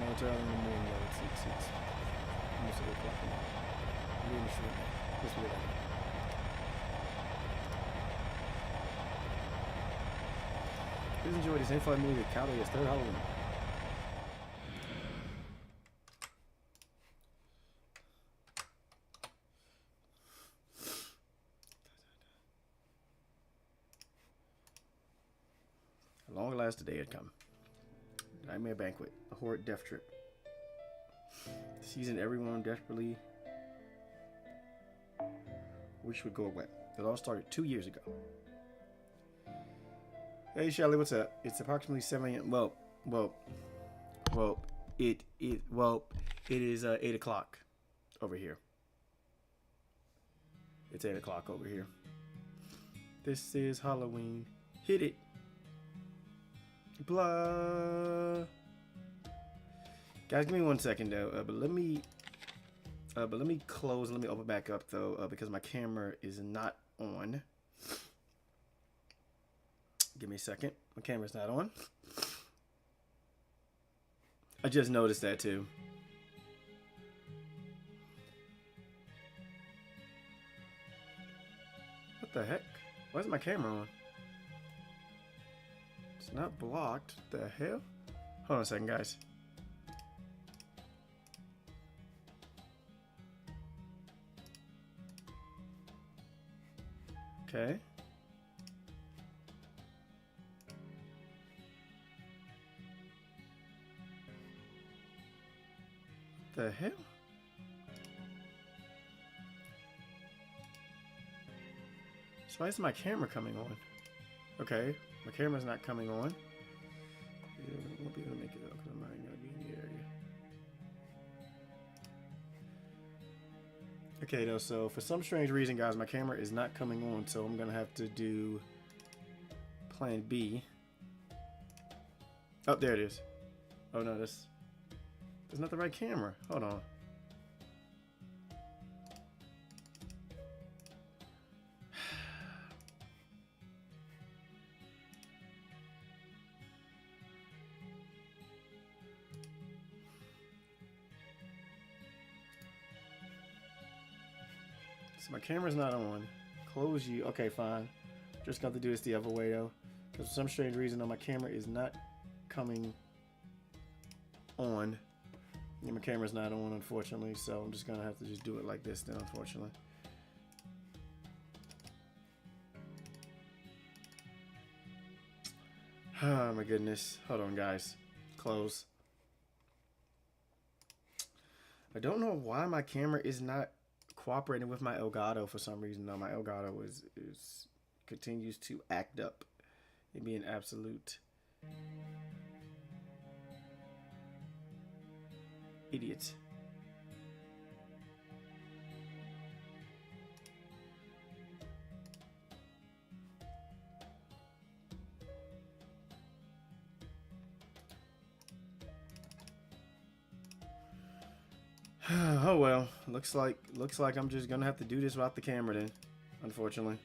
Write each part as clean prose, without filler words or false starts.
No, it's early in the morning, though. It's almost 8 o'clock in the morning. I'm really sure now. Let's do it like that. Please enjoy this info movie, Cowboy's third Halloween. At long last the day had come. Nightmare banquet, a horrid death trip. The season everyone desperately wish would go away. It all started 2 years ago. Hey Shelly, what's up? It's approximately 7 a.m. It is 8 o'clock over here. It's 8 o'clock over here. This is Halloween. Hit it. Blah. Guys, give me 1 second though. But let me close. Let me open back up though, because my camera is not on. Give me a second. My camera's not on. I just noticed that too. What the heck? Why is my camera on? It's not blocked. The hell? Hold on a second, guys. Okay. The hell? So why is my camera coming on? Okay, my camera's not coming on. I won't be able to make it out because I'm not going to be in the area. Okay, though, so for some strange reason, guys, my camera is not coming on, so I'm going to have to do plan B. Oh, there it is. Oh, no, that's not the right camera. Hold on. So my camera's not on. Close you. Okay, fine. Just got to do this the other way though, because for some strange reason, though, my camera is not coming on. Yeah, my camera's not on, unfortunately, so I'm just gonna have to just do it like this then, unfortunately. Oh my goodness. Hold on, guys. Close. I don't know why my camera is not cooperating with my Elgato for some reason. No, my Elgato is continues to act up and be an absolute idiot. Oh well, looks like I'm just gonna have to do this without the camera then, unfortunately.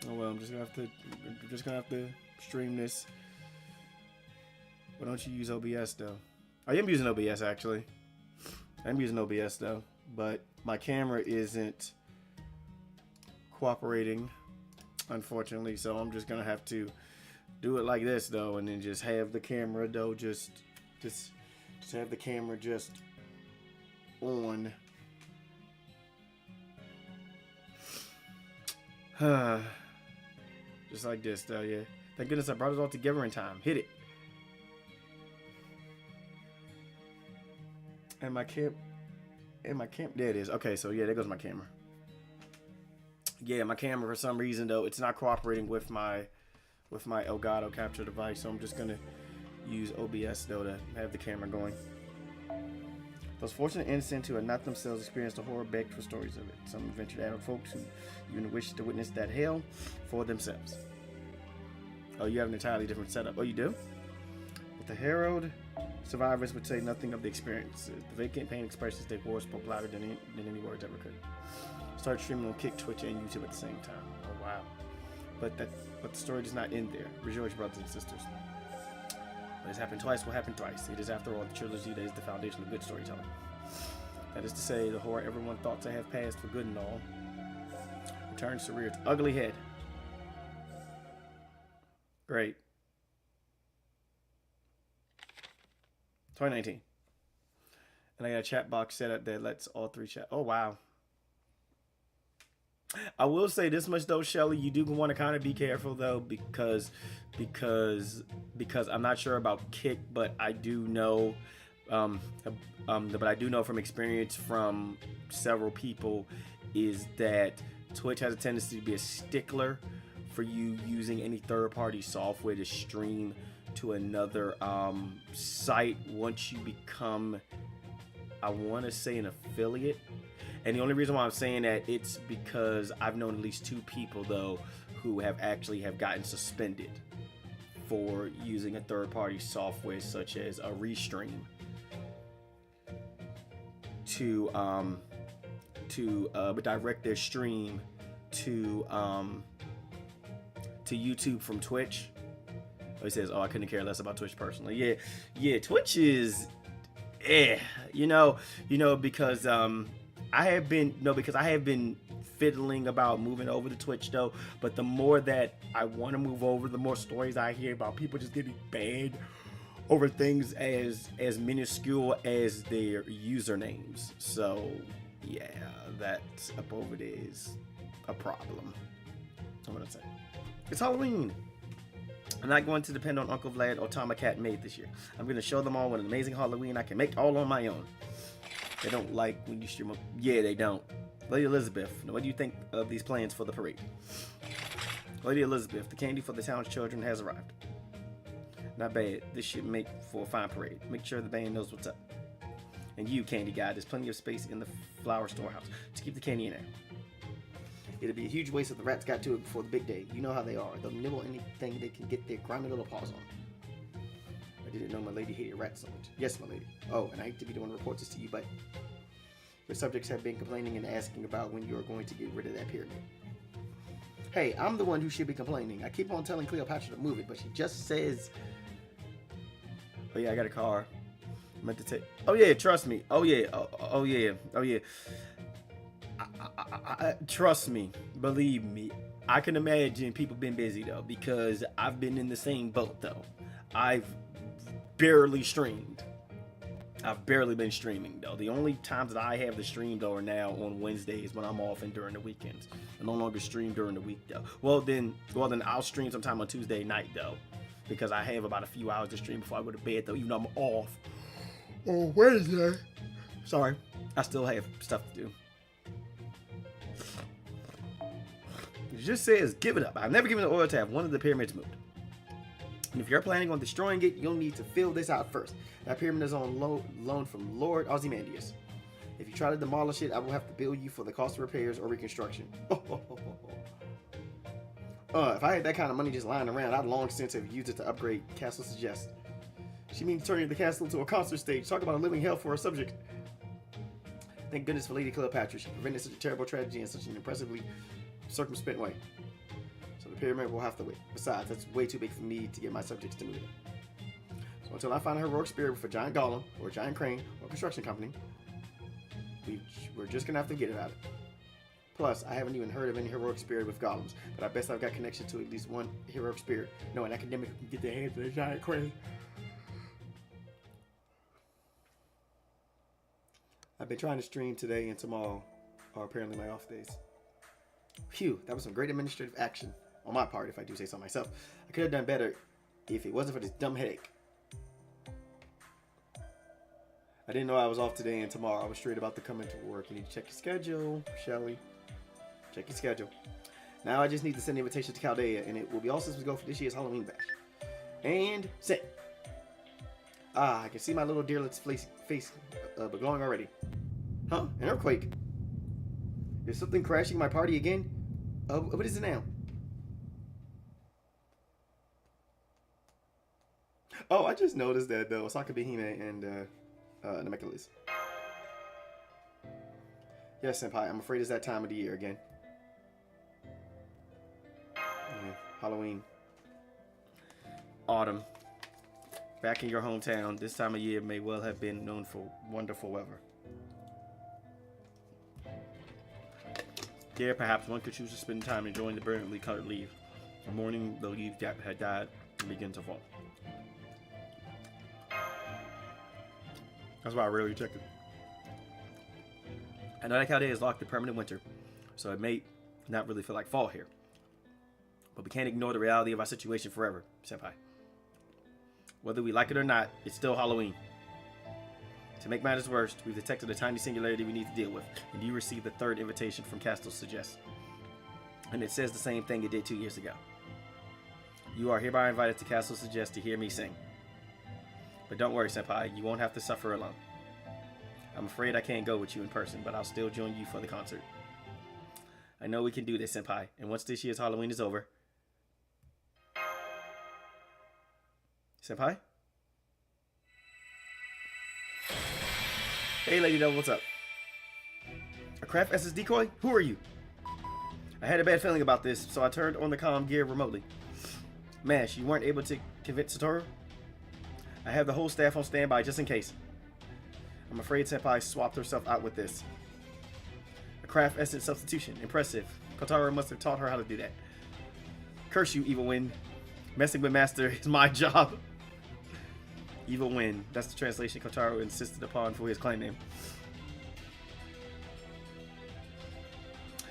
Oh well, I'm just gonna have to stream this. Why don't you use OBS though? I am using OBS actually. I'm using OBS though, but my camera isn't cooperating, unfortunately. So I'm just gonna have to do it like this though, and then just have the camera though just have the camera just on. Just like this though, yeah. Thank goodness I brought it all together in time. Hit it. And my camp, there it is. Okay, so yeah, there goes my camera. Yeah, my camera for some reason though, it's not cooperating with my Elgato capture device, so I'm just gonna use OBS though to have the camera going. Those fortunate innocents who had not themselves experienced the horror begged for stories of it. Some adventured adult folks who even wish to witness that hell for themselves. Oh, you have an entirely different setup. Oh, you do? But the harrowed survivors would say nothing of the experience. The vacant pain expressions they wore spoke louder than any words ever could. Start streaming on Kick, Twitch, and YouTube at the same time. Oh wow! But the story does not end there. Rejoice, brothers and sisters. What has happened twice will happen thrice. It is, after all, the trilogy that is the foundation of good storytelling. That is to say, the horror everyone thought to have passed for good and all returns to rear its ugly head. Great. 2019. And I got a chat box set up that lets all three chat. Oh, wow. I will say this much though, Shelly, you do want to kind of be careful though, because I'm not sure about Kick, but I do know, but I do know from experience from several people is that Twitch has a tendency to be a stickler for you using any third-party software to stream to another site once you become, I want to say, an affiliate. And the only reason why I'm saying that, it's because I've known at least 2 people though who have gotten suspended for using a third-party software such as a Restream to direct their stream to YouTube from Twitch. He says, "Oh, I couldn't care less about Twitch personally." Yeah, Twitch is, because I have been fiddling about moving over to Twitch though, but the more that I want to move over, the more stories I hear about people just getting banned over things as minuscule as their usernames. So yeah, that up over there is a problem. I'm gonna say it's Halloween. I'm not going to depend on Uncle Vlad or Tom a Cat Maid this year. I'm going to show them all what an amazing Halloween I can make all on my own. They don't like when you stream up. Yeah, they don't. Lady Elizabeth, what do you think of these plans for the parade? Lady Elizabeth, the candy for the town's children has arrived. Not bad. This should make for a fine parade. Make sure the band knows what's up. And you, candy guy, there's plenty of space in the flower storehouse to keep the candy in there. It'd be a huge waste if the rats got to it before the big day. You know how they are. They'll nibble anything they can get their grimy little paws on. I didn't know my lady hated rats so much. Yes, my lady. Oh, and I hate to be the one to report this to you, but your subjects have been complaining and asking about when you are going to get rid of that pyramid. Hey, I'm the one who should be complaining. I keep on telling Cleopatra to move it, but she just says, "Oh yeah, I got a car. I meant to take." Oh yeah, trust me. Oh yeah. Oh yeah. Oh yeah. Trust me, believe me, I can imagine people been busy though, because I've been in the same boat though. I've barely streamed. I've barely been streaming though. The only times that I have the stream though are now on Wednesdays when I'm off and during the weekends. I no longer stream during the week though. Well then I'll stream sometime on Tuesday night though, because I have about a few hours to stream before I go to bed though, even though I'm off on Wednesday. Sorry, I still have stuff to do. It just says, give it up. I've never given the oil to have one of the pyramids moved. And if you're planning on destroying it, you'll need to fill this out first. That pyramid is on loan from Lord Ozymandias. If you try to demolish it, I will have to bill you for the cost of repairs or reconstruction. If I had that kind of money just lying around, I'd long since have used it to upgrade Castle Suggest. She means turning the castle into a concert stage. Talk about a living hell for a subject. Thank goodness for Lady Cleopatra. She prevented such a terrible tragedy in such an impressively circumspect way. So the pyramid will have to wait. Besides, that's way too big for me to get my subjects to move it. So until I find a heroic spirit with a giant golem or a giant crane or construction company, we're just gonna have to get it out of it. Plus, I haven't even heard of any heroic spirit with golems, but I bet I've got connection to at least one heroic spirit. No, an academic can get their hands on a giant crane. I've been trying to stream today and tomorrow are apparently my off days. Phew, that was some great administrative action on my part, if I do say so myself. I could have done better if it wasn't for this dumb headache. I didn't know I was off today and tomorrow. I was straight about to come into work. You need to check your schedule, Shelly. Check your schedule. Now I just need to send the invitation to Chaldea, and it will be all systems go for this year's Halloween bash. And set. Ah, I can see my little deerlet's face glowing already. Huh? An earthquake. Is something crashing my party again? What is it now? Oh, I just noticed that though. Osaka Behime and the Mecha Liz. Yes, Senpai, I'm afraid it's that time of the year again. Yeah, Halloween. Autumn. Back in your hometown, this time of year may well have been known for wonderful weather. There, perhaps one could choose to spend time enjoying the brilliantly colored leaves. The morning the leaves had died and began to fall. That's why I rarely check it. I know that Chaldea is locked in permanent winter, so it may not really feel like fall here. But we can't ignore the reality of our situation forever, Senpai. Whether we like it or not, it's still Halloween. To make matters worse, we've detected a tiny singularity we need to deal with, and you received the third invitation from Castle Suggest. And it says the same thing it did 2 years ago. You are hereby invited to Castle Suggest to hear me sing. But don't worry, Senpai, you won't have to suffer alone. I'm afraid I can't go with you in person, but I'll still join you for the concert. I know we can do this, Senpai, and once this year's Halloween is over... Senpai? Hey, Lady Devil, what's up? A craft SS decoy? Who are you? I had a bad feeling about this, so I turned on the comm gear remotely. Mash, you weren't able to convince Satoru? I have the whole staff on standby just in case. I'm afraid Senpai swapped herself out with this. A craft essence substitution. Impressive. Kotaro must have taught her how to do that. Curse you, Evil Wind. Messing with Master is my job. Evil Wind. That's the translation Kotaro insisted upon for his clan name.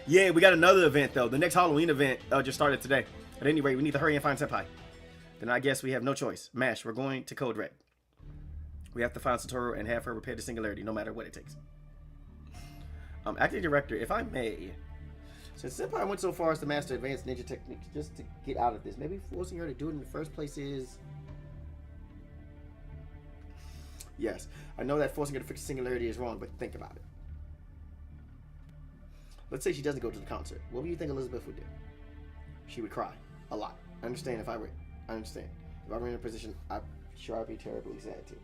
Yeah, we got another event, though. The next Halloween event just started today. At any rate, we need to hurry and find Senpai. Then I guess we have no choice. Mash, we're going to Code Red. We have to find Satoru and have her repair the singularity, no matter what it takes. Acting Director, if I may, since Senpai went so far as to master advanced ninja techniques just to get out of this, maybe forcing her to do it in the first place is... Yes, I know that forcing her to fix the singularity is wrong, but think about it. Let's say she doesn't go to the concert. What do you think Elizabeth would do? She would cry. A lot. I understand if I were... I understand. If I were in a position, I'm sure I'd be terribly sad too.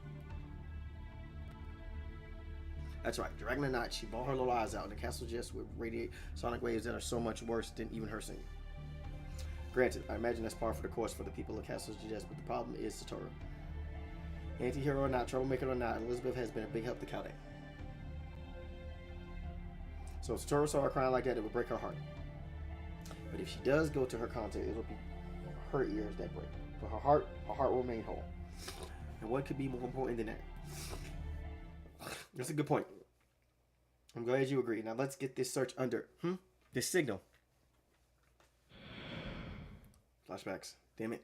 That's right. Dragging a knot, she bawled her little eyes out, and the castle just would radiate sonic waves that are so much worse than even her singing. Granted, I imagine that's par for the course for the people of Castle Suggest, but the problem is Satoru. Anti-hero or not, troublemaker or not, Elizabeth has been a big help to Chaldea. So if Satoru saw her crying like that, it would break her heart. But if she does go to her concert, it will be her ears that break. For her heart will remain whole. And what could be more important than that? That's a good point. I'm glad you agree. Now let's get this search under this signal. Flashbacks. Damn it.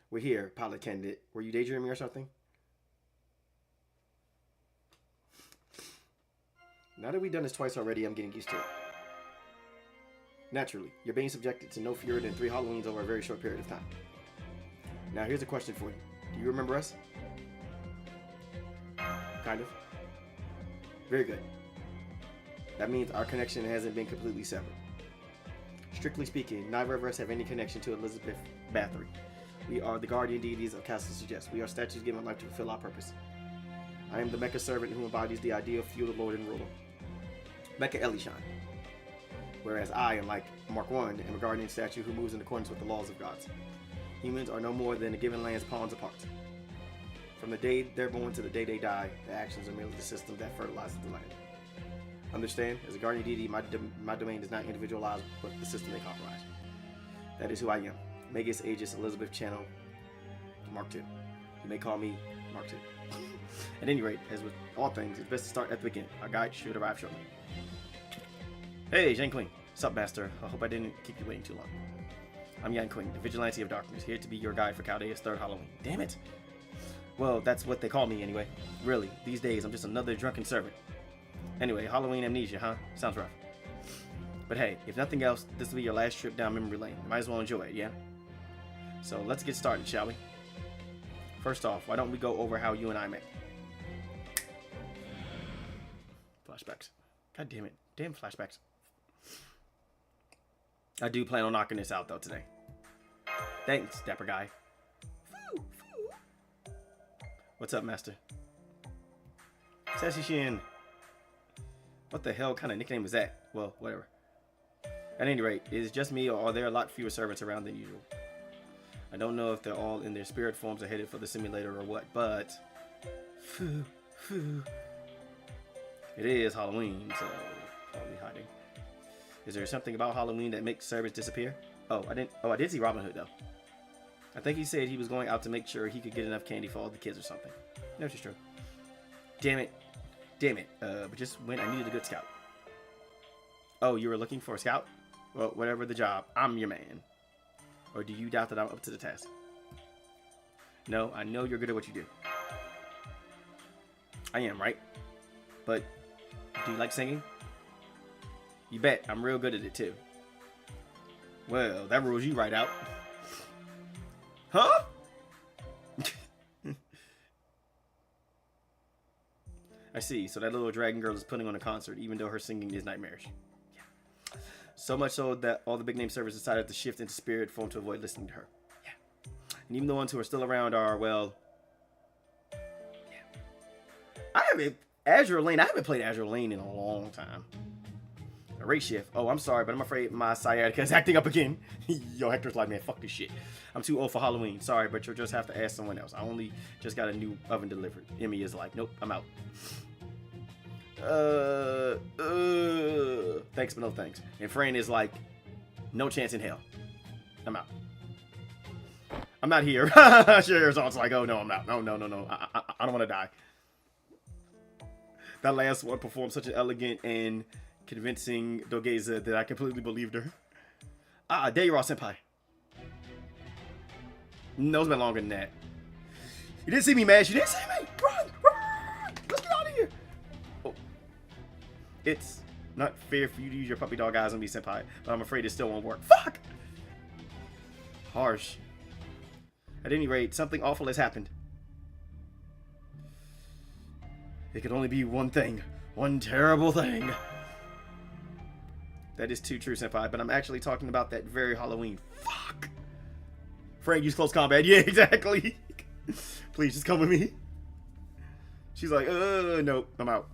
We're here, pilot candidate. Were you daydreaming or something? Now that we've done this twice already, I'm getting used to it. Naturally, you're being subjected to no fewer than 3 Halloweens over a very short period of time. Now here's a question for you. Do you remember us? Kind of. Very good. That means our connection hasn't been completely severed. Strictly speaking, neither of us have any connection to Elizabeth Bathory. We are the guardian deities of Castle Suggest. We are statues given life to fulfill our purpose. I am the Mecha servant who embodies the ideal feudal lord and ruler. Mecha Elishan. Whereas I, unlike Mark I, am a guardian statue who moves in accordance with the laws of gods. Humans are no more than a given land's pawns apart. From the day they're born to the day they die, their actions are merely the system that fertilizes the land. Understand? As a guardian deity, my domain is not individualized, but the system they comprise. That is who I am. Magus Aegis Elizabeth Channel, Mark II. You may call me Mark II. At any rate, as with all things, it's best to start at the beginning. Our guide should arrive shortly. Hey, Yan Queen. Sup, Master? I hope I didn't keep you waiting too long. I'm Yan Queen, the Vigilante of Darkness, here to be your guide for Chaldea's 3rd Halloween. Damn it! Well, that's what they call me anyway. Really, these days I'm just another drunken servant. Anyway, Halloween amnesia, huh? Sounds rough. But hey, if nothing else, this will be your last trip down memory lane. Might as well enjoy it, yeah? So let's get started, shall we? First off, why don't we go over how you and I met? Flashbacks. God damn it. Damn flashbacks. I do plan on knocking this out, though, today. Thanks, dapper guy. What's up, Master? Sassy Shin. What the hell kind of nickname is that? Well, whatever. At any rate, is it just me or are there a lot fewer servants around than usual? I don't know if they're all in their spirit forms or headed for the simulator or what, but... It is Halloween, so probably hiding. Is there something about Halloween that makes servants disappear? I did see Robin Hood though. I think he said he was going out to make sure he could get enough candy for all the kids or something. No, it's just true. Damn it. But just when I needed a good scout. Oh, you were looking for a scout? Well, whatever the job, I'm your man. Or do you doubt that I'm up to the task? No, I know you're good at what you do. I am, right? But do you like singing? You bet, I'm real good at it too. Well, that rules you right out. Huh? I see, so that little dragon girl is putting on a concert, even though her singing is nightmarish. Yeah. So much so that all the big name servers decided to shift into spirit form to avoid listening to her. Yeah. And even the ones who are still around are, well... Yeah. I haven't played Azure Lane in a long time. A race shift. Oh, I'm sorry, but I'm afraid my sciatica is acting up again. Yo, Hector's like, man, fuck this shit. I'm too old for Halloween. Sorry, but you'll just have to ask someone else. I only just got a new oven delivered. Emmy is like, nope, I'm out. Thanks, but no thanks. And Fran is like, no chance in hell. I'm out. I'm not here. Sherazad's like, oh no, I'm not. No. I don't want to die. That last one performed such an elegant and convincing Dogeza that I completely believed her. Deira Senpai. No, it's been longer than that. You didn't see me, man. You didn't see me. Run! Let's get out of here. Oh. It's not fair for you to use your puppy dog eyes on me, Senpai, but I'm afraid it still won't work. Fuck! Harsh. At any rate, something awful has happened. It could only be one thing. One terrible thing. That is too true, Senpai, but I'm actually talking about that very Halloween. Fuck! Frank, use close combat. Yeah, exactly. Please, just come with me. She's like, nope, I'm out.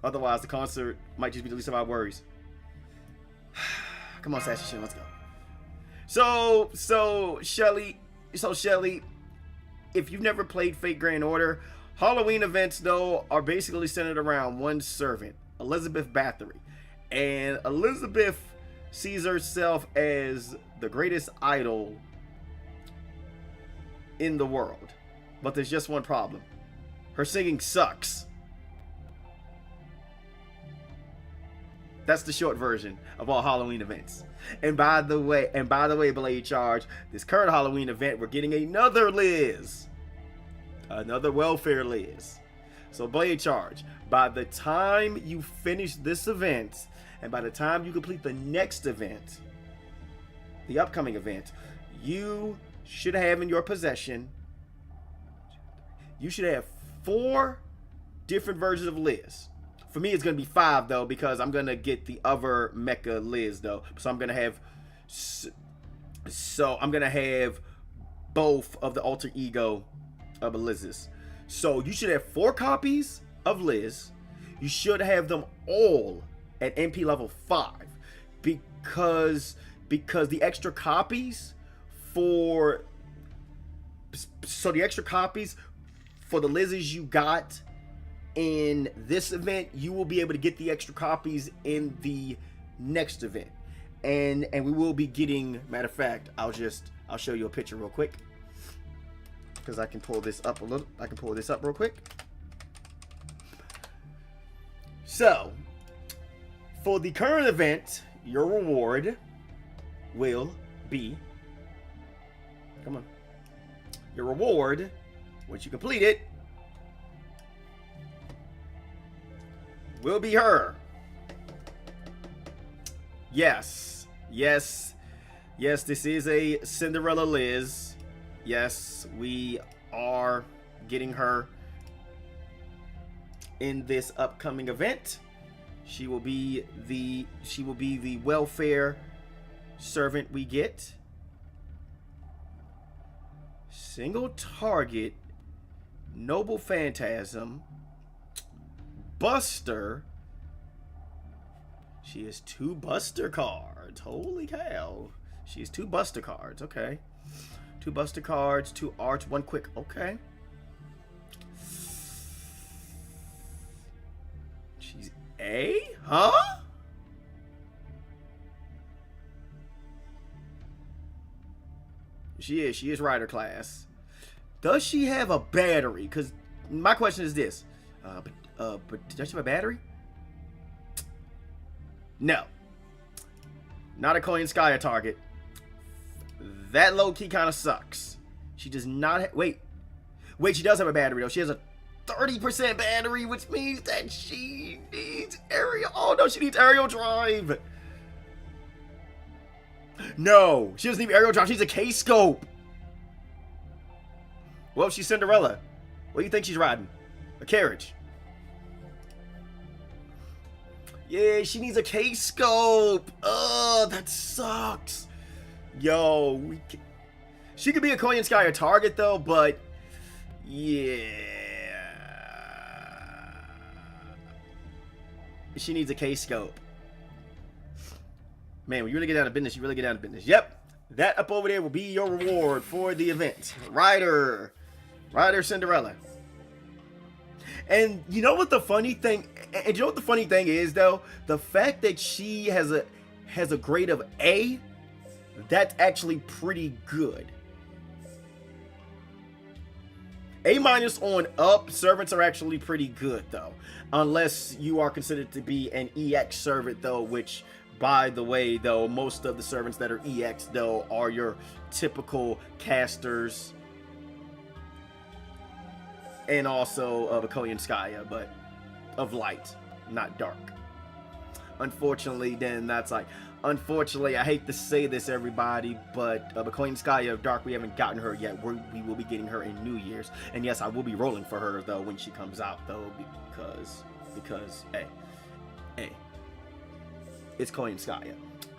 Otherwise, the concert might just be the least of our worries. Come on, Sassy Shin, let's go. So Shelly, if you've never played Fate Grand Order, Halloween events, though, are basically centered around one servant, Elizabeth Bathory. And Elizabeth sees herself as the greatest idol in the world. But there's just one problem. Her singing sucks. That's the short version of all Halloween events. And by the way, Blade Charge, this current Halloween event, we're getting another Liz. Another welfare Liz. So Blade Charge, by the time you finish this event, and by the time you complete the next event, the upcoming event, you should have in your possession, you should have 4 different versions of Liz. For me, it's going to be 5, though, because I'm going to get the other Mecha Liz, though. So I'm going to have both of the alter ego of Liz's. So you should have 4 copies of Liz. You should have them all at MP level 5, because the extra copies for the Liz's you got in this event, you will be able to get the extra copies in the next event, and we will be getting, matter of fact, I'll show you a picture real quick, because I can pull this up real quick. So for the current event, your reward will be, come on, your reward, once you complete it, will be her. Yes, this is a Cinderella Liz. Yes, we are getting her in this upcoming event. She will be the welfare servant we get. Single target, noble phantasm. Buster. She has 2 Buster cards. Holy cow. She has 2 Buster cards. Okay. 2 Buster cards, 2 Arts, 1 Quick. Okay. She's A? Huh? She is rider class. Does she have a battery? Because my question is this. But does she have a battery? No. Not a Coin Sky target. That low-key kind of sucks. She does not wait, she does have a battery, though. She has a 30% battery, which means that she needs aerial. Oh, no, she needs aerial drive. No, she doesn't need aerial drive. She's a K-scope. Well, she's Cinderella. What do you think she's riding? A carriage. Yeah, she needs a K-scope. Oh, that sucks. Yo, she could be a Coin Sky or target, though, but yeah. She needs a K-scope. Man, when you really get down to business, you really get down to business. Yep, that up over there will be your reward for the event. Rider Cinderella. And you know what the funny thing? And you know what the funny thing is, though? The fact that she has a grade of A, that's actually pretty good. A- on up servants are actually pretty good, though, unless you are considered to be an EX servant, though, which, by the way, though, most of the servants that are EX, though, are your typical casters and also of a Koyanskaya, but of light, not dark. Unfortunately, then that's like, unfortunately, I hate to say this, everybody, but Koyanskaya of dark, we haven't gotten her yet. We will be getting her in New Year's, and yes, I will be rolling for her though when she comes out though, because hey, it's Koyanskaya.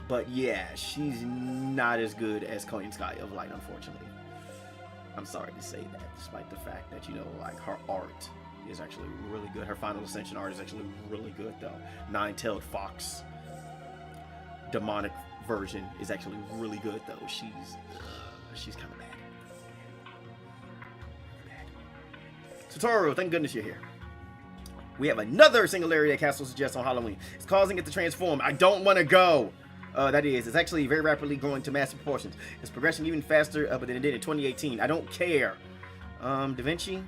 But yeah, she's not as good as Koyanskaya of light, unfortunately. I'm sorry to say that, despite the fact that, you know, like, her art is actually really good. Her Final Ascension art is actually really good, though. Nine-tailed fox demonic version is actually really good, though. She's kind of bad. Satoru, thank goodness you're here. We have another singularity that Castle suggests on Halloween. It's causing it to transform. I don't want to go. It's actually very rapidly growing to massive proportions. It's progressing even faster than it did in 2018. I don't care. Da Vinci?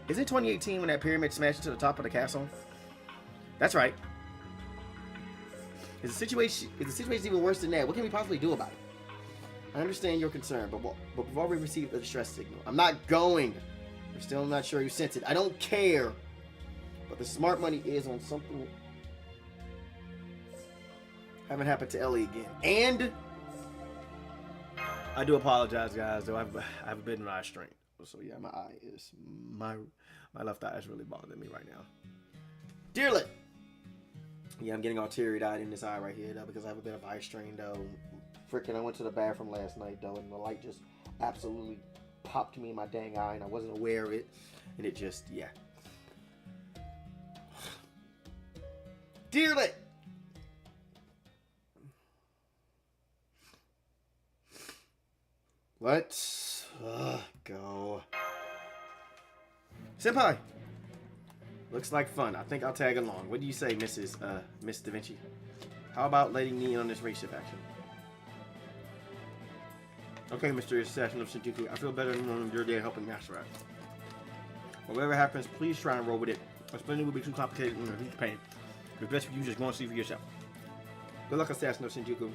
Is it 2018 when that pyramid smashed into the top of the castle? That's right. Is the situation even worse than that? What can we possibly do about it? I understand your concern, but we've already received a distress signal. I'm not going. We're still not sure who sent it. I don't care. But the smart money is on something. Haven't happened to Ellie again. And I do apologize, guys, though I have a bit of an eye strain. So yeah, my left eye is really bothering me right now. Dearly. Yeah, I'm getting all teary-eyed in this eye right here, though, because I have a bit of eye strain, though. Freaking, I went to the bathroom last night, though, and the light just absolutely popped me in my dang eye, and I wasn't aware of it. And it just, yeah. Dearly. Let's go. Senpai. Looks like fun. I think I'll tag along. What do you say, Miss Da Vinci? How about letting me in on this race ship action? Okay, Mr. Assassin of Shinjuku. I feel better than you're there helping Master out. Whatever happens, please try and roll with it. Explaining will be too complicated and relieve the pain. It's best for you just go and see for yourself. Good luck, Assassin of Shinjuku.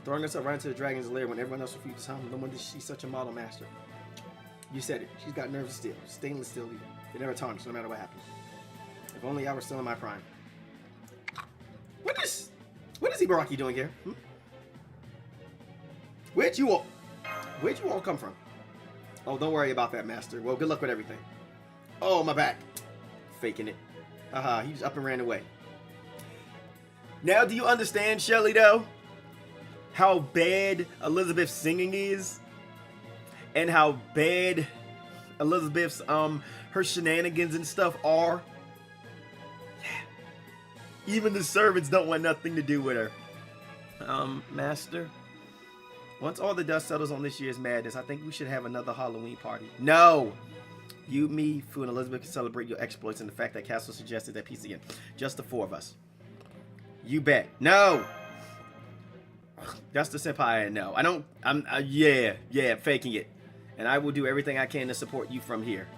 Throwing herself right into the dragon's lair when everyone else refuses to harm. No wonder she's such a model master. You said it. She's got nerves of steel. Stainless steel even. They never tarnish, no matter what happens. If only I were still in my prime. What is Ibaraki doing here? Where'd you all come from? Oh, don't worry about that, Master. Well, good luck with everything. Oh, my back. Faking it. Haha, he just up and ran away. Now, do you understand, Shelly, though? How bad Elizabeth's singing is? And how bad Elizabeth's her shenanigans and stuff are. Yeah. Even the servants don't want nothing to do with her. Master. Once all the dust settles on this year's madness, I think we should have another Halloween party. No! You, me, Fu, and Elizabeth can celebrate your exploits and the fact that Castle suggested that piece again. Just the 4 of us. You bet. No! That's the senpai. No. I don't. Yeah, faking it. And I will do everything I can to support you from here.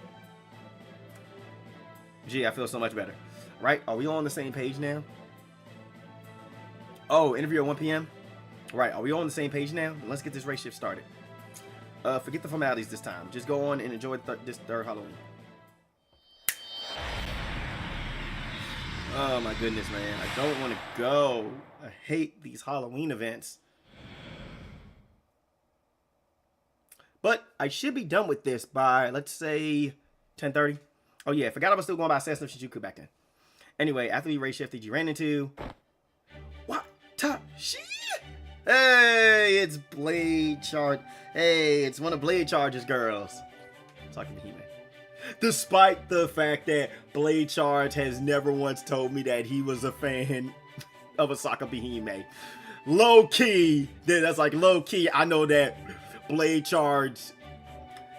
Gee, I feel so much better. Right? Are we all on the same page now? Oh, interview at 1 p.m.? Right, are we all on the same page now? Let's get this race shift started. Forget the formalities this time. Just go on and enjoy this third Halloween. Oh my goodness, man. I don't want to go. I hate these Halloween events. But I should be done with this by, let's say, 10:30. Oh yeah, forgot I was still going by Assassin of Shinjuku back then. Anyway, after the race shift that you ran into... Watashi! Hey, it's Blade Charge. Hey, it's one of Blade Charge's girls. Talking to Hime. Despite the fact that Blade Charge has never once told me that he was a fan of Asaka Hime. Low key, that's like low key, I know that Blade Charge,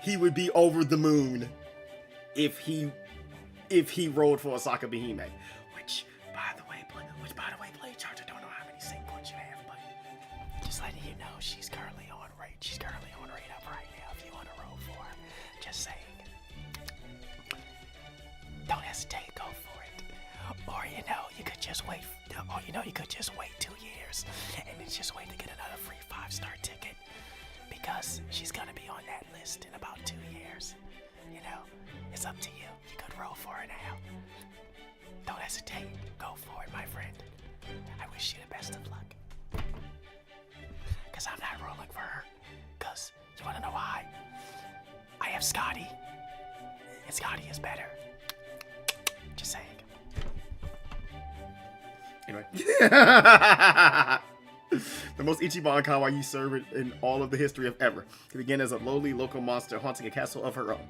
he would be over the moon if he rolled for Asaka Hime. Which, by the way, Blade Charge, I don't know how many sync points you have, but just letting you know, she's currently on rate. She's currently on rate up right now. If you want to roll for her, just saying. Don't hesitate, go for it. Or you could just wait. Or you could just wait 2 years and then just wait to get another free 5-star ticket because she's gonna be on that list in about 2 years. It's up to you. You could roll for her now. Don't hesitate. Go for it, my friend. I wish you the best of luck. Because I'm not rolling for her. Because, you want to know why? I have Scotty. And Scotty is better. Just saying. Anyway. The most Ichiban kawaii servant in all of the history of ever. She began as a lowly local monster haunting a castle of her own.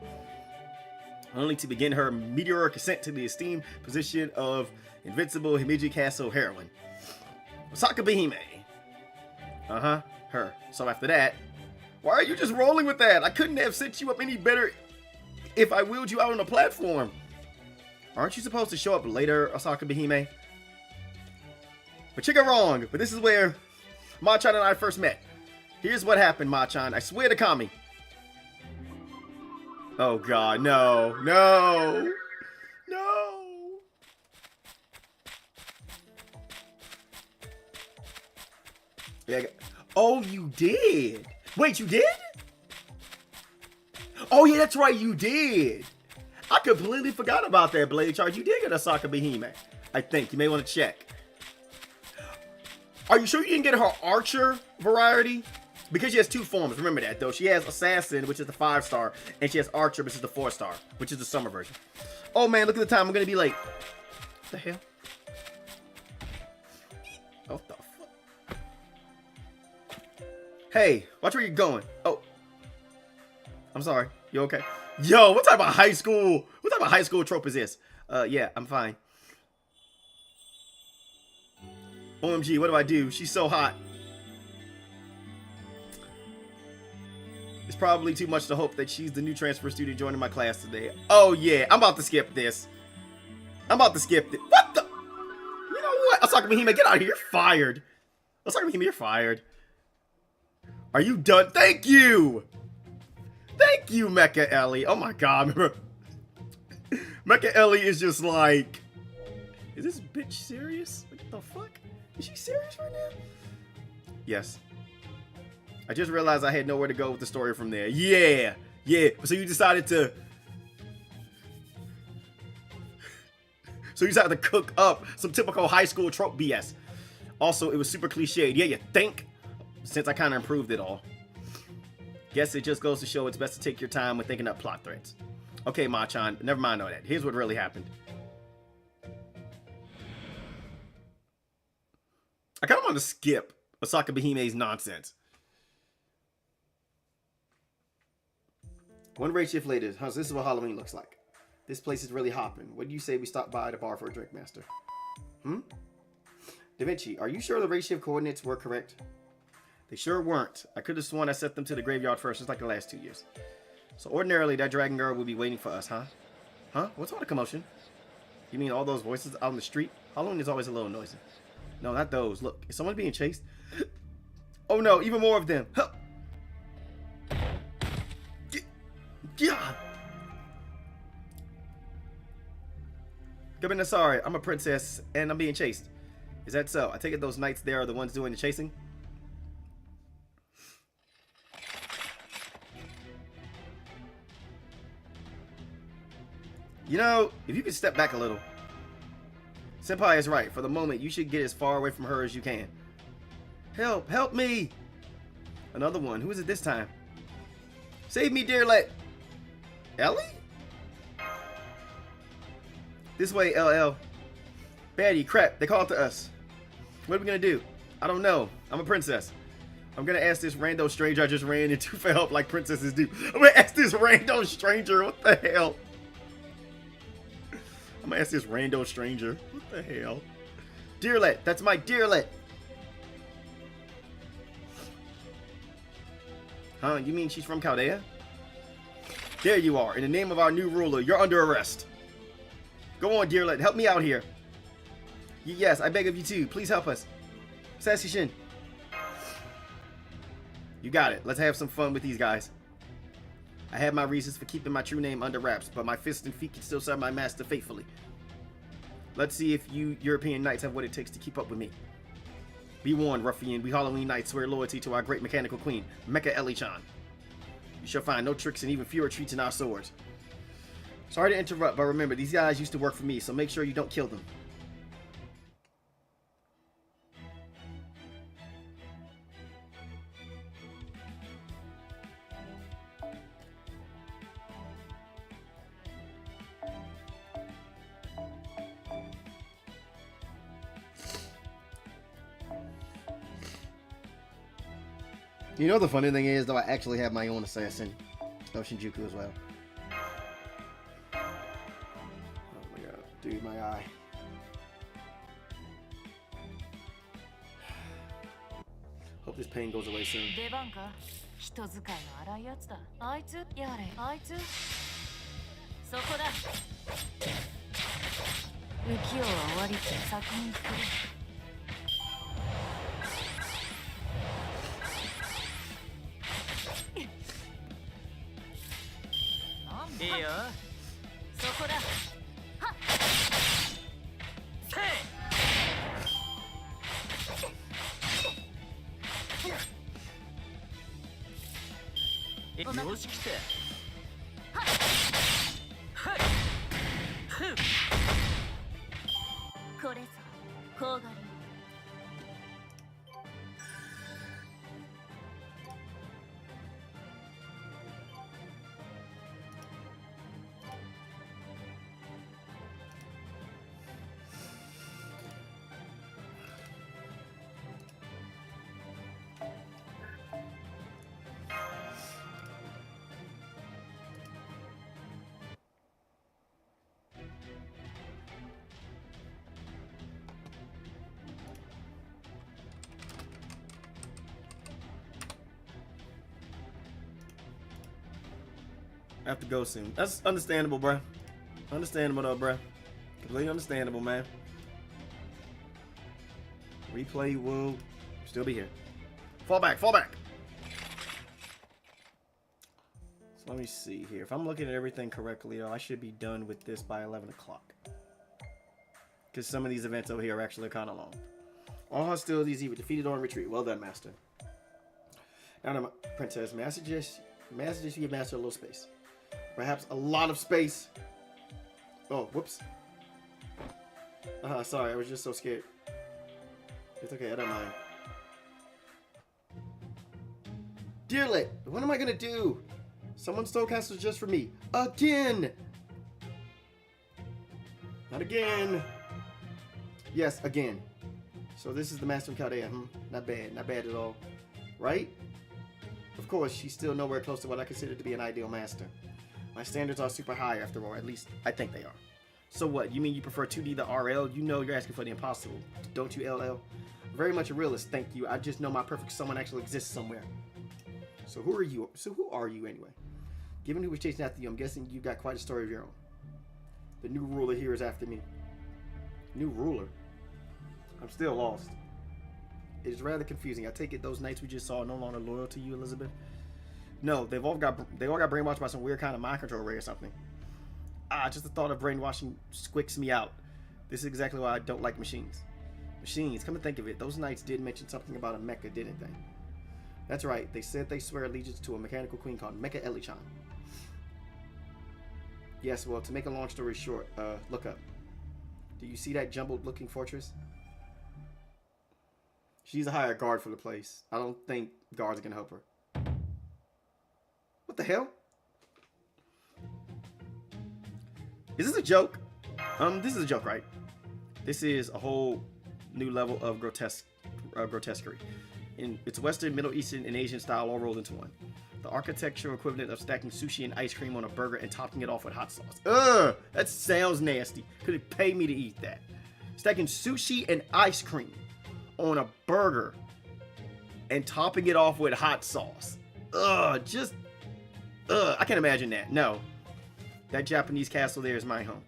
Only to begin her meteoric ascent to the esteemed position of invincible Himeji Castle heroine. Asaka Hime. Her. So after that, why are you just rolling with that? I couldn't have set you up any better if I wheeled you out on a platform. Aren't you supposed to show up later, Asaka Hime? But you got wrong. But this is where Machan and I first met. Here's what happened, Machan. I swear to Kami. Oh god, no. No. No. Yeah. Oh, you did. Wait, you did? Oh yeah, that's right, you did. I completely forgot about that, Blade Charge. You did get Asaka Hime. I think. You may want to check. Are you sure you didn't get her Archer variety? Because she has 2 forms. Remember that, though. She has Assassin, which is the 5-star, and she has Archer, which is the 4-star, which is the summer version. Oh, man, look at the time. I'm going to be late. What the hell? Oh, what the fuck? Hey, watch where you're going. Oh. I'm sorry. You okay? Yo, what type of high school trope is this? Yeah, I'm fine. OMG, what do I do? She's so hot. It's probably too much to hope that she's the new transfer student joining my class today. Oh, yeah. I'm about to skip this. What the? You know what? Asaka Hime, get out of here. You're fired. Asaka Hime, you're fired. Are you done? Thank you. Thank you, Mecha Ellie. Oh, my God. Mecha Ellie is just like... Is this bitch serious? What the fuck? Is she serious right now? Yes. I just realized I had nowhere to go with the story from there. Yeah. So you decided to... cook up some typical high school trope BS. Also, it was super cliched. Yeah, you think? Since I kind of improved it all. Guess it just goes to show it's best to take your time when thinking up plot threads. Okay, Machan, never mind all that. Here's what really happened. I kind of want to skip Asaka Hime's nonsense. One raid shift later. Huh, so this is what Halloween looks like. This place is really hopping. What do you say we stop by the bar for a drink, Master? Da Vinci, are you sure the raid shift coordinates were correct? They sure weren't. I could have sworn I set them to the graveyard first, just like the last 2 years. So ordinarily, that dragon girl will be waiting for us, huh? Huh? What's all the commotion? You mean all those voices out on the street? Halloween is always a little noisy. No, not those. Look, is someone being chased? Oh no, even more of them. Yeah. Goodness, sorry, I'm a princess and I'm being chased. Is that so? I take it those knights there are the ones doing the chasing? You know, if you could step back a little. Senpai is right. For the moment, you should get as far away from her as you can. Help! Help me! Another one. Who is it this time? Save me, dearlet! Ellie? This way, LL. Baddie, crap, they called to us. What are we gonna do? I don't know. I'm a princess. I'm gonna ask this rando stranger I just ran into for help like princesses do. I'm gonna ask this rando stranger. What the hell? I'm gonna ask this rando stranger. What the hell? Dearlet, that's my dearlet. Huh? You mean she's from Chaldea? There you are. In the name of our new ruler, you're under arrest. Go on, dearlet. Help me out here. Yes, I beg of you too. Please help us. Sassy Shin. You got it. Let's have some fun with these guys. I have my reasons for keeping my true name under wraps, but my fists and feet can still serve my master faithfully. Let's see if you European knights have what it takes to keep up with me. Be warned, ruffian. We Halloween knights swear loyalty to our great mechanical queen, Mecha Ellie-chan. You shall find no tricks and even fewer treats in our swords. Sorry to interrupt, but remember, these guys used to work for me, so make sure you don't kill them. You know the funny thing is, though, I actually have my own assassin, Shinjuku, as well. Oh my god, dude, my eye. Hope this pain goes away soon. I have to go soon. That's understandable, bruh. Understandable, though, bruh. Completely understandable, man. Replay will still be here. Fall back, fall back! So let me see here. If I'm looking at everything correctly, though, I should be done with this by 11 o'clock. Because some of these events over here are actually kind of long. All hostilities either defeated or in retreat. Well done, Master. Now, Princess, may I suggest you give Master a little space? Perhaps a lot of space. Oh, whoops. Sorry, I was just so scared. It's okay, I don't mind. Dearlet, what am I gonna do? Someone stole castles just for me. Again! Not again. Yes, again. So this is the Master of Chaldea, Not bad, not bad at all. Right? Of course, she's still nowhere close to what I consider to be an ideal master. My standards are super high after all. At least I think they are. So what? You mean you prefer 2D to RL? You know you're asking for the impossible. Don't you, LL? Very much a realist, thank you. I just know my perfect someone actually exists somewhere. So who are you? Anyway? Given who was chasing after you, I'm guessing you got quite a story of your own. The new ruler here is after me. New ruler? I'm still lost. It is rather confusing. I take it those knights we just saw are no longer loyal to you, Elizabeth? No, they all got brainwashed by some weird kind of mind control ray or something. Just the thought of brainwashing squicks me out. This is exactly why I don't like machines. Machines, come to think of it, those knights did mention something about a mecha, didn't they? That's right, they said they swear allegiance to a mechanical queen called Mecha Liz. Yes, well, to make a long story short, look up. Do you see that jumbled looking fortress? She's a hired guard for the place. I don't think guards can help her. What the hell? Is this a joke? This is a joke, right? This is a whole new level of grotesquerie. It's Western, Middle Eastern, and Asian style all rolled into one. The architectural equivalent of stacking sushi and ice cream on a burger and topping it off with hot sauce. Ugh! That sounds nasty. Could it pay me to eat that? Stacking sushi and ice cream on a burger and topping it off with hot sauce. Ugh! I can't imagine that. No. That Japanese castle there is my home.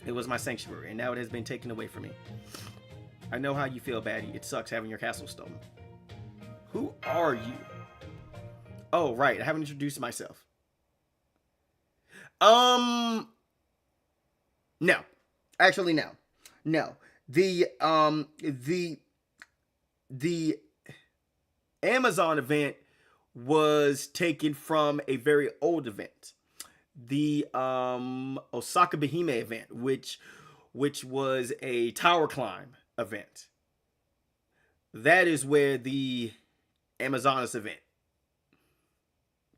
It was my sanctuary, and now it has been taken away from me. I know how you feel, baddie. It sucks having your castle stolen. Who are you? Oh, right. I haven't introduced myself. No. Actually, no. No. The Amazon event was taken from a very old event. The Osaka Behime event, which was a tower climb event. That is where the Amazonas event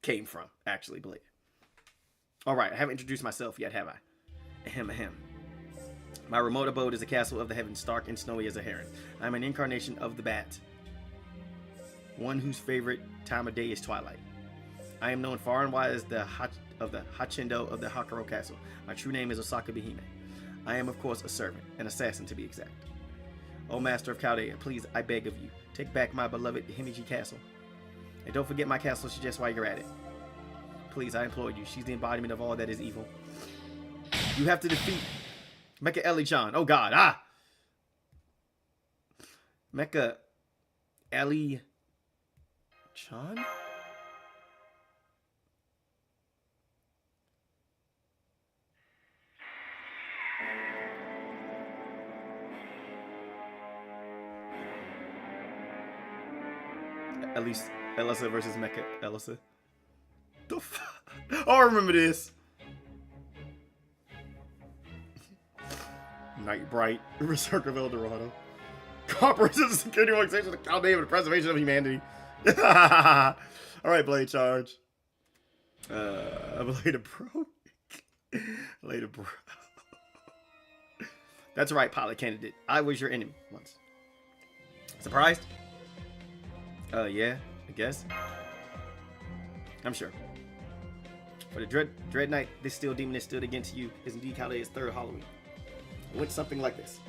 came from, actually, believe. All right, I haven't introduced myself yet, have I? Ahem, ahem. My remote abode is a castle of the heavens, stark and snowy as a heron. I am an incarnation of the bat, one whose favorite time of day is twilight. I am known far and wide as the Hachindo of the Hakaro Castle. My true name is Osaka Behime. I am, of course, a servant, an assassin to be exact. O Master of Chaldea, please, I beg of you, take back my beloved Himeji Castle. And don't forget my castle just while you're at it. Please, I implore you. She's the embodiment of all that is evil. You have to defeat Mecha Liz. Oh God, Mecha Liz. At least Elisa versus Mecha Elisa. The fuck? Oh, I remember this. Night Bright, Berserk of Eldorado. Cooperation of the security organization of the Chaldea for the preservation of humanity. Alright, Blade Charge. Blade of Bro. Blade of Bro. That's right, pilot candidate. I was your enemy once. Surprised? Yeah, I guess. I'm sure. For the Dread Knight, this steel demon that stood against you is indeed Chaldea's third Halloween. It went something like this.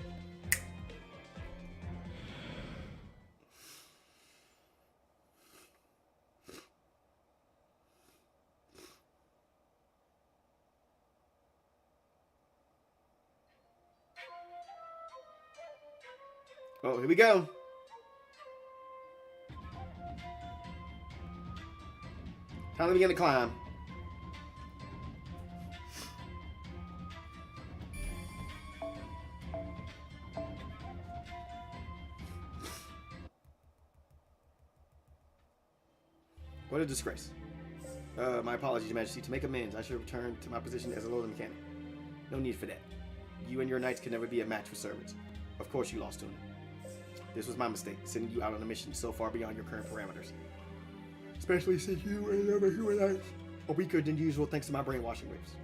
Oh, here we go. Time to begin the climb. What a disgrace. My apologies, Your Majesty. To make amends, I should return to my position as a lord mechanic. No need for that. You and your knights can never be a match for servants. Of course you lost to him. This was my mistake, sending you out on a mission so far beyond your current parameters. Especially since you and other human knights are weaker than usual thanks to my brainwashing waves.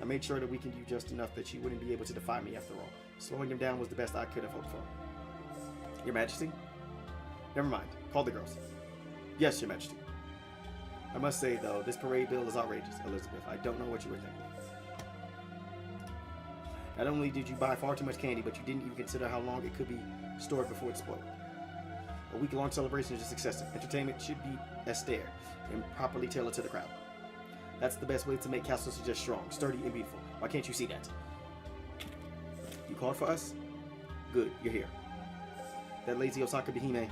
I made sure to weaken you just enough that you wouldn't be able to defy me after all. Slowing him down was the best I could have hoped for. Your Majesty? Never mind. Call the girls. Yes, Your Majesty. I must say, though, this parade bill is outrageous, Elizabeth. I don't know what you were thinking. Not only did you buy far too much candy, but you didn't even consider how long it could be stored before it's spoiled. A week-long celebration is just excessive. Entertainment should be austere and properly tailored to the crowd. That's the best way to make Castle Suggest strong, sturdy, and beautiful. Why can't you see that? You called for us? Good, you're here. That lazy Osaka Behime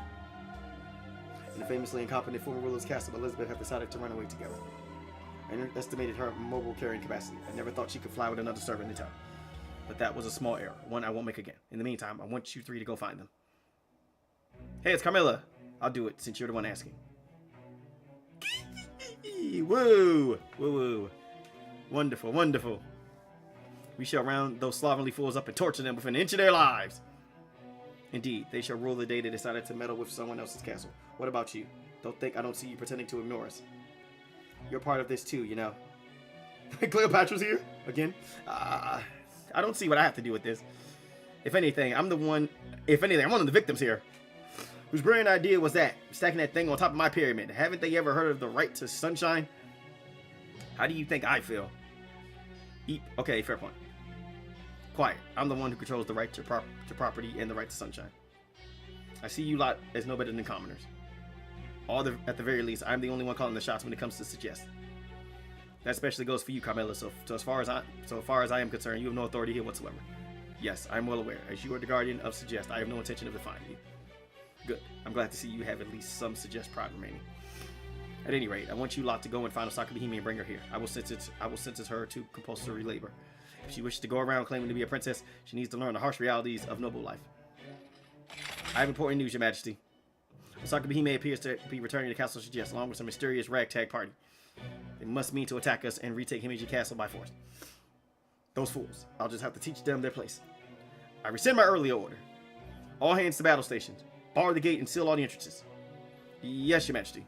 and the famously incompetent former ruler's castle, Elizabeth, have decided to run away together. I underestimated her mobile carrying capacity. I never thought she could fly with another servant in town. But that was a small error, one I won't make again. In the meantime, I want you three to go find them. Hey, it's Carmilla. I'll do it, since you're the one asking. Woo! Woo-woo. Wonderful, wonderful. We shall round those slovenly fools up and torture them within an inch of their lives. Indeed, they shall rule the day they decided to meddle with someone else's castle. What about you? Don't think I don't see you pretending to ignore us. You're part of this too, you know. Cleopatra's here? Again? I don't see what I have to do with this. If anything, I'm one of the victims here. Whose brilliant idea was that? Stacking that thing on top of my pyramid. Haven't they ever heard of the right to sunshine? How do you think I feel? Okay, fair point. Quiet. I'm the one who controls the right to property and the right to sunshine. I see you lot as no better than commoners. At the very least, I'm the only one calling the shots when it comes to Suggest. That especially goes for you, Carmilla. So as far as I am concerned, you have no authority here whatsoever. Yes, I'm well aware. As you are the guardian of Suggest, I have no intention of defying you. Good. I'm glad to see you have at least some Suggest pride remaining. At any rate, I want you lot to go and find Osaka Behime and bring her here. I will sentence her to compulsory labor. If she wishes to go around claiming to be a princess, she needs to learn the harsh realities of noble life. I have important news, Your Majesty. Osaka Behime appears to be returning to Castle Suggest along with some mysterious ragtag party. They must mean to attack us and retake Himeji Castle by force. Those fools. I'll just have to teach them their place. I rescind my earlier order. All hands to battle stations. Bar the gate and seal all the entrances. Yes, Your Majesty.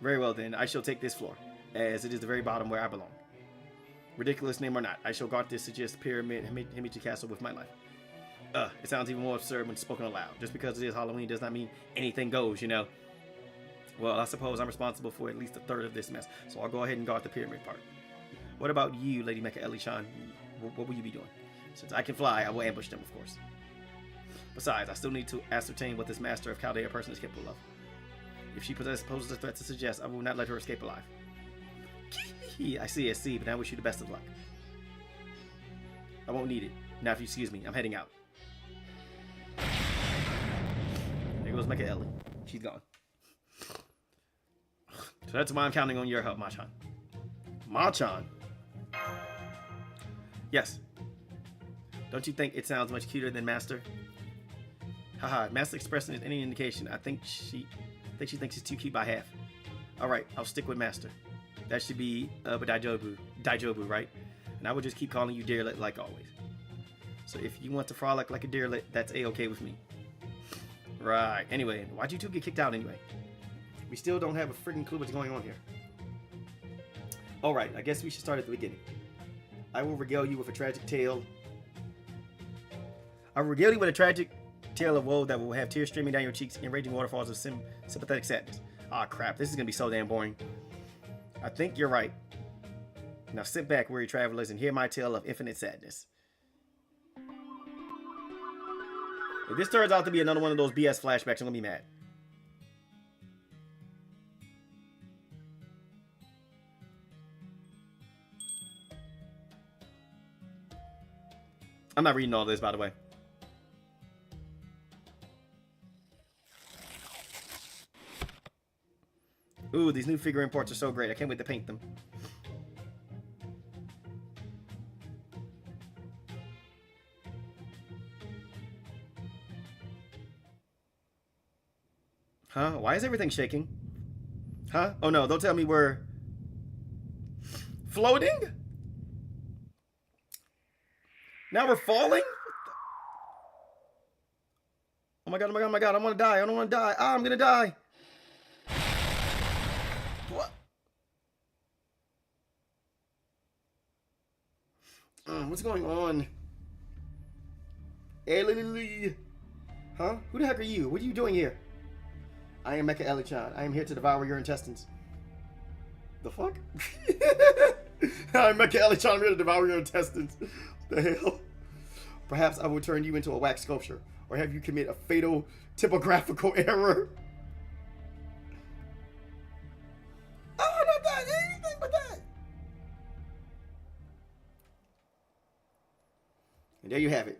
Very well then, I shall take this floor, as it is the very bottom where I belong. Ridiculous name or not, I shall guard this Suggest pyramid Himeji Castle with my life. It sounds even more absurd when spoken aloud. Just because it is Halloween does not mean anything goes, you know. Well, I suppose I'm responsible for at least a third of this mess, so I'll go ahead and guard the pyramid part. What about you, Lady Mecha Eli-chan? What will you be doing? Since I can fly, I will ambush them, of course. Besides, I still need to ascertain what this master of Chaldea person is capable of. If she poses a threat to Suggest, I will not let her escape alive. I see, but I wish you the best of luck. I won't need it. Now, if you excuse me, I'm heading out. There goes Mecha Ellie. She's gone. So that's why I'm counting on your help, Machan. Machan? Yes. Don't you think it sounds much cuter than Master? Haha, Master expressing is any indication. I think she thinks she's too cute by half. Alright, I'll stick with Master. That should be Daijobu, right? And I will just keep calling you Deerlet like always. So if you want to frolic like a Deerlet, that's A-okay with me. Right, anyway, why'd you two get kicked out anyway? We still don't have a freaking clue what's going on here. Alright, I guess we should start at the beginning. I will regale you with a tragic tale. I will regale you with a tragic tale of woe that will have tears streaming down your cheeks and raging waterfalls of sympathetic sadness. Ah, crap, this is gonna be so damn boring. I think you're right. Now sit back, weary travelers, and hear my tale of infinite sadness. If this turns out to be another one of those BS flashbacks, I'm gonna be mad. I'm not reading all this, by the way. Ooh, these new figure imports are so great. I can't wait to paint them. Huh? Why is everything shaking? Huh? Oh no, don't tell me we're floating? Now we're falling? Oh my god, oh my god, oh my god, I want to die, I don't want to die. Ah, I'm gonna die. What? What's going on? Huh? Who the heck are you? What are you doing here? I am Mecha Eli-chan. I am here to devour your intestines. The fuck? I'm Mecha Ellie trying to devour your intestines. What the hell? Perhaps I will turn you into a wax sculpture, or have you commit a fatal typographical error. Oh, not that, anything but that. And there you have it.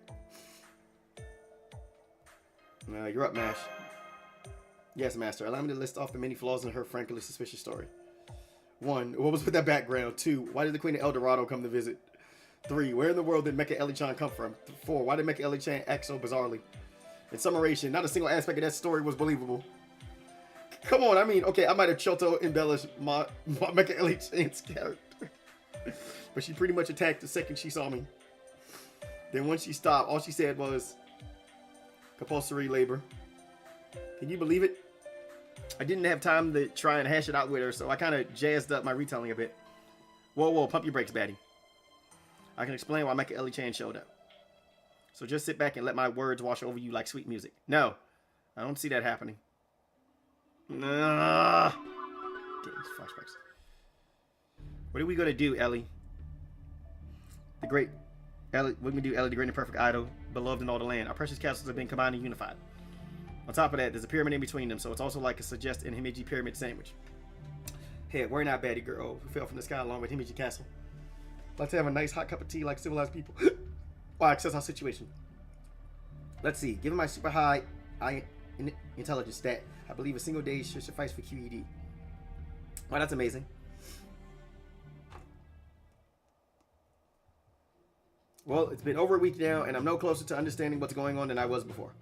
You're up, Mash. Yes, Master. Allow me to list off the many flaws in her frankly suspicious story. 1. What was with that background? 2. Why did the Queen of El Dorado come to visit? 3. Where in the world did Mecha Ellie-chan come from? 4. Why did Mecha Ellie-chan act so bizarrely? In summation, not a single aspect of that story was believable. Come on, I mean, okay, I might have Choto embellished my Mecha Ellie-chan's character. But she pretty much attacked the second she saw me. Then once she stopped, all she said was, compulsory labor. Can you believe it? I didn't have time to try and hash it out with her, so I kind of jazzed up my retelling a bit. Whoa, pump your brakes, baddie. I can explain why Mecha Ellie-chan showed up. So just sit back and let my words wash over you like sweet music. No, I don't see that happening. Nah. Get these flashbacks. What are we gonna do, Ellie? The great Ellie. What can we do, Ellie, the great and perfect idol, beloved in all the land. Our precious castles have been combined and unified. On top of that, there's a pyramid in between them, so it's also like a suggested Himeji pyramid sandwich. Hey, we're not baddie girl who fell from the sky along with Himeji Castle. Let's have a nice hot cup of tea like civilized people. Well, access our situation. Let's see. Given my super high intelligence stat, I believe a single day should suffice for QED. Wow, that's amazing. Well, it's been over a week now, and I'm no closer to understanding what's going on than I was before.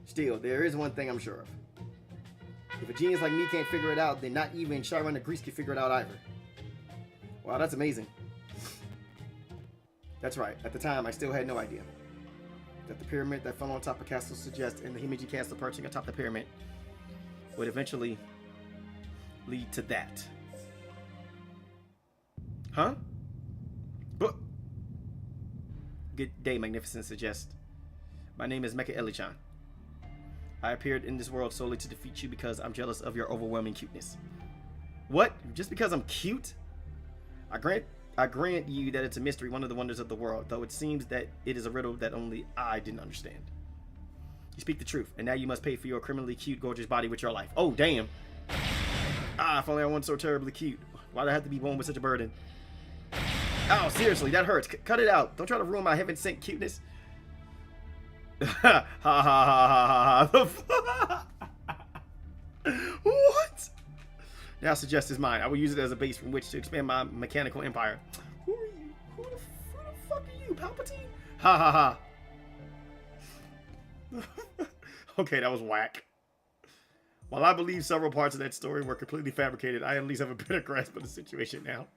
Still, there is one thing I'm sure of. If a genius like me can't figure it out, then not even Sharon the Grease can figure it out either. Wow, that's amazing. That's right. At the time, I still had no idea that the pyramid that fell on top of Castle Suggest and the Himeji Castle perching atop the pyramid would eventually lead to that. Huh? But good day, Magnificent Suggest. My name is Mecha Ellie-chan. I appeared in this world solely to defeat you because I'm jealous of your overwhelming cuteness. What? Just because I'm cute? I grant you that it's a mystery, one of the wonders of the world, though it seems that it is a riddle that only I didn't understand. You speak the truth, and now you must pay for your criminally cute, gorgeous body with your life. Oh, damn. Ah, if only I wasn't so terribly cute. Why'd I have to be born with such a burden? Oh, seriously, that hurts. Cut it out. Don't try to ruin my heaven-sent cuteness. Ha ha ha ha ha ha. What? Now Suggest is mine. I will use it as a base from which to expand my mechanical empire. Who are you? Who the fuck are you, Palpatine? Ha ha ha. Okay, that was whack. While I believe several parts of that story were completely fabricated, I at least have a better grasp of the situation now.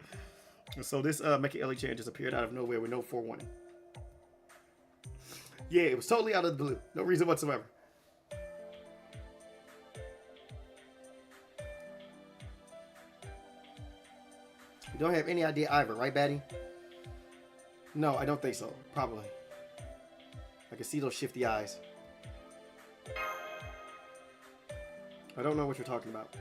So this Mecha Ellie-chan just appeared out of nowhere with no forewarning. Yeah, it was totally out of the blue. No reason whatsoever. You don't have any idea either, right, Batty? No, I don't think so. Probably. I can see those shifty eyes. I don't know what you're talking about.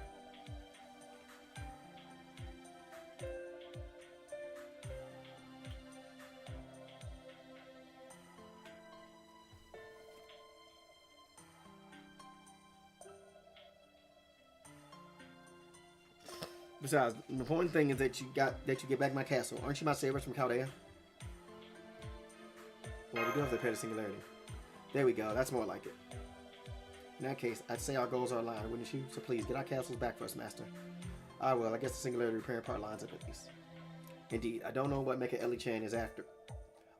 Besides, the important thing is that you get back my castle. Aren't you my savers from Chaldea? Well, we do have to pay the singularity. There we go. That's more like it. In that case, I'd say our goals are aligned, wouldn't you? So please, get our castles back for us, Master. Ah, well, I guess the singularity repairing part lines up at least. Indeed, I don't know what Mecha Ellie-chan is after.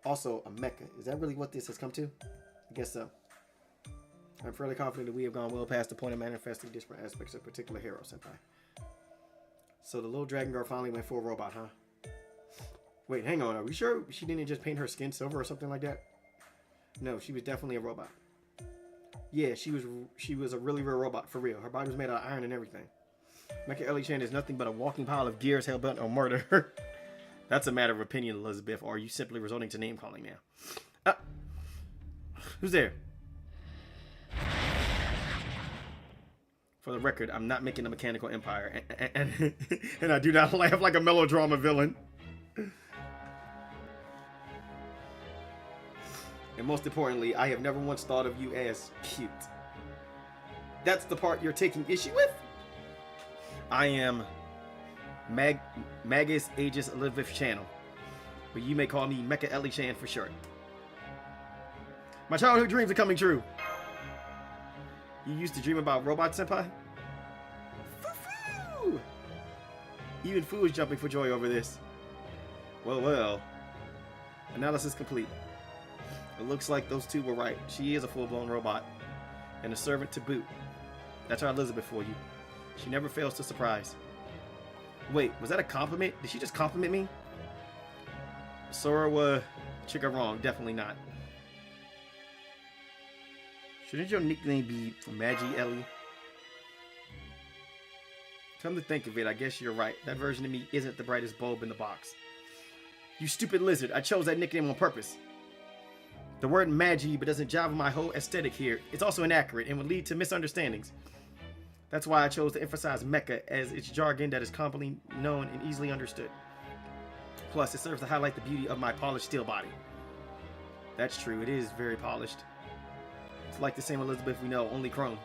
Also, a mecha. Is that really what this has come to? I guess so. I'm fairly confident that we have gone well past the point of manifesting disparate aspects of a particular hero, Senpai. So the little dragon girl finally went full robot, huh? Wait, hang on. Are we sure she didn't just paint her skin silver or something like that? No, she was definitely a robot. Yeah, she was a really real robot, for real. Her body was made out of iron and everything. Mecha Ellie-chan is nothing but a walking pile of gears hell-bent on murder. That's a matter of opinion, Elizabeth, or are you simply resorting to name-calling now? Who's there? For the record, I'm not making a mechanical empire, and I do not laugh like a melodrama villain. And most importantly, I have never once thought of you as cute. That's the part you're taking issue with? I am Magus Aegis Elizabeth Channel, but you may call me Mecha Ellie Chan for short. My childhood dreams are coming true. You used to dream about Robot Senpai? Foo-foo! Even Fu is jumping for joy over this. Well, well. Analysis complete. It looks like those two were right. She is a full-blown robot. And a servant to boot. That's our Elizabeth for you. She never fails to surprise. Wait, was that a compliment? Did she just compliment me? Sora was chicka wrong. Definitely not. Shouldn't your nickname be Magi Ellie? Come to think of it, I guess you're right. That version of me isn't the brightest bulb in the box. You stupid lizard. I chose that nickname on purpose. The word Magi but doesn't jive with my whole aesthetic here. It's also inaccurate and would lead to misunderstandings. That's why I chose to emphasize Mecha as its jargon that is commonly known and easily understood. Plus, it serves to highlight the beauty of my polished steel body. That's true, it is very polished. It's like the same Elizabeth we know, only chrome.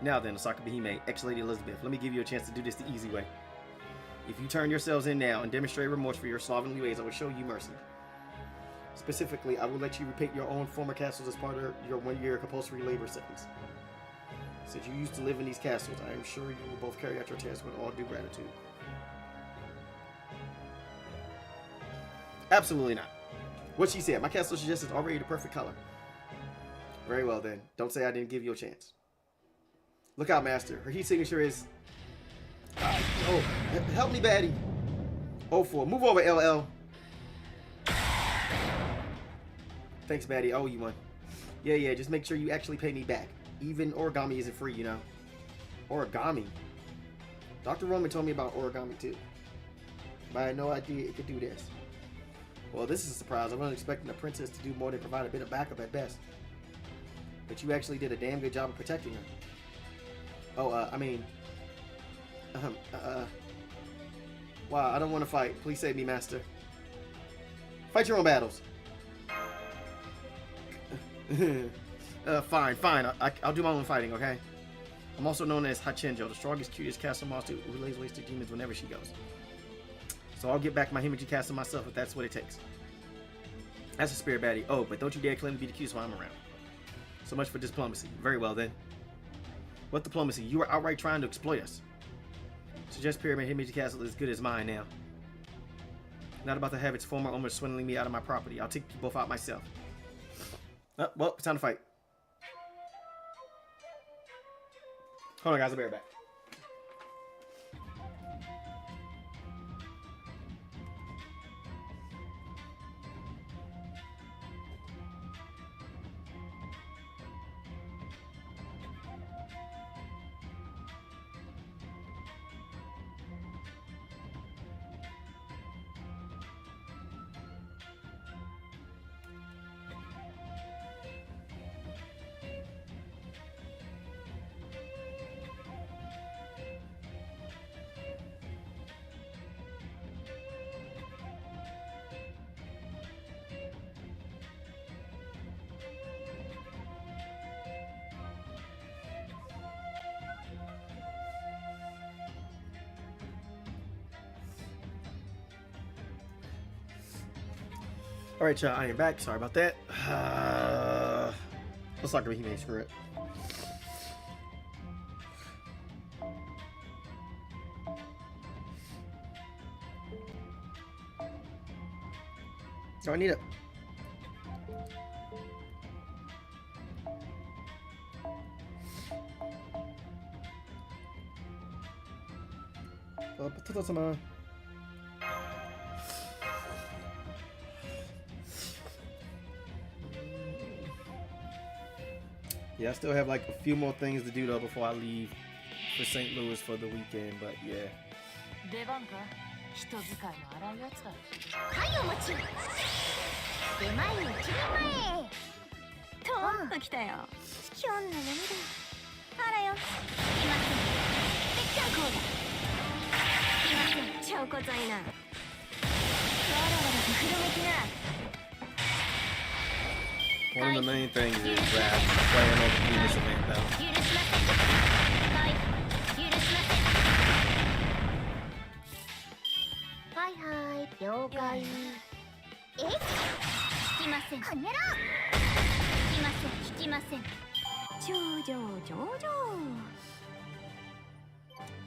Now then, Osaka Behime, ex-Lady Elizabeth, let me give you a chance to do this the easy way. If you turn yourselves in now and demonstrate remorse for your slovenly ways, I will show you mercy. Specifically, I will let you repaint your own former castles as part of your 1-year compulsory labor sentence. Since you used to live in these castles, I am sure you will both carry out your task with all due gratitude. Absolutely not. What she said, my castle is already the perfect color. Very well then, don't say I didn't give you a chance. Look out, Master. Her heat signature is... oh, help me, baddie. 04, move over, LL. Thanks, baddie. I owe you one. Yeah, just make sure you actually pay me back. Even origami isn't free, you know. Origami? Dr. Roman told me about origami, too. But I had no idea it could do this. Well, this is a surprise. I wasn't expecting a princess to do more than provide a bit of backup at best. But you actually did a damn good job of protecting her. Oh, wow, I don't want to fight. Please save me, Master. Fight your own battles. Fine. I'll do my own fighting, okay? I'm also known as Hachenjo, the strongest, cutest castle monster who lays waste to demons whenever she goes. So I'll get back my Himeji castle myself if that's what it takes. That's a spirit baddie. Oh, but don't you dare claim to be the cutest while I'm around. So much for diplomacy. Very well, then. What diplomacy? You were outright trying to exploit us. Suggest Pyramid Himeji Castle is as good as mine now. Not about to have its former owner swindling me out of my property. I'll take you both out myself. Oh, well, it's time to fight. Hold on, guys. I'll be right back. Alright, y'all, I am back. Sorry about that. Let's talk about He-Man. Screw it. So I need it. Yeah, I still have like a few more things to do though before I leave for St. Louis for the weekend, but yeah. One of the main things is that playing over in this event though.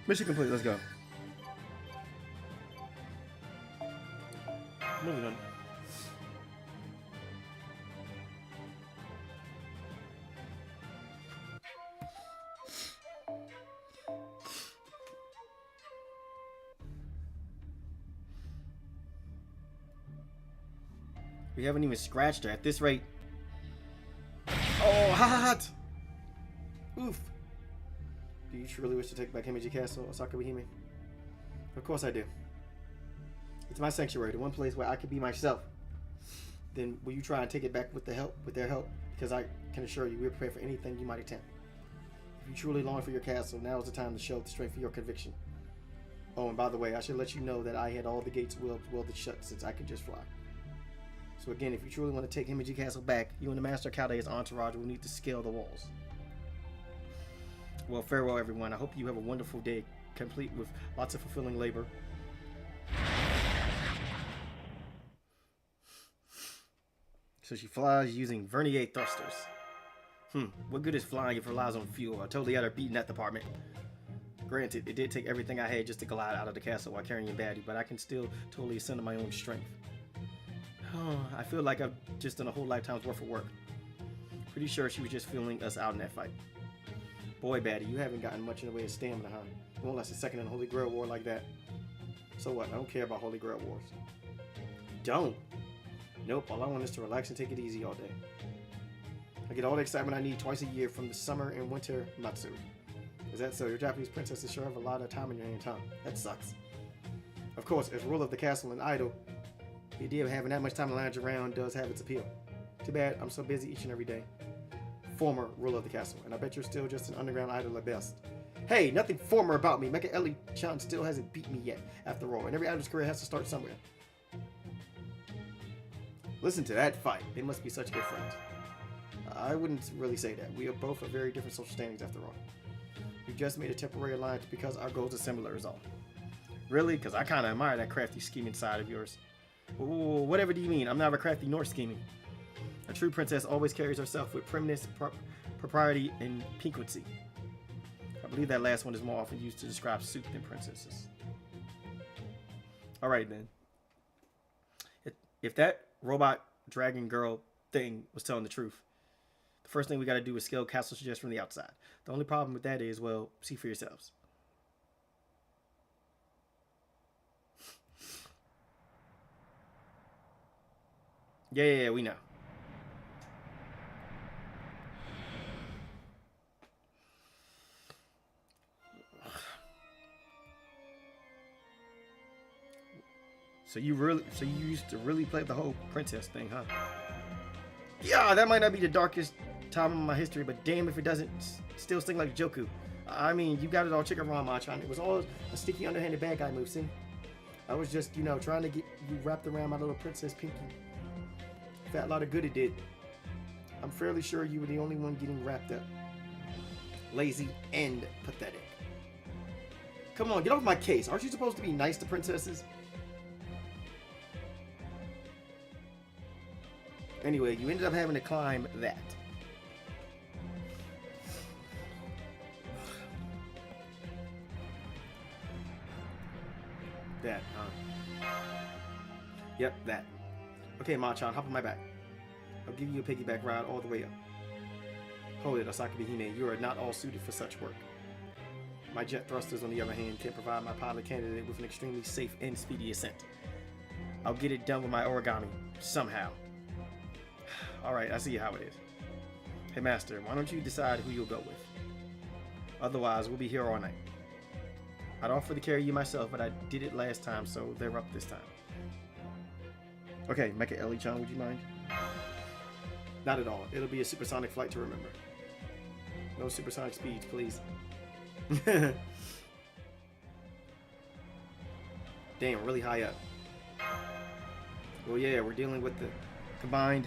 Mission complete, let's go. Moving on. We haven't even scratched her at this rate. Oh, hot! Oof. Do you truly wish to take back Himeji Castle, Osaka Hime? Of course I do. It's my sanctuary, the one place where I can be myself. Then will you try and take it back with their help? Because I can assure you we're prepared for anything you might attempt. If you truly long for your castle, now is the time to show the strength of your conviction. Oh, and by the way, I should let you know that I had all the gates welded shut since I could just fly. So again, if you truly want to take Himeji Castle back, you and the Master Kalde's entourage will need to scale the walls. Well, farewell everyone. I hope you have a wonderful day, complete with lots of fulfilling labor. So she flies using vernier thrusters. What good is flying if it relies on fuel? I totally had her beaten that department. Granted, it did take everything I had just to glide out of the castle while carrying Baddie, but I can still totally ascend to my own strength. I feel like I've just done a whole lifetime's worth of work. Pretty sure she was just feeling us out in that fight. Boy, Baddie, you haven't gotten much in the way of stamina, huh? You won't last a second in a Holy Grail War like that. So what? I don't care about Holy Grail Wars. Don't? Nope, all I want is to relax and take it easy all day. I get all the excitement I need twice a year from the summer and winter Matsuri. Is that so? Your Japanese princesses sure have a lot of time in your hands, huh? That sucks. Of course, as ruler of the castle and idol, the idea of having that much time to lounge around does have its appeal. Too bad I'm so busy each and every day. Former ruler of the castle, and I bet you're still just an underground idol at best. Hey, nothing former about me. Mecha Ellie-chan still hasn't beat me yet, after all, and every idol's career has to start somewhere. Listen to that fight. They must be such good friends. I wouldn't really say that. We are both of very different social standings after all. We've just made a temporary alliance because our goals are similar is all. Really? Because I kind of admire that crafty scheming side of yours. Ooh, whatever do you mean? I'm neither crafty nor scheming. A true princess always carries herself with primness, propriety, and piquancy. I believe that last one is more often used to describe suit than princesses. Alright then. If that robot dragon girl thing was telling the truth, the first thing we gotta do is scale Castle just from the outside. The only problem with that is, well, see for yourselves. Yeah, we know. So you used to really play the whole princess thing, huh? Yeah, that might not be the darkest time in my history, but damn if it doesn't still sting like Joku. I mean, you got it all chicken wrong, Machan. It was all a sticky, underhanded bad guy move, see? I was just, trying to get you wrapped around my little princess Pinky. Fat lot of good it did. I'm fairly sure you were the only one getting wrapped up. Lazy and pathetic. Come on, get off my case. Aren't you supposed to be nice to princesses? Anyway, you ended up having to climb that. That, huh? Yep, that. Okay, Machan, hop on my back. I'll give you a piggyback ride all the way up. Hold it, Osaka Hime, you are not all suited for such work. My jet thrusters, on the other hand, can provide my pilot candidate with an extremely safe and speedy ascent. I'll get it done with my origami, somehow. Alright, I see how it is. Hey Master, why don't you decide who you'll go with? Otherwise, we'll be here all night. I'd offer to carry you myself, but I did it last time, so they're up this time. Okay, Mecha Ellie-chan, would you mind? Not at all. It'll be a supersonic flight to remember. No supersonic speeds, please. Damn, really high up. Well, yeah, we're dealing with the combined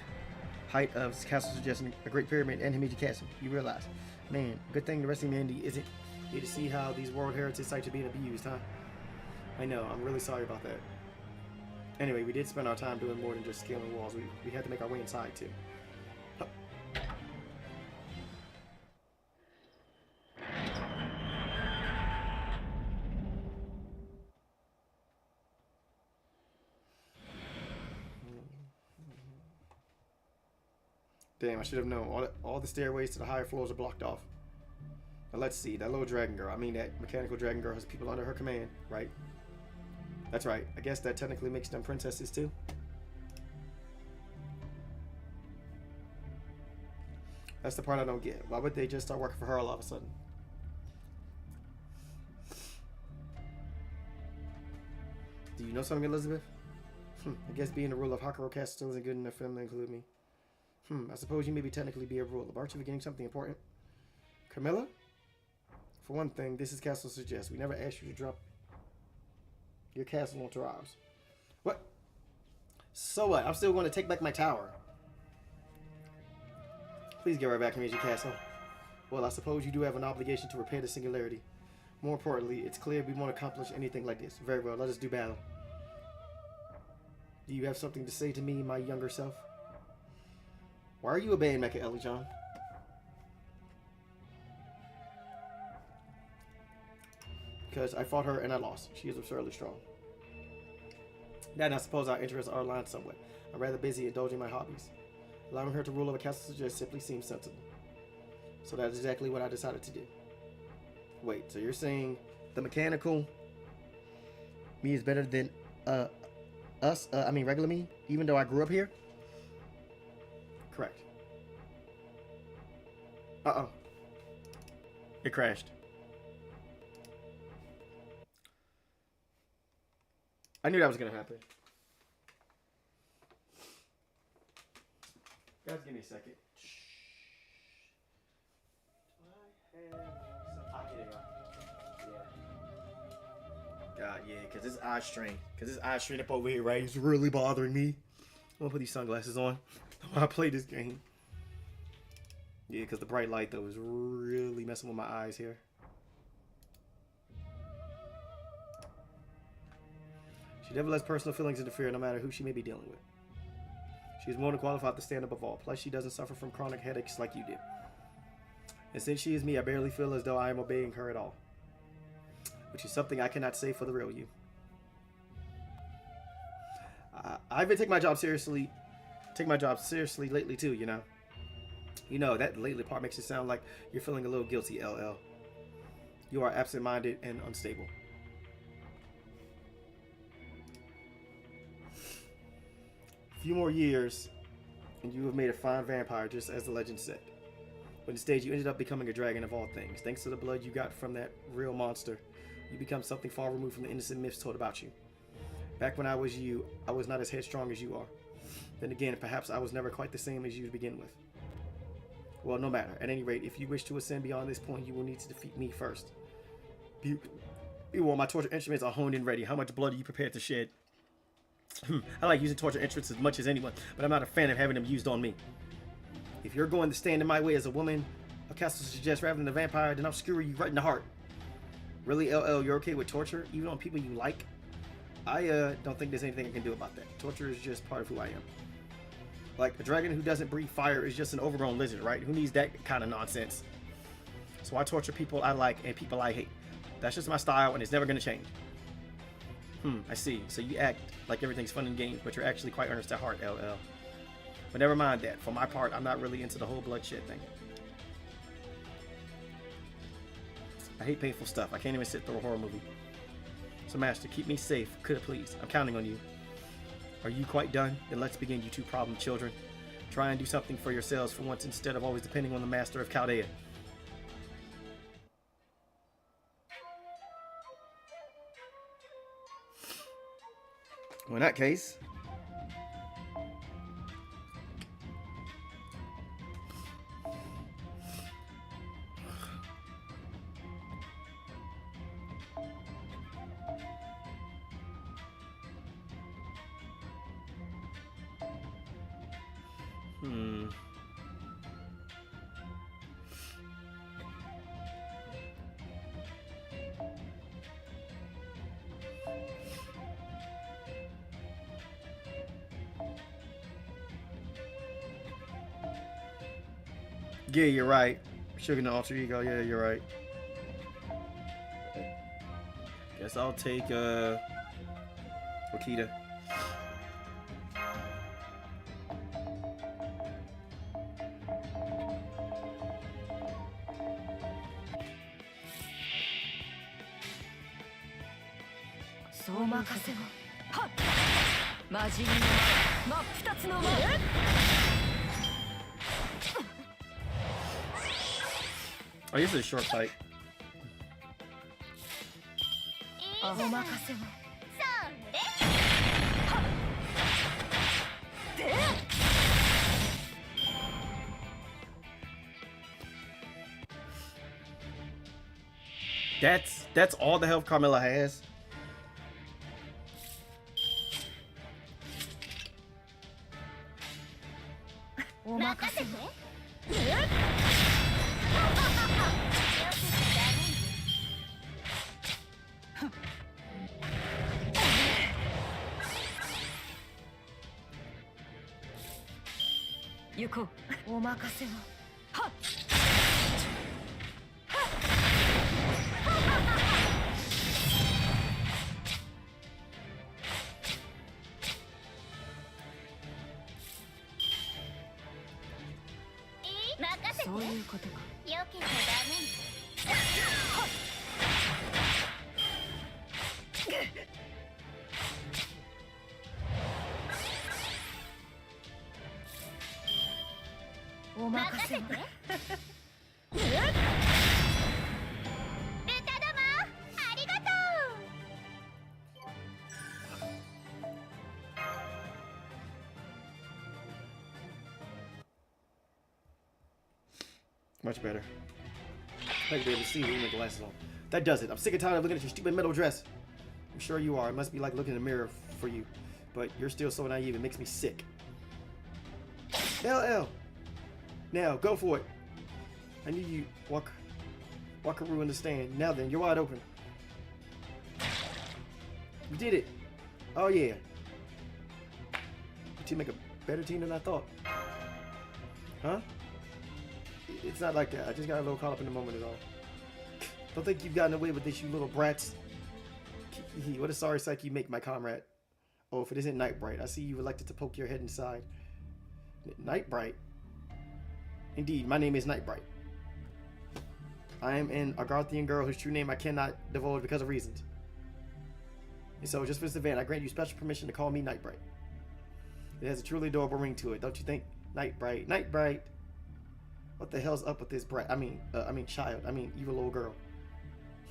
height of Castle Suggestion, a Great Pyramid, and Himeji Castle. You realize, man, good thing the rest of humanity isn't here to see how these World Heritage sites are being abused, huh? I know, I'm really sorry about that. Anyway, we did spend our time doing more than just scaling walls. We had to make our way inside, too. Huh. Damn, I should have known. All the stairways to the higher floors are blocked off. Now let's see. That little dragon girl, I mean that mechanical dragon girl, has people under her command, right? That's right. I guess that technically makes them princesses too. That's the part I don't get. Why would they just start working for her all of a sudden? Do you know something, Elizabeth? I guess being the ruler of Hakuro Castle still isn't good enough for them to include me. I suppose you maybe technically be a ruler, but aren't you forgetting something important? Camilla? For one thing, this is Castle Suggest. We never asked you to drop your castle onto ours. What? So what? I'm still going to take back my tower. Please get right back to Meiji Castle. Well, I suppose you do have an obligation to repair the singularity. More importantly, it's clear we won't accomplish anything like this. Very well, let us do battle. Do you have something to say to me, my younger self? Why are you obeying Mecha Ellie-chan? Because I fought her and I lost. She is absurdly strong. Then I suppose our interests are aligned somewhat. I'm rather busy indulging my hobbies. Allowing her to rule over Castle Suggest simply seems sensible. So that's exactly what I decided to do. Wait, so you're saying the mechanical me is better than regular me, even though I grew up here? Correct. Uh-oh. It crashed. I knew that was going to happen. Guys, give me a second. God, yeah, because this eye strain. Because this eye strain up over here, right? It's really bothering me. I'm going to put these sunglasses on while I play this game. Yeah, because the bright light, though, is really messing with my eyes here. She never lets personal feelings interfere, no matter who she may be dealing with. She is more than qualified to stand above all. Plus, she doesn't suffer from chronic headaches like you do. And since she is me, I barely feel as though I am obeying her at all. Which is something I cannot say for the real you. I've been taking my job seriously. Lately too, you know. You know, that lately part makes it sound like you're feeling a little guilty, LL. You are absent-minded and unstable. A few more years, and you have made a fine vampire, just as the legend said. But instead, you ended up becoming a dragon of all things. Thanks to the blood you got from that real monster, you become something far removed from the innocent myths told about you. Back when I was you, I was not as headstrong as you are. Then again, perhaps I was never quite the same as you to begin with. Well, no matter. At any rate, if you wish to ascend beyond this point, you will need to defeat me first. Well, my torture instruments are honed and ready. How much blood are you prepared to shed? I like using torture instruments as much as anyone, but I'm not a fan of having them used on me. If you're going to stand in my way as a woman of Castle Suggest rather than a vampire, then I'll skewer you right in the heart. Really, LL, you're okay with torture, even on people you like? I don't think there's anything I can do about that. Torture is just part of who I am. Like, a dragon who doesn't breathe fire is just an overgrown lizard, right? Who needs that kind of nonsense? So I torture people I like and people I hate. That's just my style, and it's never going to change. I see. So you act like everything's fun and games, but you're actually quite earnest at heart, LL. But never mind that. For my part, I'm not really into the whole bloodshed thing. I hate painful stuff. I can't even sit through a horror movie. So, Master, keep me safe. Could it please? I'm counting on you. Are you quite done? Then let's begin, you two problem children. Try and do something for yourselves for once instead of always depending on the Master of Chaldea. Well, in that case... Hmm. Yeah, you're right. Sugar and alter ego. Yeah, you're right. Guess I'll take Wakita. Oh, this is a short fight. That's all the health Carmilla has. Much better. I can be able to see when you make glasses on. That does it. I'm sick and tired of looking at your stupid metal dress. I'm sure you are. It must be like looking in the mirror for you. But you're still so naive, it makes me sick. LL! Now, go for it. I need you, Wakaru in the stand. Now then, you're wide open. You did it. Oh yeah. Your team make a better team than I thought. Huh? It's not like that. I just got a little caught up in the moment at all. Don't think you've gotten away with this, you little brats. What a sorry sight you make, my comrade. Oh, if it isn't Nightbright, I see you elected to poke your head inside. Nightbright? Indeed, my name is Nightbright. I am an Agarthian girl whose true name I cannot divulge because of reasons. And so, just for this event, I grant you special permission to call me Nightbright. It has a truly adorable ring to it, don't you think? Nightbright, Nightbright. What the hell's up with this brat? Child. Evil little girl.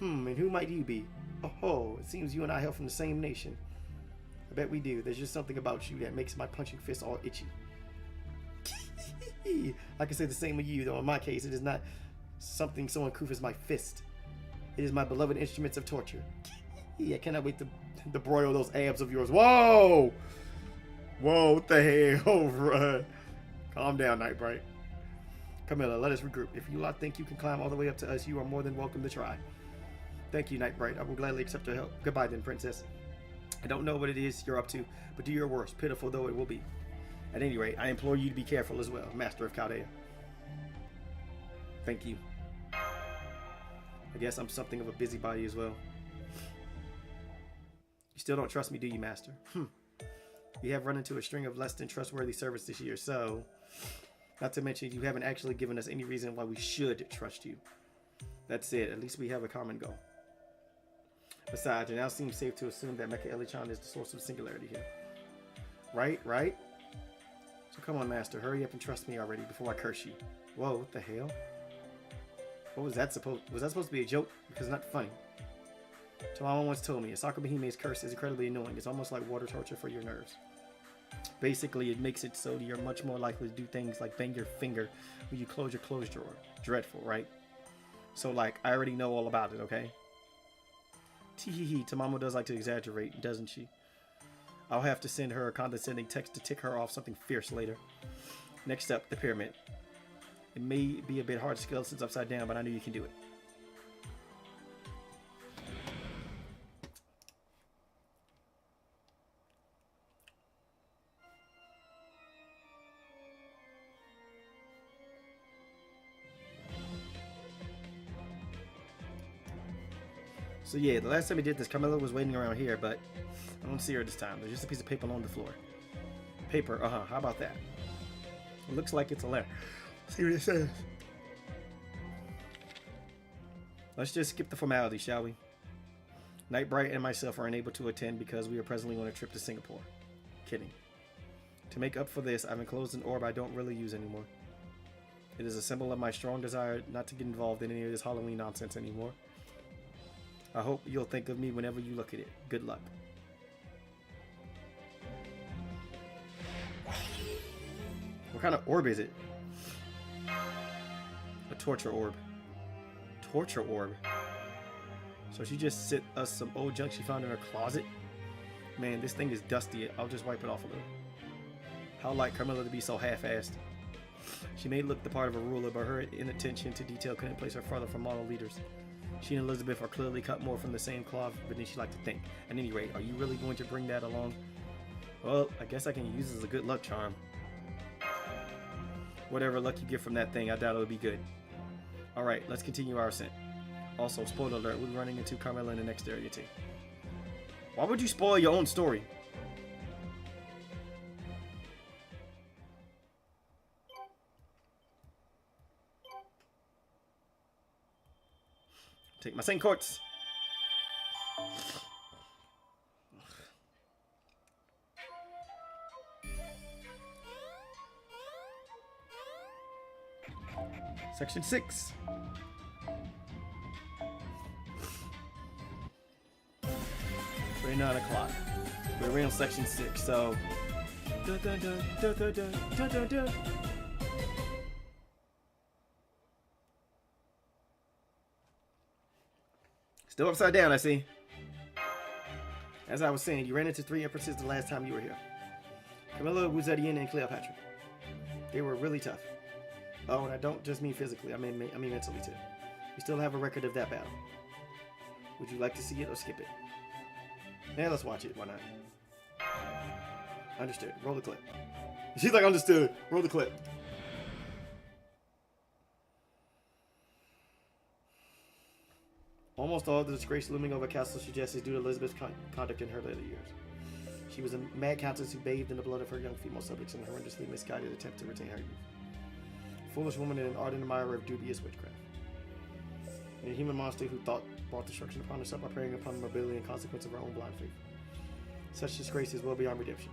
And who might you be? Oh, it seems you and I hail from the same nation. I bet we do. There's just something about you that makes my punching fist all itchy. I can say the same with you, though in my case, it is not something so uncouth as my fist. It is my beloved instruments of torture. I cannot wait to broil those abs of yours. Whoa! Whoa, what the hell, bro? Calm down, Nightbright. Camilla, let us regroup. If you lot think you can climb all the way up to us, you are more than welcome to try. Thank you, Nightbright. I will gladly accept your help. Goodbye then, princess. I don't know what it is you're up to, but do your worst, pitiful though it will be. At any rate, I implore you to be careful as well, Master of Chaldea. Thank you. I guess I'm something of a busybody as well. You still don't trust me, do you, Master? You have run into a string of less than trustworthy servants this year, so... Not to mention, you haven't actually given us any reason why we should trust you. That's it. At least we have a common goal. Besides, it now seems safe to assume that Mecha Elichan is the source of singularity here. Right? So come on, Master. Hurry up and trust me already before I curse you. Whoa, what the hell? What was that supposed... Was that supposed to be a joke? Because it's not funny. Tamama once told me, a Sakura Hime's curse is incredibly annoying. It's almost like water torture for your nerves. Basically, it makes it so you're much more likely to do things like bang your finger when you close your clothes drawer. Dreadful, right? So, like, I already know all about it, okay? Tee-hee-hee, Tamamo does like to exaggerate, doesn't she? I'll have to send her a condescending text to tick her off something fierce later. Next up, the pyramid. It may be a bit hard to scale since upside down, but I know you can do it. So yeah, the last time we did this, Carmela was waiting around here, but I don't see her this time. There's just a piece of paper on the floor. Paper, how about that? It looks like it's a letter. Let's see what it says. Let's just skip the formality, shall we? Nightbright and myself are unable to attend because we are presently on a trip to Singapore. Kidding. To make up for this, I've enclosed an orb I don't really use anymore. It is a symbol of my strong desire not to get involved in any of this Halloween nonsense anymore. I hope you'll think of me whenever you look at it. Good luck. What kind of orb is it? A torture orb. Torture orb? So she just sent us some old junk she found in her closet? Man, this thing is dusty. I'll just wipe it off a little. How like Carmela to be so half-assed. She may look the part of a ruler, but her inattention to detail couldn't place her farther from model leaders. She and Elizabeth are clearly cut more from the same cloth than she liked to think. At any rate, are you really going to bring that along? Well, I guess I can use it as a good luck charm. Whatever luck you get from that thing, I doubt it'll be good. Alright, let's continue our ascent. Also, spoiler alert, we'll be running into Carmela in the next area too. Why would you spoil your own story? Take my Saint Quartz. Section 6. It's 9 o'clock. We're in section 6, so. Dun, dun, dun, dun, dun, dun, dun, dun, dun. Still upside down, I see. As I was saying, you ran into 3 empresses the last time you were here. Camilla, Wuzetian, and Cleopatra. They were really tough. Oh, and I don't just mean physically, I mean mentally too. We still have a record of that battle. Would you like to see it or skip it? Yeah, let's watch it, why not? Understood. Roll the clip. She's like, understood. Roll the clip. Almost all the disgrace looming over Castle suggests is due to Elizabeth's conduct in her later years. She was a mad countess who bathed in the blood of her young female subjects in a horrendously misguided attempt to retain her youth. A foolish woman and an ardent admirer of dubious witchcraft. And a human monster who brought destruction upon herself by preying upon the mobility and consequence of her own blind faith. Such disgrace is well beyond redemption.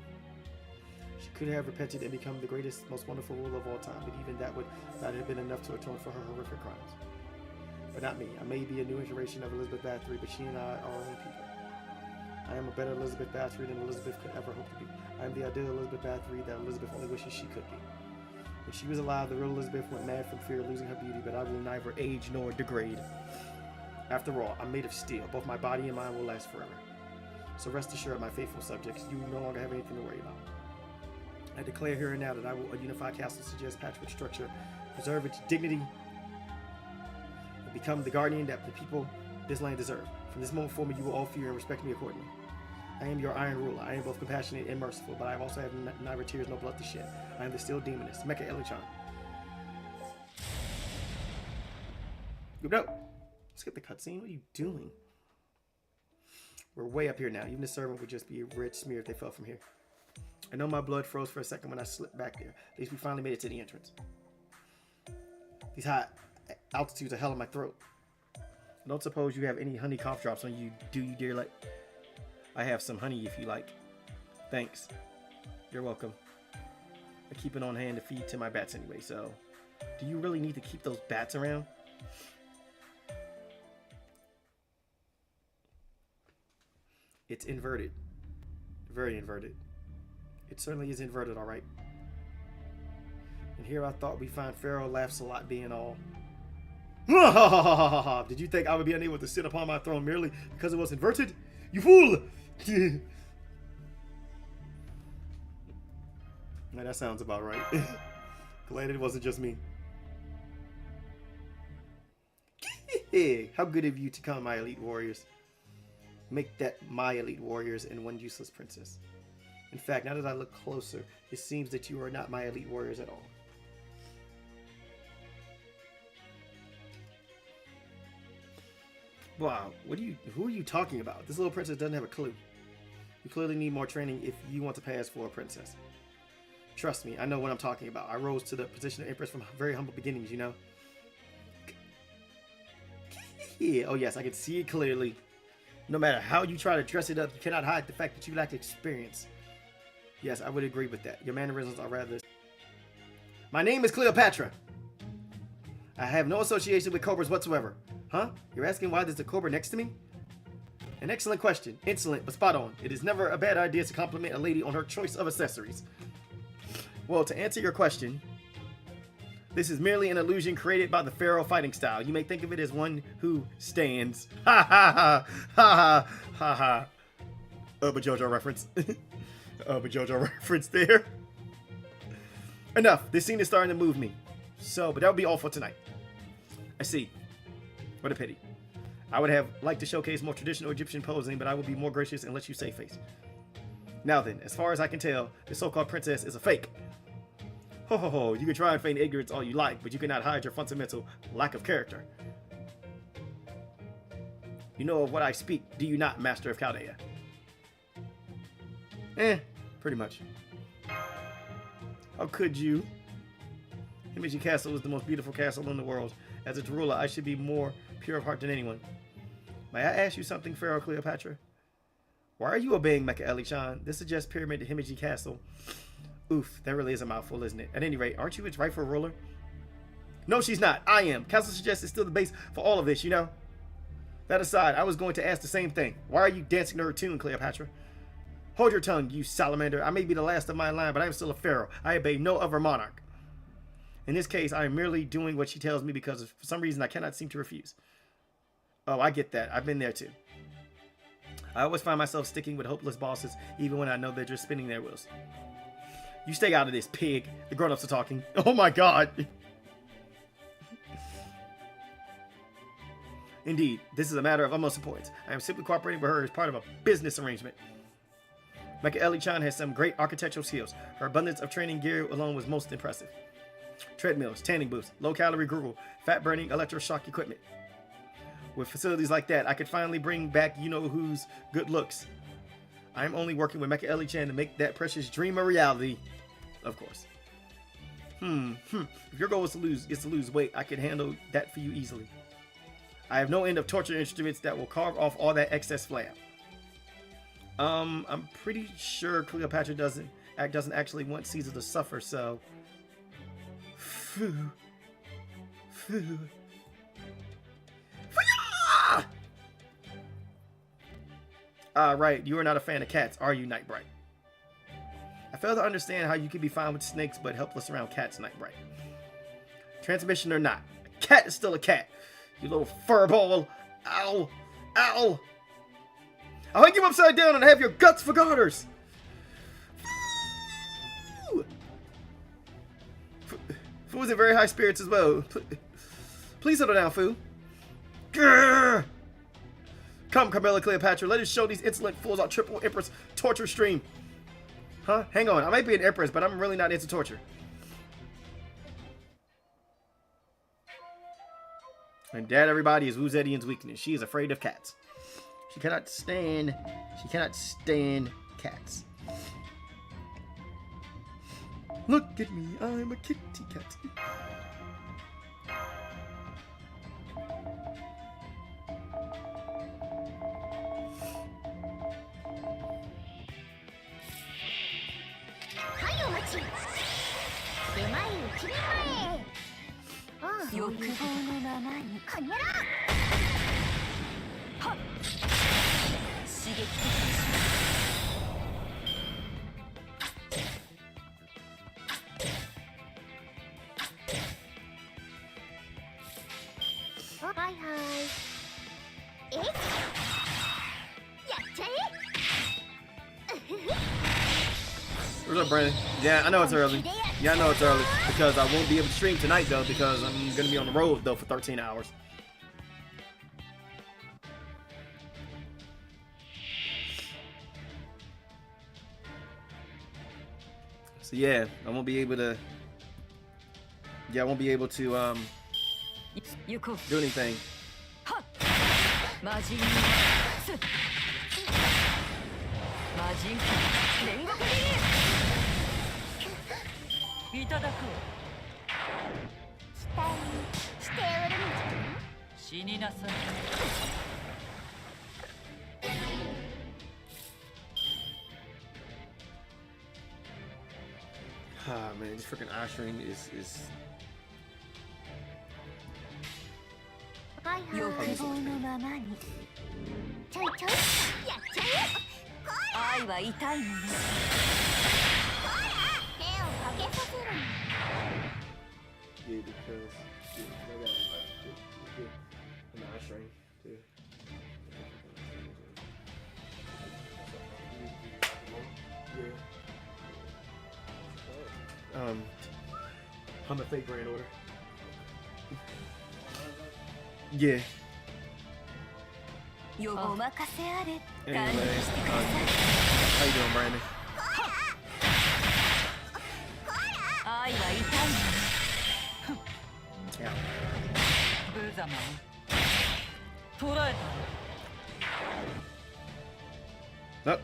She could have repented and become the greatest, most wonderful ruler of all time, but even that would not have been enough to atone for her horrific crimes. But not me. I may be a new iteration of Elizabeth Bathory, but she and I are our own people. I am a better Elizabeth Bathory than Elizabeth could ever hope to be. I am the ideal Elizabeth Bathory that Elizabeth only wishes she could be. When she was alive, the real Elizabeth went mad from fear of losing her beauty, but I will neither age nor degrade. After all, I'm made of steel. Both my body and mind will last forever. So rest assured, my faithful subjects, you no longer have anything to worry about. I declare here and now that I will unify Castle suggest patchwork structure, preserve its dignity, and become the guardian that the people of this land deserve. From this moment forward, you will all fear and respect me accordingly. I am your Iron Ruler. I am both compassionate and merciful, but I also have neither tears nor blood to shed. I am the Steel Demoness, Mecha Liz. Go. Let's get the cutscene. What are you doing? We're way up here now. Even the servant would just be a red smear if they fell from here. I know my blood froze for a second when I slipped back there. At least we finally made it to the entrance. These high altitudes are hell in my throat. I don't suppose you have any honey cough drops on you, do you, dear? Like, I have some honey if you like. Thanks. You're welcome. I keep it on hand to feed to my bats anyway, so... Do you really need to keep those bats around? It's inverted. Very inverted. It certainly is inverted, alright. And here I thought we'd find Pharaoh laughs a lot being all... Did you think I would be unable to sit upon my throne merely because it was inverted? You fool! Now that sounds about right. Glad it wasn't just me. How good of you to come, my elite warriors. Make that my elite warriors and one useless princess. In fact, now that I look closer, it seems that you are not my elite warriors at all. Wow, who are you talking about? This little princess doesn't have a clue. You clearly need more training if you want to pass for a princess. Trust me, I know what I'm talking about. I rose to the position of empress from very humble beginnings, you know? Yeah, oh yes, I can see it clearly. No matter how you try to dress it up, you cannot hide the fact that you lack experience. Yes, I would agree with that. Your mannerisms are rather... My name is Cleopatra. I have no association with cobras whatsoever. Huh? You're asking why there's a cobra next to me? An excellent question. Insolent, but spot on. It is never a bad idea to compliment a lady on her choice of accessories. Well, to answer your question, this is merely an illusion created by the pharaoh fighting style. You may think of it as one who stands. Ha ha ha ha ha ha. But JoJo reference. But JoJo reference there. Enough. This scene is starting to move me. So, but that would be all for tonight. I see. What a pity. I would have liked to showcase more traditional Egyptian posing, but I will be more gracious and let you save face. Now then, as far as I can tell, the so-called princess is a fake. Ho ho ho, you can try and feign ignorance all you like, but you cannot hide your fundamental lack of character. You know of what I speak, do you not, Master of Chaldea? Pretty much. How could you? Himeji Castle is the most beautiful castle in the world. As its ruler, I should be more pure of heart than anyone. May I ask you something, Pharaoh Cleopatra? Why are you obeying Mecha Eli-chan? This suggests pyramid to Himeji Castle. Oof, that really is a mouthful, isn't it? At any rate, aren't you its rightful ruler? No, she's not. I am. Castle suggests it's still the base for all of this, you know? That aside, I was going to ask the same thing. Why are you dancing to her tune, Cleopatra? Hold your tongue, you salamander. I may be the last of my line, but I am still a pharaoh. I obey no other monarch. In this case, I am merely doing what she tells me because for some reason I cannot seem to refuse. Oh, I get that. I've been there too. I always find myself sticking with hopeless bosses, even when I know they're just spinning their wheels. You stay out of this, pig. The grown-ups are talking. Oh my god. Indeed, this is a matter of utmost importance. I am simply cooperating with her as part of a business arrangement. Mecha Eli-chan has some great architectural skills. Her abundance of training gear alone was most impressive. Treadmills, tanning booths, low-calorie Google, fat-burning electroshock equipment. With facilities like that, I could finally bring back you-know-who's good looks. I'm only working with Mecha Eli-chan to make that precious dream a reality. Of course. If your goal is to lose weight, I can handle that for you easily. I have no end of torture instruments that will carve off all that excess flab. I'm pretty sure Cleopatra doesn't actually want Caesar to suffer, so... Right, you are not a fan of cats, are you, Nightbright? I fail to understand how you can be fine with snakes but helpless around cats, Nightbright. Transmission or not, a cat is still a cat, you little furball. Ow! Ow! I'll hang you upside down and have your guts for garters! Fu is in very high spirits as well. Please settle down, Fu. Grrr! Come, Carmela Cleopatra, let us show these insolent fools our triple empress torture stream. Huh? Hang on, I might be an empress, but I'm really not into torture. And that, everybody, is Wu Zetian's weakness. She is afraid of cats. She cannot stand cats. Look at me, I'm a kitty cat. What's up, Brandon? Yeah, I know it's early. Yeah, I know it's early because I won't be able to stream tonight though because I'm gonna be on the road though for 13 hours. So yeah, I won't be able to. Yeah, I won't be able to do anything. Ah man, this freaking eye strain is. Yeah, because I got an eye strain too. I'm a fake brand order. Yeah. Anyway, how you doing, Brandon? Yeah. Up.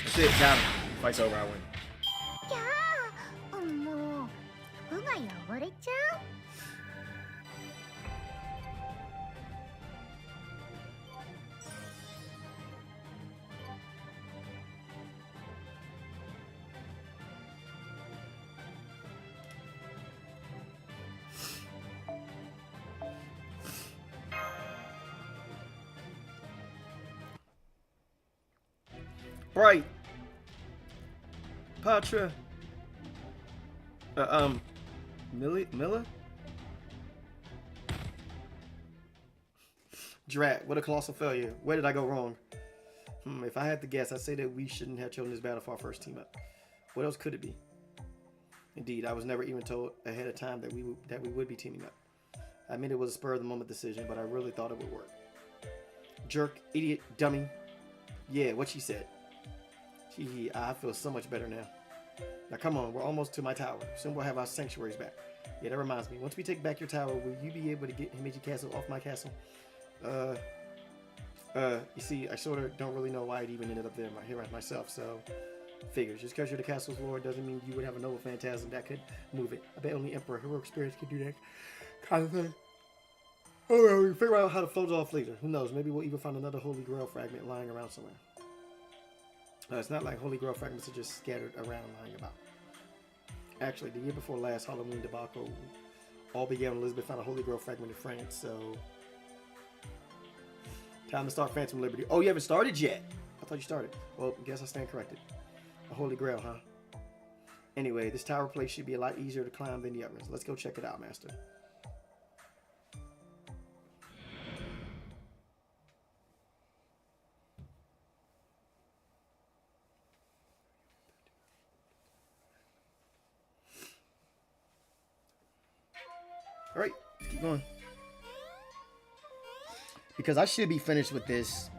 That's it, got him. Fight's over, I win. Bright. Patra. Miller? Drat, what a colossal failure. Where did I go wrong? If I had to guess, I'd say that we shouldn't have chosen this battle for our first team up. What else could it be? Indeed, I was never even told ahead of time that we would be teaming up. I admit it was a spur of the moment decision, but I really thought it would work. Jerk, idiot, dummy. Yeah, what she said. Gee, I feel so much better now. Now come on, we're almost to my tower. Soon we'll have our sanctuaries back. Yeah, that reminds me. Once we take back your tower, will you be able to get Himeji Castle off my castle? You see, I sort of don't really know why it even ended up there here myself, so figures. Just because you're the castle's lord doesn't mean you would have a noble phantasm that could move it. I bet only Emperor heroic spirits could do that kind of thing. Oh well, we can figure out how to float it off later. Who knows? Maybe we'll even find another Holy Grail fragment lying around somewhere. It's not like Holy Grail fragments are just scattered around lying about. Actually, the year before last Halloween debacle all began when Elizabeth found a Holy Grail fragment in France, so time to start Phantom Liberty. Oh, you haven't started yet? I thought you started. Well, I guess I stand corrected. A Holy Grail, huh? Anyway, this tower place should be a lot easier to climb than the others. Let's go check it out, Master. All right, keep going. Because I should be finished with this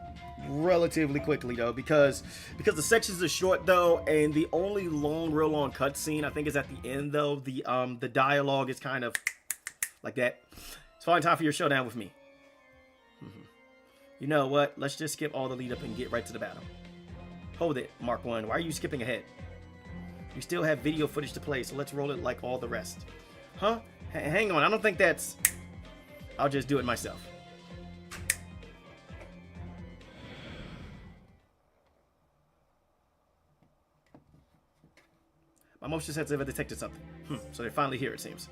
relatively quickly though, because the sections are short though, and the only real long cutscene I think is at the end though. The dialogue is kind of like that. It's finally time for your showdown with me. You know what? Let's just skip all the lead up and get right to the battle. Hold it, Mark 1. Why are you skipping ahead? We still have video footage to play, so let's roll it like all the rest. Huh? Hang on, I don't think that's... I'll just do it myself. My motion sensors have detected something. So they're finally here, it seems.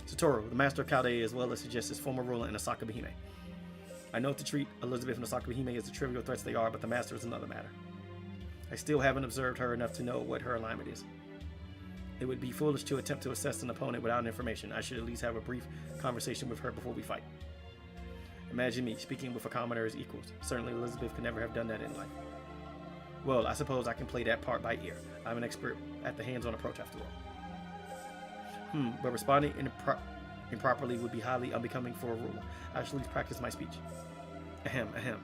Satoru, the master of Chaldea, as well as suggests his former ruler in Osaka Behime. I know to treat Elizabeth and Osaka Behime as the trivial threats they are, but the master is another matter. I still haven't observed her enough to know what her alignment is. It would be foolish to attempt to assess an opponent without information. I should at least have a brief conversation with her before we fight. Imagine me speaking with a commoner as equals. Certainly Elizabeth could never have done that in life. Well, I suppose I can play that part by ear. I'm an expert at the hands-on approach after all. But responding improperly would be highly unbecoming for a ruler. I should at least practice my speech. Ahem, ahem.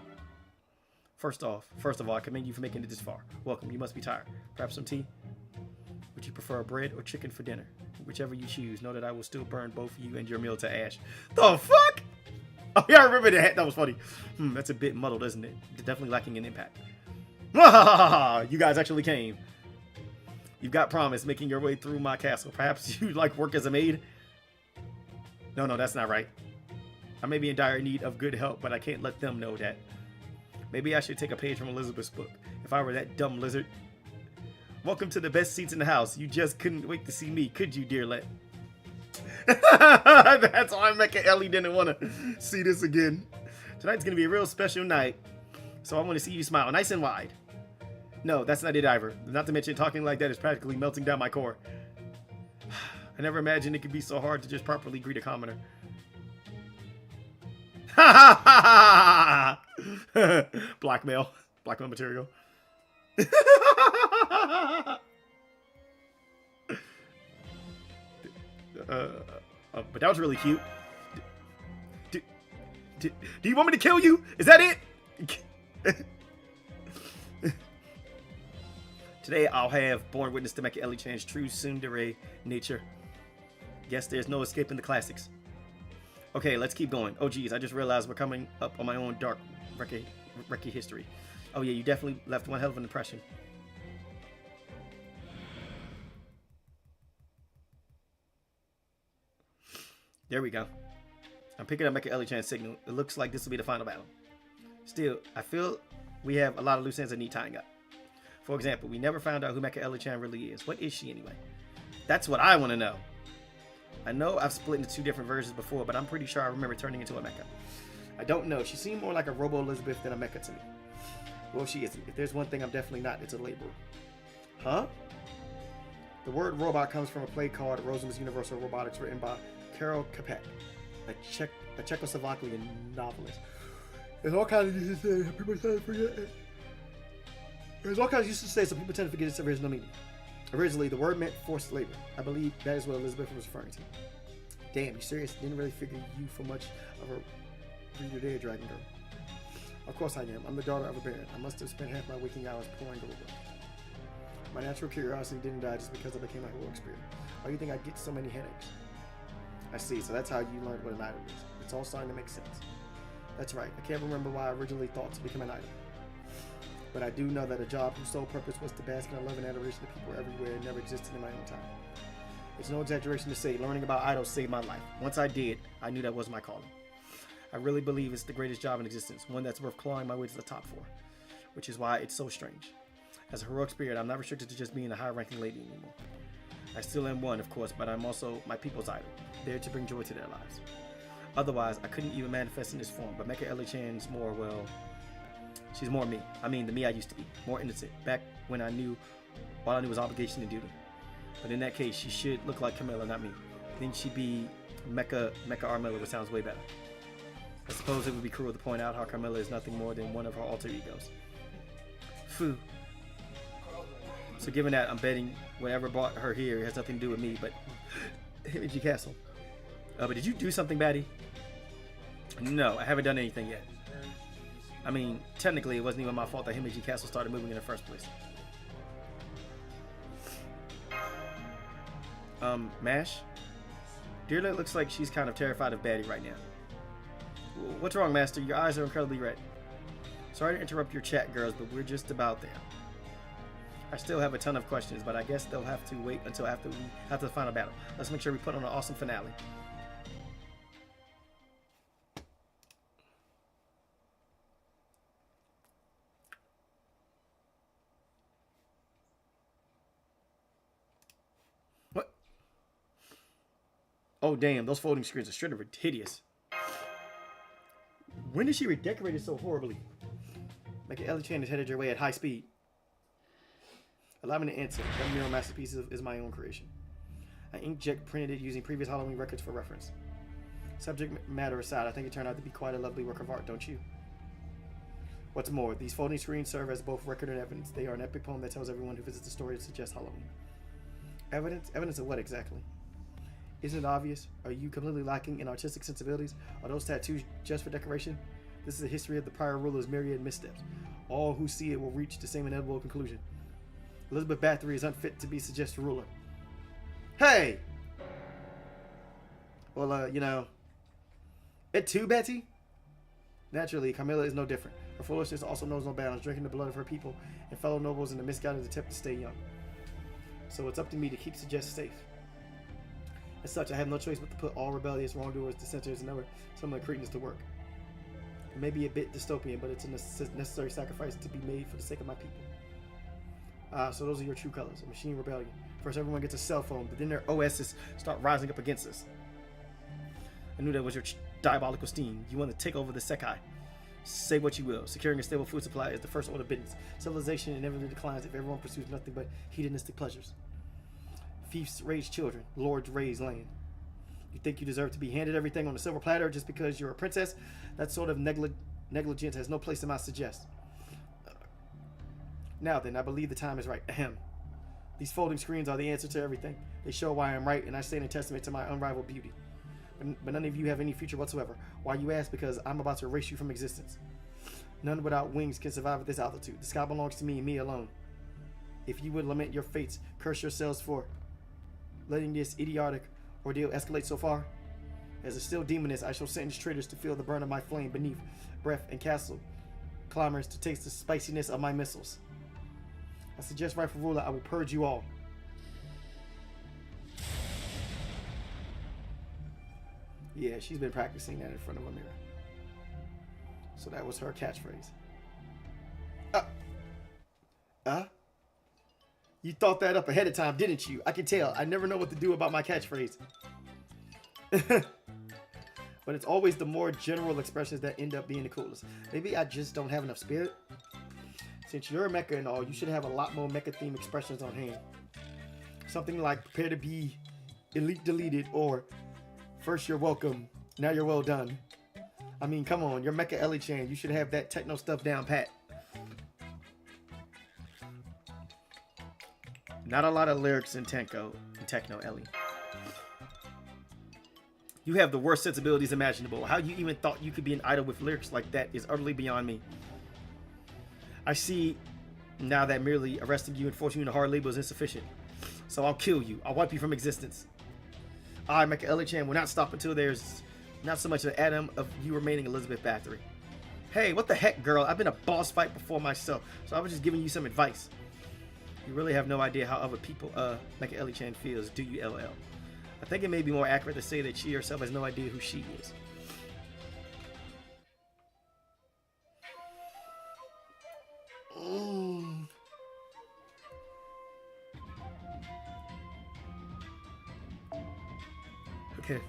First of all, I commend you for making it this far. Welcome, you must be tired. Perhaps some tea? Would you prefer bread or chicken for dinner? Whichever you choose, know that I will still burn both you and your meal to ash. The fuck? Oh yeah, I remember that. That was funny. That's a bit muddled, isn't it? Definitely lacking in impact. You guys actually came. You've got promise making your way through my castle. Perhaps you like work as a maid? No, that's not right. I may be in dire need of good help, but I can't let them know that. Maybe I should take a page from Elizabeth's book. If I were that dumb lizard. Welcome to the best seats in the house. You just couldn't wait to see me, could you, dearlet? That's why Mecha Ellie didn't want to see this again. Tonight's going to be a real special night. So I want to see you smile nice and wide. No, that's not it either. Not to mention talking like that is practically melting down my core. I never imagined it could be so hard to just properly greet a commoner. Blackmail material. But that was really cute. Do you want me to kill you? Is that it? Today I'll have borne witness to Mecha Ellie-chan's true tsundere nature. Guess there's no escaping the classics. Okay, let's keep going. Oh geez, I just realized we're coming up on my own dark Reki history. Oh yeah, you definitely left one hell of an impression. There we go. I'm picking up Mecha Ellie-chan's signal. It looks like this will be the final battle. Still, I feel we have a lot of loose ends that need tying up. For example, we never found out who Mecha Ellie-chan really is. What is she anyway? That's what I want to know. I know I've split into two different versions before, but I'm pretty sure I remember turning into a mecha. I don't know. She seemed more like a Robo Elizabeth than a mecha to me. Well, she isn't. If there's one thing I'm definitely not, it's a laborer. Huh? The word robot comes from a play called Roseman's Universal Robotics, written by Karol Čapek, a Czechoslovakian novelist. There's all kinds of uses to say, people tend to forget it. There's all kinds of uses to say, so people tend to forget its original meaning. Originally, the word meant forced labor. I believe that is what Elizabeth was referring to. Damn, you serious? Didn't really figure you for much of a reader there, Dragon Girl. Of course I am. I'm the daughter of a baron. I must have spent half my waking hours pouring over. My natural curiosity didn't die just because I became a heroic spirit. Why do you think I get so many headaches? I see, so that's how you learned what an idol is. It's all starting to make sense. That's right. I can't remember why I originally thought to become an idol. But I do know that a job whose sole purpose was to bask in love and adoration of people everywhere never existed in my own time. It's no exaggeration to say learning about idols saved my life. Once I did, I knew that was my calling. I really believe it's the greatest job in existence, one that's worth clawing my way to the top for, which is why it's so strange. As a heroic spirit, I'm not restricted to just being a high-ranking lady anymore. I still am one, of course, but I'm also my people's idol, there to bring joy to their lives. Otherwise, I couldn't even manifest in this form, but Mecha Ellie-chan's more, well, she's more me. I mean, the me I used to be. More innocent, back when all I knew was obligation and duty. But in that case, she should look like Camilla, not me. Then she'd be Mecha Armilla, which sounds way better. I suppose it would be cruel to point out how Carmilla is nothing more than one of her alter egos. Phew. So given that, I'm betting whatever brought her here has nothing to do with me, but Himeji Castle. But did you do something, Batty? No, I haven't done anything yet. I mean, technically, it wasn't even my fault that Himeji Castle started moving in the first place. Mash? Dearlet looks like she's kind of terrified of Batty right now. What's wrong, Master? Your eyes are incredibly red. Sorry to interrupt your chat, girls, but we're just about there. I still have a ton of questions, but I guess they'll have to wait until after the final battle. Let's make sure we put on an awesome finale. What? Oh, damn. Those folding screens are straight up hideous. When did she redecorate it so horribly? Mecha Ellie-chan is headed your way at high speed. Allow me to answer. That mural masterpiece is my own creation. I inkjet printed it using previous Halloween records for reference. Subject matter aside, I think it turned out to be quite a lovely work of art, don't you? What's more, these folding screens serve as both record and evidence. They are an epic poem that tells everyone who visits the story to suggest Halloween. Evidence? Evidence of what exactly? Isn't it obvious? Are you completely lacking in artistic sensibilities? Are those tattoos just for decoration? This is a history of the prior ruler's myriad missteps. All who see it will reach the same inevitable conclusion. Elizabeth Bathory is unfit to be suggested ruler. Hey! Well, you know, it too, Betty? Naturally, Camilla is no different. Her foolishness also knows no bounds, drinking the blood of her people and fellow nobles in a misguided attempt to stay young. So it's up to me to keep Suggest safe. As such, I have no choice but to put all rebellious wrongdoers, dissenters, and some of the cretins to work. It may be a bit dystopian, but it's a necessary sacrifice to be made for the sake of my people. So those are your true colors, a machine rebellion. First, everyone gets a cell phone, but then their OSs start rising up against us. I knew that was your diabolical scheme. You want to take over the Sekai. Say what you will. Securing a stable food supply is the first order of business. Civilization inevitably declines if everyone pursues nothing but hedonistic pleasures. Fiefs raise children. Lords raise land. You think you deserve to be handed everything on a silver platter just because you're a princess? That sort of negligence has no place in my Suggest. Now then, I believe the time is right. Ahem. These folding screens are the answer to everything. They show why I'm right, and I stand in testament to my unrivaled beauty. But none of you have any future whatsoever. Why, you ask? Because I'm about to erase you from existence. None without wings can survive at this altitude. The sky belongs to me and me alone. If you would lament your fates, curse yourselves for letting this idiotic ordeal escalate so far. As a still demoness, I shall sentence traitors to feel the burn of my flame beneath breath and castle climbers to taste the spiciness of my missiles. I suggest, rightful ruler, I will purge you all. Yeah, she's been practicing that in front of a mirror. So that was her catchphrase. You thought that up ahead of time, didn't you? I can tell. I never know what to do about my catchphrase. But it's always the more general expressions that end up being the coolest. Maybe I just don't have enough spirit. Since you're a mecha and all, you should have a lot more mecha-themed expressions on hand. Something like, prepare to be elite deleted, or first you're welcome, now you're well done. I mean, come on, you're Mecha Ellie-chan. You should have that techno stuff down pat. Not a lot of lyrics in Techno Ellie. You have the worst sensibilities imaginable. How you even thought you could be an idol with lyrics like that is utterly beyond me. I see now that merely arresting you and forcing you into hard labor is insufficient. So I'll kill you. I'll wipe you from existence. I, Mecha Ellie-chan, will not stop until there's not so much an atom of you remaining Elizabeth Bathory. Hey, what the heck, girl? I've been a boss fight before myself, so I was just giving you some advice. You really have no idea how other people, Mecha Ellie-chan feels, do you, LL? I think it may be more accurate to say that she herself has no idea who she is. Okay.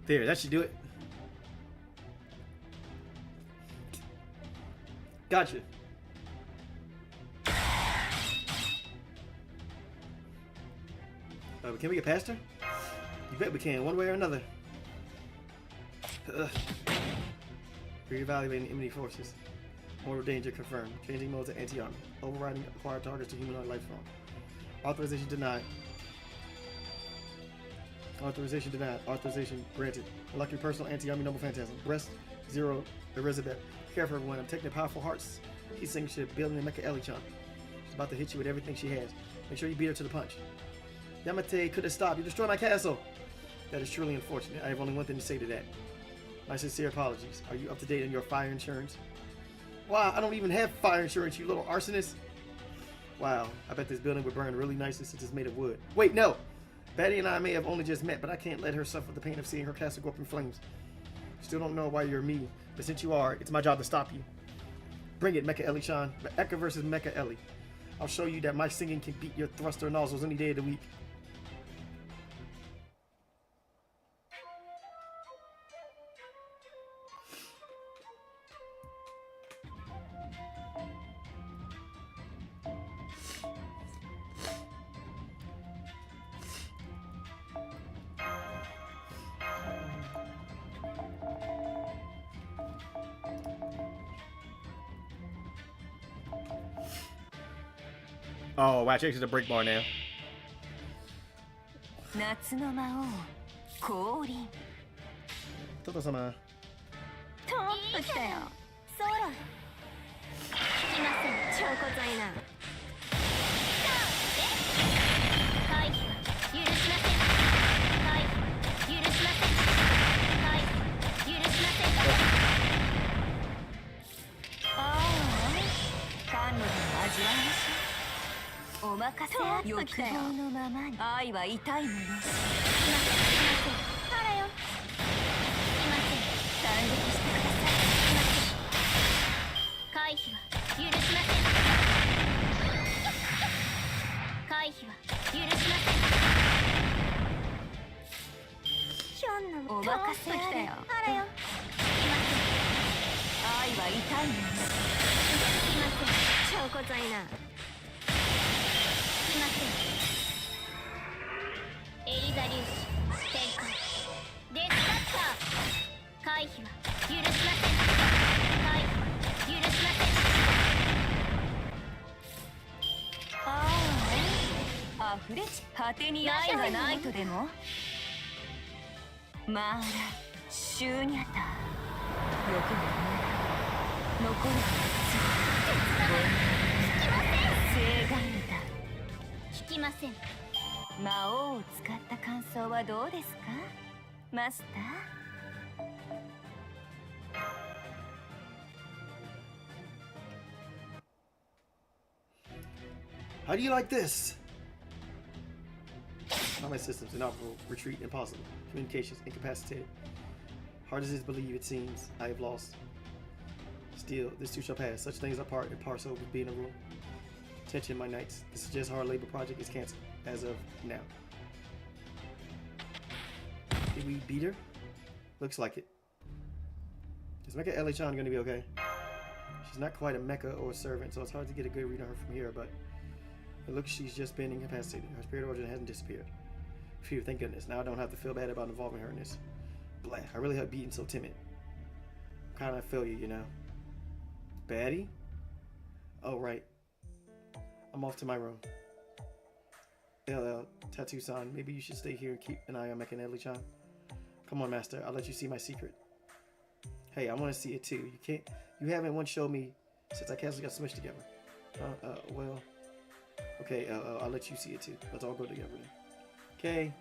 There, that should do it. Gotcha. Can we get past her? You bet we can, one way or another. Reevaluating enemy forces. Mortal danger confirmed. Changing mode to anti-army. Overriding acquired targets to humanoid life form. Authorization denied. Authorization denied. Authorization granted. Electric personal anti-army noble phantasm. Breast 0 Elizabeth. Careful everyone. I'm taking powerful hearts. Heat signature building the Mecha Elichan. She's about to hit you with everything she has. Make sure you beat her to the punch. Yamate could have stopped. You destroyed my castle. That is truly unfortunate. I have only one thing to say to that. My sincere apologies. Are you up to date on your fire insurance? Wow, I don't even have fire insurance, you little arsonist. Wow, I bet this building would burn really nicely since it's made of wood. Wait, no! Betty and I may have only just met, but I can't let her suffer the pain of seeing her castle go up in flames. Still don't know why you're me, but since you are, it's my job to stop you. Bring it, Mecha Elichan. Mecha versus Mecha Ellie. I'll show you that my singing can beat your thruster nozzles any day of the week. Oh, wow, Chase is a break bar now. Toto-sama. How do you like this? Combat systems inoperable. Retreat impossible. Communications incapacitated. Hard as it is to believe, it seems I have lost. Still, this too shall pass. Such things are part and parcel with being a rule. Attention, my knights. The Suggest Hard Labor project is canceled as of now. Did we beat her? Looks like it. Is Mecha Elichan going to be okay? She's not quite a mecha or a servant, so it's hard to get a good read on her from here, but it looks she's just been incapacitated. Her spirit origin hasn't disappeared. Phew, thank goodness. Now I don't have to feel bad about involving her in this. Blah, I really have beaten so timid. Kind of feel you, you know. Baddie? Oh, right. I'm off to my room. LL, Tattoo-san, maybe you should stay here and keep an eye on Mecha Elichan. Come on, master. I'll let you see my secret. Hey, I want to see it too. You haven't once showed me since our castles got smushed together. Well. Okay, I'll let you see it too. Let's all go together. Okay.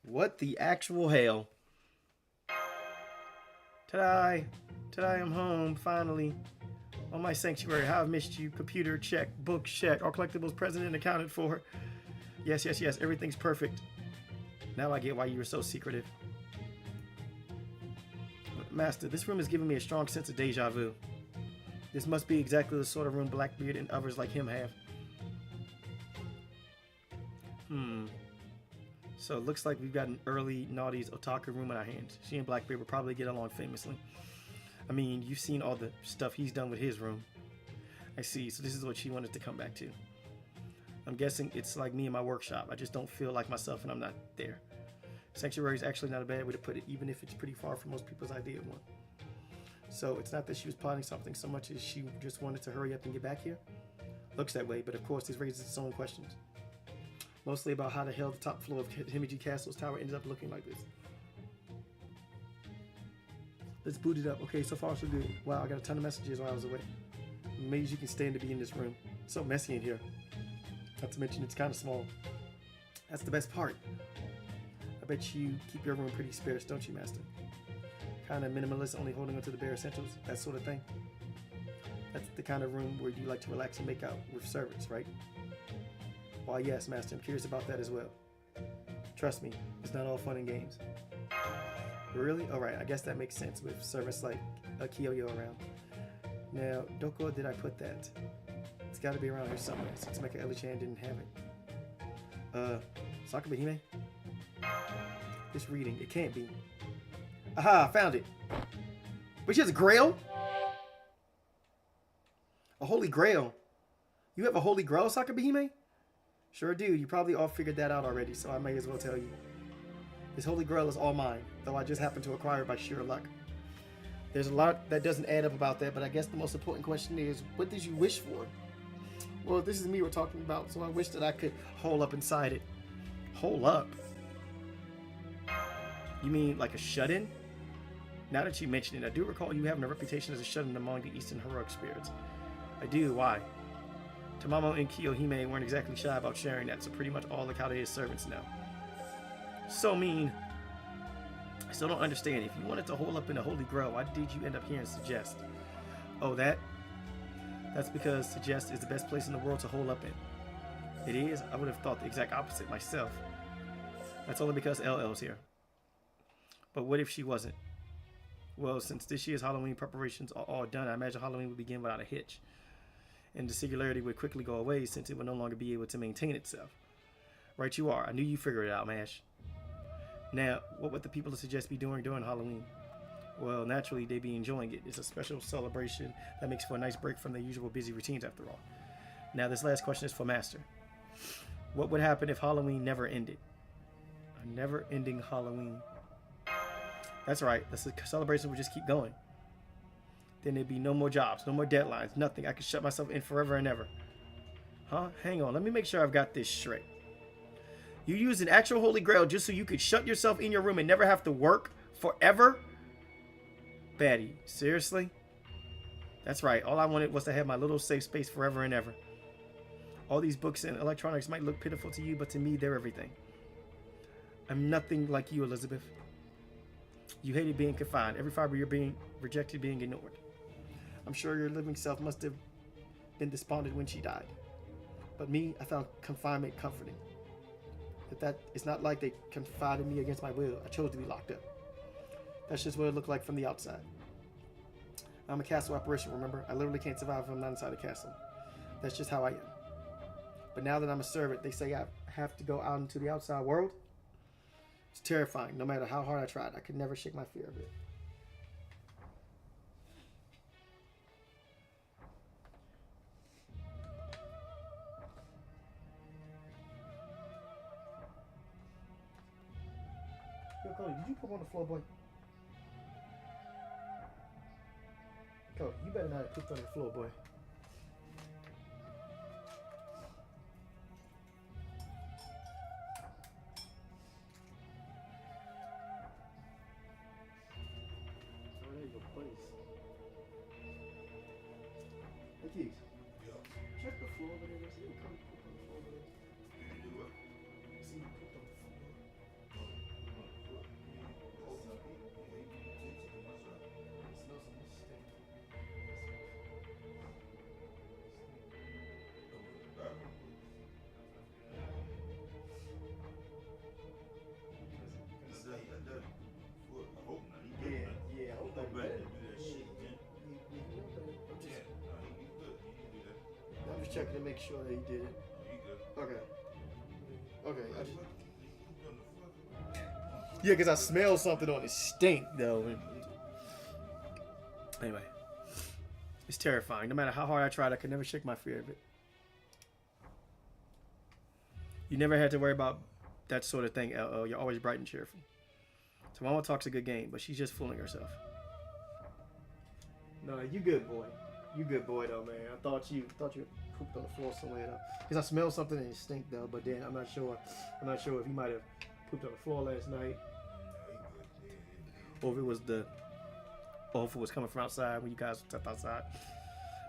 What the actual hell? Ta-da! Ta-da, I'm home, finally. On my sanctuary, how I've missed you. Computer, check. Book, check. All collectibles present and accounted for. Yes, yes, yes. Everything's perfect. Now I get why you were so secretive. Master, this room is giving me a strong sense of deja vu. This must be exactly the sort of room Blackbeard and others like him have. So it looks like we've got an early Naughty's otaku room in our hands. She and Blackbeard will probably get along famously. I mean, you've seen all the stuff he's done with his room. I see, so this is what she wanted to come back to. I'm guessing it's like me in my workshop. I just don't feel like myself and I'm not there. Sanctuary is actually not a bad way to put it, even if it's pretty far from most people's idea of one. So it's not that she was plotting something so much as she just wanted to hurry up and get back here? Looks that way, but of course this raises its own questions. Mostly about how the hell the top floor of Himeji Castle's tower ended up looking like this. Let's boot it up. Okay, so far so good. Wow, I got a ton of messages while I was away. Amazed you can stand to be in this room. It's so messy in here. Not to mention it's kind of small. That's the best part. I bet you keep your room pretty sparse, don't you, Master? Kind of minimalist, only holding onto the bare essentials, that sort of thing. That's the kind of room where you like to relax and make out with servants, right? Why, yes, Master, I'm curious about that as well. Trust me, it's not all fun and games. Really? Alright, I guess that makes sense with servants like a Kiyoyo around. Now, doko did I put that? It's gotta be around here somewhere, since Mecha Liz didn't have it. Sakura Hime? This reading, it can't be. Aha, found it! But she has a grail? A holy grail? You have a holy grail, Sakura Hime? Sure do, you probably all figured that out already, so I may as well tell you. This holy grail is all mine, though I just happened to acquire it by sheer luck. There's a lot that doesn't add up about that, but I guess the most important question is, what did you wish for? Well, this is me we're talking about, so I wish that I could hole up inside it. Hole up? You mean like a shut-in? Now that you mention it, I do recall you having a reputation as a shut-in among the Eastern heroic spirits. I do, why? Tamamo and Kiyohime weren't exactly shy about sharing that, so pretty much all the Kade's servants now. So mean. I still don't understand. If you wanted to hole up in the Holy Grail, why did you end up here in Suggest? Oh, that? That's because Suggest is the best place in the world to hole up in. It is? I would have thought the exact opposite myself. That's only because LL's here. But what if she wasn't? Well, since this year's Halloween preparations are all done, I imagine Halloween would begin without a hitch. And the singularity would quickly go away since it would no longer be able to maintain itself. Right you are. I knew you figured it out, Mash. Now, what would the people of Suggest be doing during Halloween? Well, naturally, they'd be enjoying it. It's a special celebration that makes for a nice break from their usual busy routines, after all. Now, this last question is for Master. What would happen if Halloween never ended? A never-ending Halloween. That's right. The celebration would just keep going. Then there'd be no more jobs, no more deadlines, nothing. I could shut myself in forever and ever. Huh? Hang on. Let me make sure I've got this straight. You used an actual Holy Grail just so you could shut yourself in your room and never have to work forever? Batty, seriously? That's right. All I wanted was to have my little safe space forever and ever. All these books and electronics might look pitiful to you, but to me, they're everything. I'm nothing like you, Elizabeth. You hated being confined. Every fiber you're being rejected, being ignored. I'm sure your living self must have been despondent when she died. But me, I found confinement comforting. That it's not like they confided me against my will. I chose to be locked up. That's just what it looked like from the outside. I'm a castle apparition, remember? I literally can't survive if I'm not inside a castle. That's just how I am. But now that I'm a servant, they say I have to go out into the outside world. It's terrifying. No matter how hard I tried, I could never shake my fear of it. Yo, Cody, did you poop on the floor, boy? Cody, you better not have pooped on the floor, boy. So there's your place. Hey, Keeks. Yeah. Check the floor over there. See you come poop on the floor over there. You do what? See you pooped on the floor. I'm just checking to make sure that he did it. Okay. Okay. Yeah, because I smell something on his stink, though. Anyway. It's terrifying. No matter how hard I tried, I could never shake my fear of it. You never had to worry about that sort of thing, LO. You're always bright and cheerful. So Mama talks a good game, but she's just fooling herself. No, you good, boy. You good, boy, though, man. I thought you pooped on the floor somewhere, though. Because I smelled something and it stink, though. But then I'm not sure if you might have pooped on the floor last night, or if it was coming from outside when you guys stepped outside.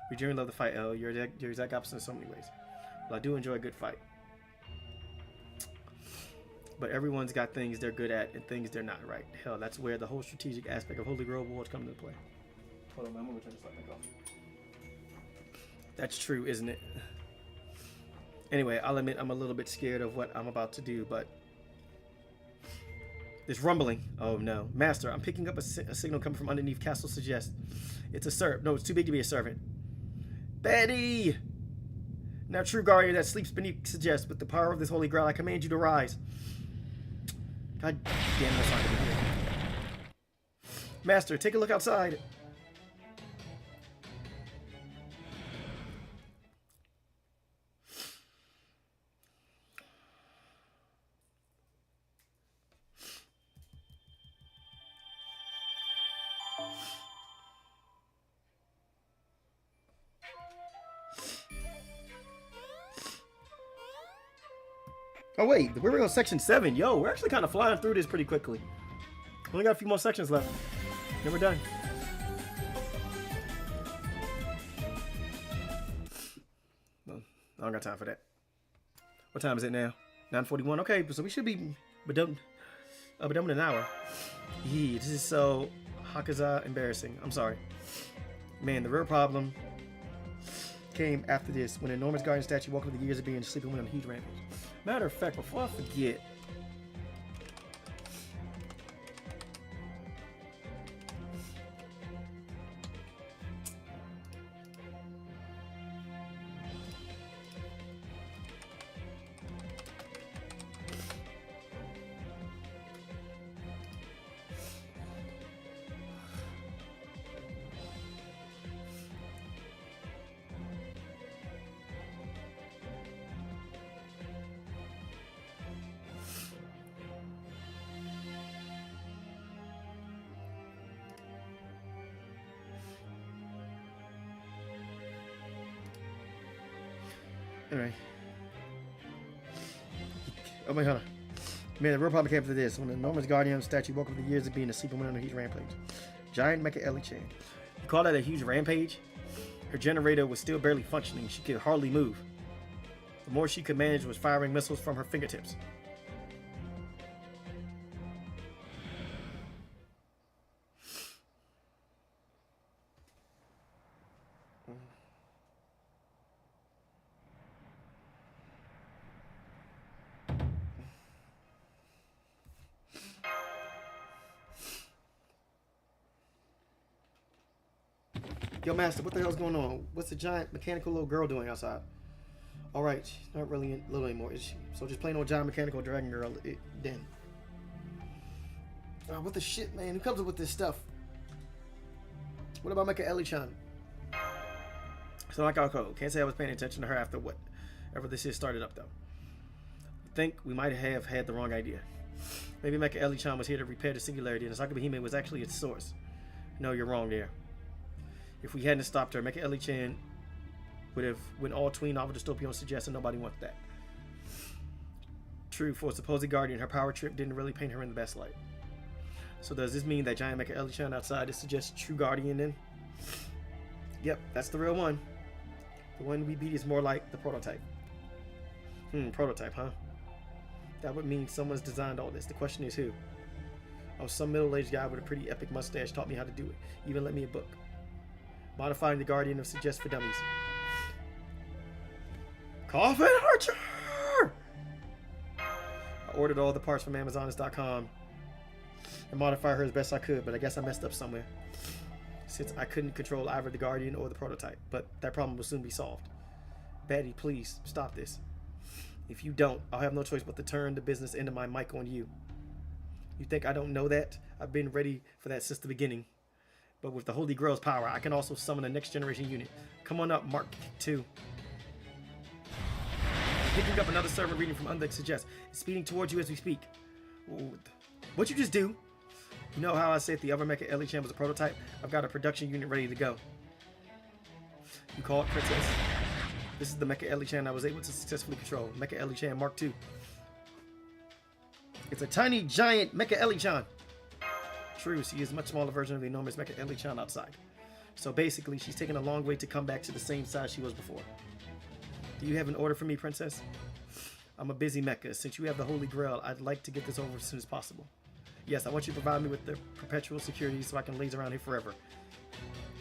We generally love the fight, L. You're the exact opposite in so many ways. Well, I do enjoy a good fight. But everyone's got things they're good at and things they're not, right? Hell, that's where the whole strategic aspect of Holy Grail Wars comes into play. Hold on, man. I'm going to turn this light back off. That's true, isn't it? Anyway, I'll admit I'm a little bit scared of what I'm about to do, but... There's rumbling. Oh, no. Master, I'm picking up a signal coming from underneath Castle Suggest. It's a servant. No, it's too big to be a servant. Betty! Now, true guardian that sleeps beneath Suggest, with the power of this holy grail, I command you to rise. God damn, that's not going to be here. Master, take a look outside. Oh wait, we're on section 7. Yo, we're actually kind of flying through this pretty quickly. Only got a few more sections left. Then we're done. Well, I don't got time for that. What time is it now? 9:41. Okay, so we should be done in an hour. Yee, this is so Hakaza embarrassing. I'm sorry. Man, the real problem came after this, when an enormous guardian statue walked over the years of being sleeping went on a huge rampage. Matter of fact, before I forget, anyway. Oh my god. Man, the real problem came after this. When the enormous guardian statue woke up the years of being a sleeping went on a huge rampage. Giant Mecha Ellie-chan. You call that a huge rampage? Her generator was still barely functioning. She could hardly move. The more she could manage was firing missiles from her fingertips. Yo, Master, what the hell's going on? What's the giant mechanical little girl doing outside? Alright, she's not really little anymore, is she? So just plain old giant mechanical dragon girl then. Oh, what the shit, man? Who comes up with this stuff? What about Mecha Ellie-chan? So like Alco, can't say I was paying attention to her after whatever this is started up, though. I think we might have had the wrong idea. Maybe Mecha Ellie-chan was here to repair the singularity, and the Saka Behemoth was actually its source. No, you're wrong there. If we hadn't stopped her, Mecha Ellie-chan would have went all tween off of dystopian suggestion. Nobody wants that. True, for a supposed guardian, her power trip didn't really paint her in the best light. So does this mean that giant Mecha Ellie-chan outside is suggest true guardian then? Yep, that's the real one. The one we beat is more like the prototype. Prototype, huh? That would mean someone's designed all this. The question is who? Oh, some middle-aged guy with a pretty epic mustache taught me how to do it. Even lent me a book. Modifying the Guardian of Suggest for Dummies. Coffin Archer! I ordered all the parts from Amazon.com and modified her as best I could, but I guess I messed up somewhere. Since I couldn't control either the Guardian or the prototype, but that problem will soon be solved. Betty, please, stop this. If you don't, I'll have no choice but to turn the business into my mic on you. You think I don't know that? I've been ready for that since the beginning. But with the Holy Grail's power, I can also summon a next generation unit. Come on up, Mark 2. Picking up another servant reading from Undeck suggests. It's speeding towards you as we speak. What'd you just do? You know how I said the other Mecha Ellie-chan was a prototype? I've got a production unit ready to go. You call it, Princess? This is the Mecha Ellie-chan I was able to successfully control. Mecha Ellie-chan Mark II. It's a tiny, giant Mecha Ellie-chan. True, she is a much smaller version of the enormous Mecha Ellie-chan outside. So basically, she's taken a long way to come back to the same size she was before. Do you have an order for me, Princess? I'm a busy mecha. Since you have the Holy Grail, I'd like to get this over as soon as possible. Yes, I want you to provide me with the perpetual security so I can laze around here forever.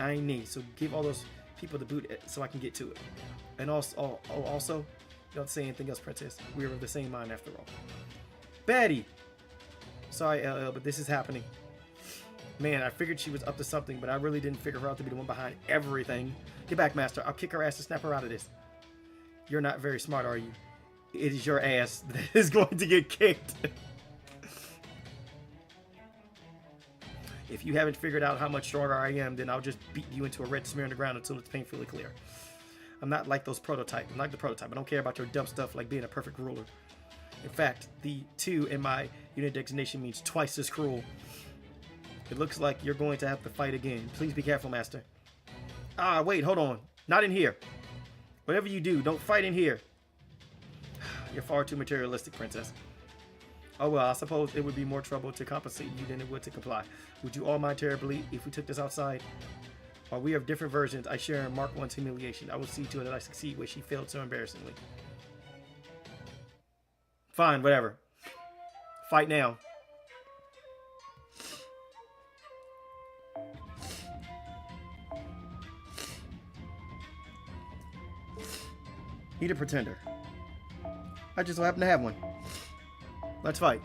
I ain't need, so give all those people the boot so I can get to it. And also, you don't say anything else, Princess. We're of the same mind after all. Betty! Sorry, LL, but this is happening. Man, I figured she was up to something, but I really didn't figure her out to be the one behind everything. Get back, Master. I'll kick her ass to snap her out of this. You're not very smart, are you? It is your ass that is going to get kicked. If you haven't figured out how much stronger I am, then I'll just beat you into a red smear on the ground until it's painfully clear. I'm not like those prototypes. I'm like the prototype. I don't care about your dumb stuff like being a perfect ruler. In fact, the 2 in my unit designation means twice as cruel. It looks like you're going to have to fight again. Please be careful, Master. Ah, wait, hold on. Not in here. Whatever you do, don't fight in here. You're far too materialistic, Princess. Oh well, I suppose it would be more trouble to compensate you than it would to comply. Would you all mind terribly if we took this outside? While we have different versions, I share in Mark 1's humiliation. I will see to it that I succeed where she failed so embarrassingly. Fine, whatever. Fight now. Need a pretender. I just so happen to have one. Let's fight.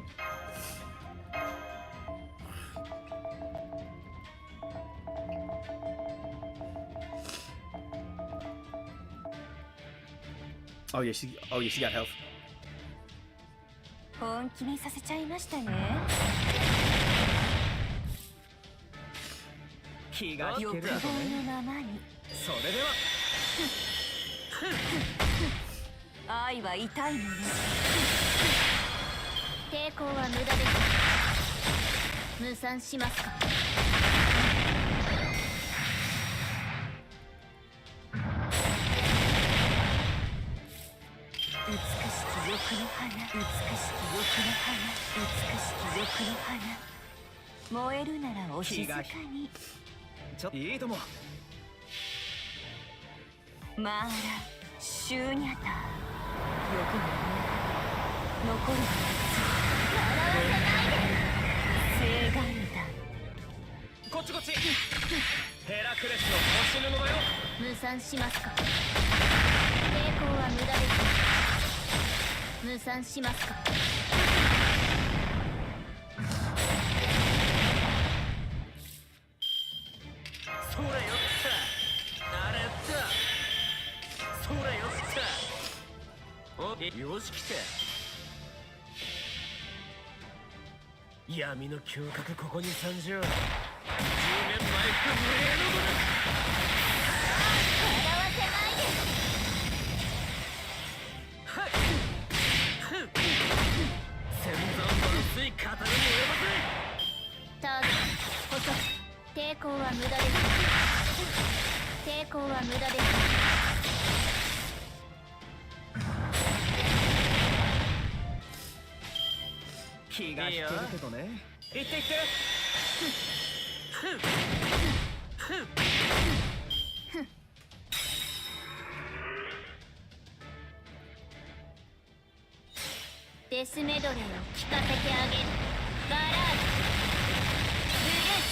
Oh yeah, she got health. 本気にさせちゃいましたね。気が引けるだとね。それでは。愛は痛いもの。抵抗は無駄です。無賛しますか。美しき欲の花、美しき欲の花、美しき欲の花。燃えるならお静かに。ちょっといいとも。まあら、シューニャタ。欲の残るはず。笑わせないで。聖願だ。こっちこっち。ヘラクレスの星布だよ。無賛しますか。抵抗は無駄です。無賛しますか。それよったあれったそれよったおよし来て闇の胸郭ここに参上10年前不明のもの笑わせないで戦山万水刀に及ばせターゲット補足抵抗は無駄です抵抗は無駄です気が引けるけどね行って行ってデスメドレーを聞かせてあげるバラードブルース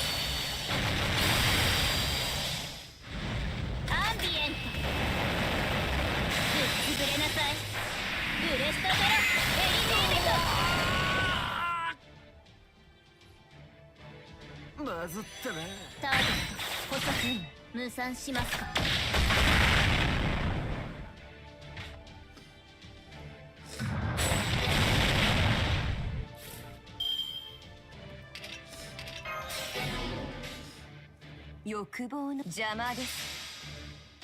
アンビエントぶっ潰れなさいブレストゼロエリゼーメトまずったなターゲット補足無賛しますか欲望の邪魔です。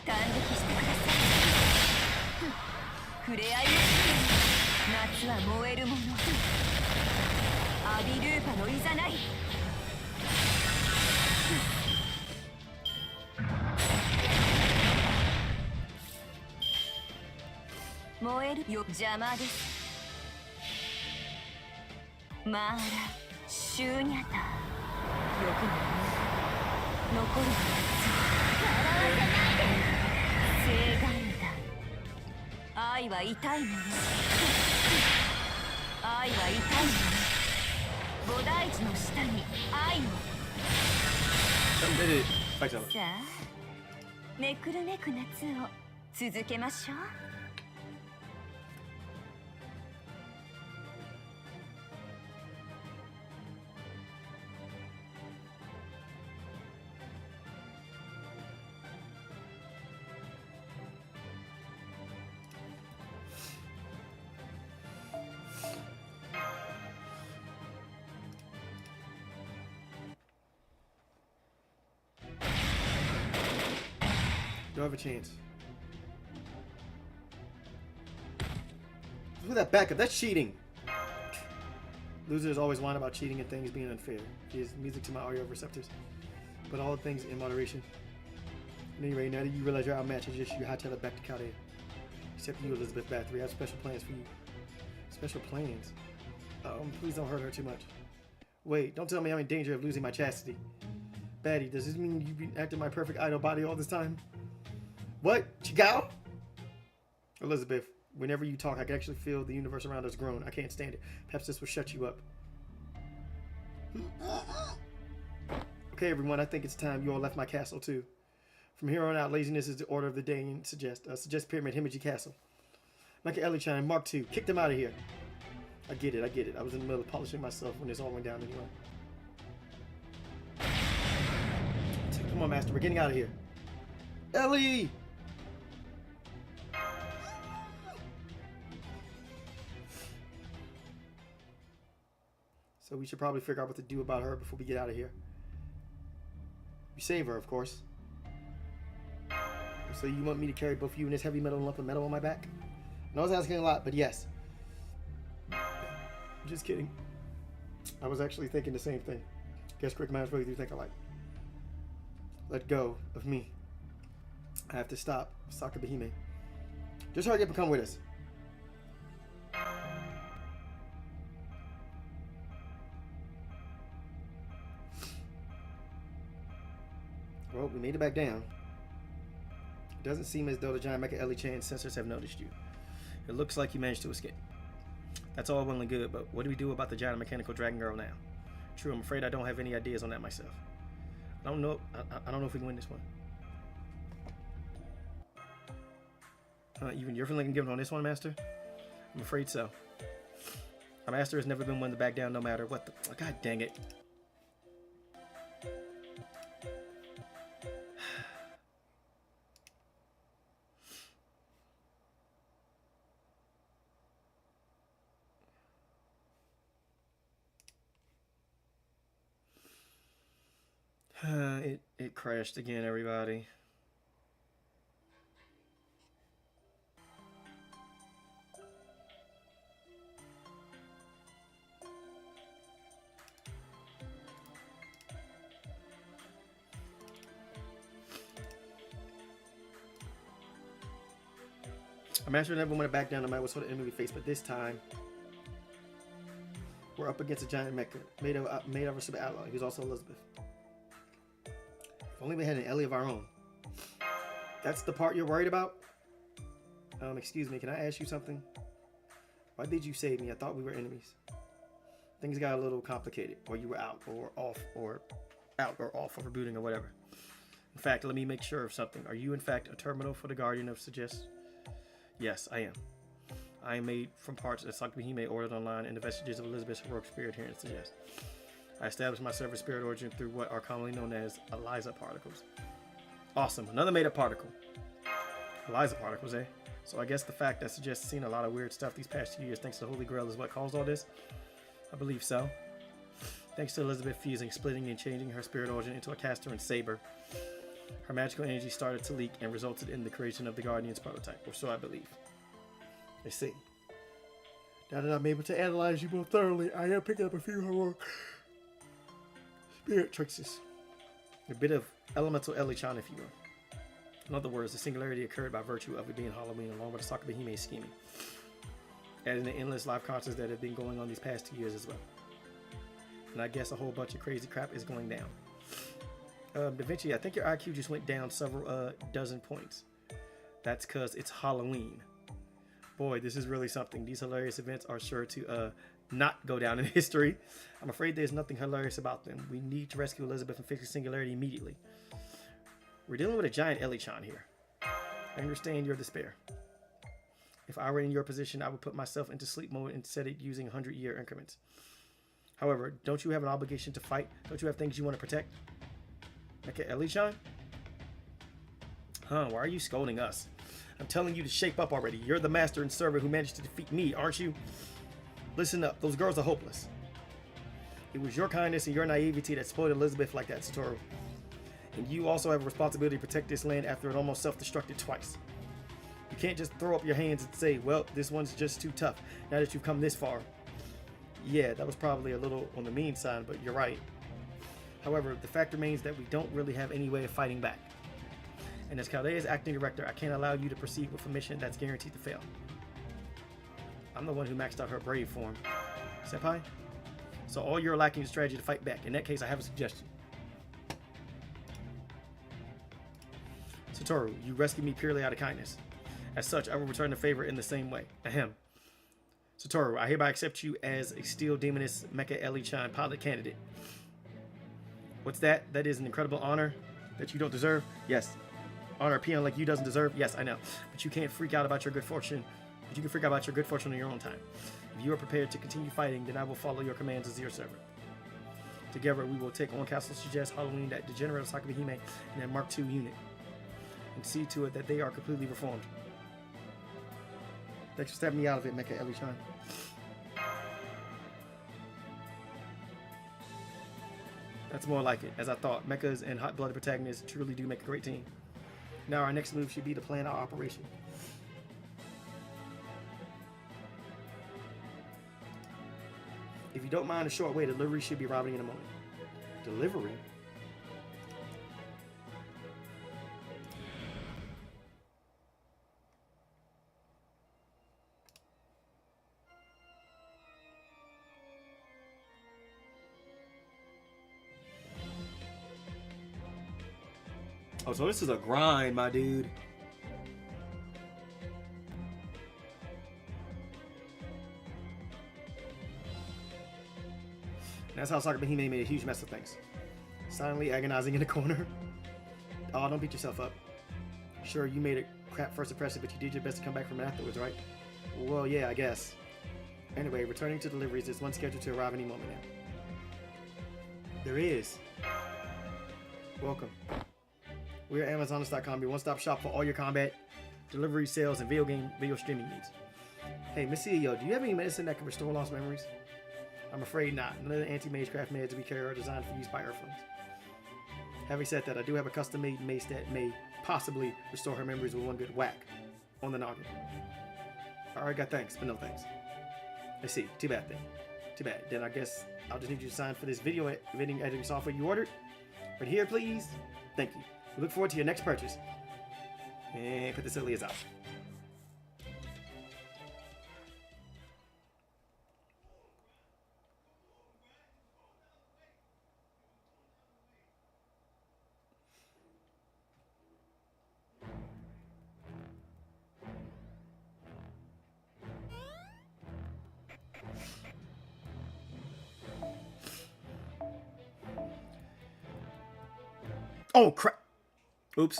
感激してください。触れ合いましょう。夏は燃えるもの。アビルーパのいざない。燃えるよ邪魔です。マーラシューニャタ。欲の残るは笑わせないで。聖願だ。愛は痛いもの。愛は痛いもの。菩提寺の下に愛を。さあめくるめく夏を続けましょう。Do I have a chance? Look at that backup. That's cheating. Losers always whine about cheating and things being unfair. He is music to my audio receptors, but all things in moderation. Anyway, now that you realize you're outmatched, I suggest you hightail it back to Csejte. Except you, Elizabeth Bathory. I have special plans for you. Special plans? Please don't hurt her too much. Wait, don't tell me I'm in danger of losing my chastity. Batty, does this mean you've been acting my perfect idol body all this time? What? Chigao? Elizabeth, whenever you talk, I can actually feel the universe around us groan. I can't stand it. Perhaps this will shut you up. Okay, everyone, I think it's time you all left my castle, too. From here on out, laziness is the order of the day and suggest Pyramid Himeji Castle. Mecha Liz, Mark II. Kick them out of here. I get it. I was in the middle of polishing myself when this all went down anyway. Come on, Master. We're getting out of here. Ellie! So we should probably figure out what to do about her before we get out of here. We save her, of course. So you want me to carry both you and this heavy metal lump of metal on my back? I know I was asking a lot, but yes. Just kidding. I was actually thinking the same thing. Guess quick minds really do think alike. Let go of me. I have to stop Sakabehime. Just hurry up and come with us. Well, we made it back down. It doesn't seem as though the giant Mecha Liz sensors have noticed you. It looks like you managed to escape. That's all well and good, but what do we do about the giant mechanical dragon girl now? True, I'm afraid I don't have any ideas on that myself. I don't know if we can win this one. Even you're feeling given on this one, Master? I'm afraid so. Our Master has never been one to back down no matter what the... Oh, God dang it. It crashed again, everybody. Our Master never went back down no matter what sort of enemy we face, but this time we're up against a giant mecha made of a super alloy who's also Elizabeth. If only we had an Ellie of our own. That's the part you're worried about? Excuse me, can I ask you something? Why did you save me? I thought we were enemies. Things got a little complicated, or you were out or off or rebooting or whatever. In fact, let me make sure of something. Are you in fact a terminal for the Guardian of Suggest? Yes, I am. I am made from parts that Sakabehime ordered online and the vestiges of Elizabeth's heroic spirit here in Suggest. I established my server's spirit origin through what are commonly known as ELISA particles. Awesome, another made-up particle. ELISA particles, eh? So I guess the fact that Suggest has seen a lot of weird stuff these past 2 years thanks to the Holy Grail is what caused all this? I believe so. Thanks to Elizabeth fusing, splitting, and changing her spirit origin into a caster and saber, her magical energy started to leak and resulted in the creation of the Guardian's prototype, or so I believe. I see. Now that I'm able to analyze you more thoroughly, I am picking up a few more spirit traces. A bit of elemental Elichan, if you will. In other words, the singularity occurred by virtue of it being Halloween, along with the Sakura Hime scheming, adding the endless live concerts that have been going on these past 2 years as well. And I guess a whole bunch of crazy crap is going down. Da Vinci, I think your IQ just went down several dozen points. That's because it's Halloween. Boy, this is really something. These hilarious events are sure to not go down in history. I'm afraid there's nothing hilarious about them. We need to rescue Elizabeth and fix the singularity immediately. We're dealing with a giant Elichan here. I understand your despair. If I were in your position, I would put myself into sleep mode and set it using 100-year increments. However, don't you have an obligation to fight? Don't you have things you want to protect? Mecha Elichan? Huh, why are you scolding us? I'm telling you to shape up already. You're the master and servant who managed to defeat me, aren't you? Listen up, those girls are hopeless. It was your kindness and your naivety that spoiled Elizabeth like that, Satoru. And you also have a responsibility to protect this land after it almost self-destructed twice. You can't just throw up your hands and say, well, this one's just too tough, now that you've come this far. Yeah, that was probably a little on the mean side, but you're right. However, the fact remains that we don't really have any way of fighting back. And as Caldea's acting director, I can't allow you to proceed with a mission that's guaranteed to fail. I'm the one who maxed out her brave form. Senpai? So all you're lacking is strategy to fight back. In that case, I have a suggestion. Satoru, you rescued me purely out of kindness. As such, I will return the favor in the same way. Ahem. Satoru, I hereby accept you as a Steel Demoness Mecha Elichan pilot candidate. What's that? That is an incredible honor that you don't deserve? Yes. Honor a peon like you doesn't deserve? Yes, I know. But you can't freak out about your good fortune. But you can freak out about your good fortune on your own time. If you are prepared to continue fighting, then I will follow your commands as your servant. Together, we will take on Castle Suggest Halloween, that degenerate Sakura Hime, and that Mark II unit, and see to it that they are completely reformed. Thanks for stepping me out of it, Mecha Elichan. That's more like it. As I thought, mechas and hot-blooded protagonists truly do make a great team. Now our next move should be to plan our operation. If you don't mind a short wait, delivery should be arriving in a moment. Delivery? Oh, so this is a grind, my dude. That's how Sakura Hime made a huge mess of things. Silently agonizing in the corner. Oh, don't beat yourself up. Sure, you made a crap first impression, but you did your best to come back from it afterwards, right? Well, yeah, I guess. Anyway, returning to deliveries, there's one scheduled to arrive any moment now. There is. Welcome. We are Amazonist.com, your one-stop shop for all your combat, delivery, sales, and video streaming needs. Hey, Miss CEO, do you have any medicine that can restore lost memories? I'm afraid not. None of the anti-magecraft meds we carry are designed for use by Earthlings. Having said that, I do have a custom-made mace that may possibly restore her memories with one good whack on the noggin. Alright, got thanks, but no thanks. I see. Too bad then. Too bad. Then I guess I'll just need you to sign for this video editing software you ordered. Right here, please. Thank you. We look forward to your next purchase. And put the sillies out. Oh, crap. Oops.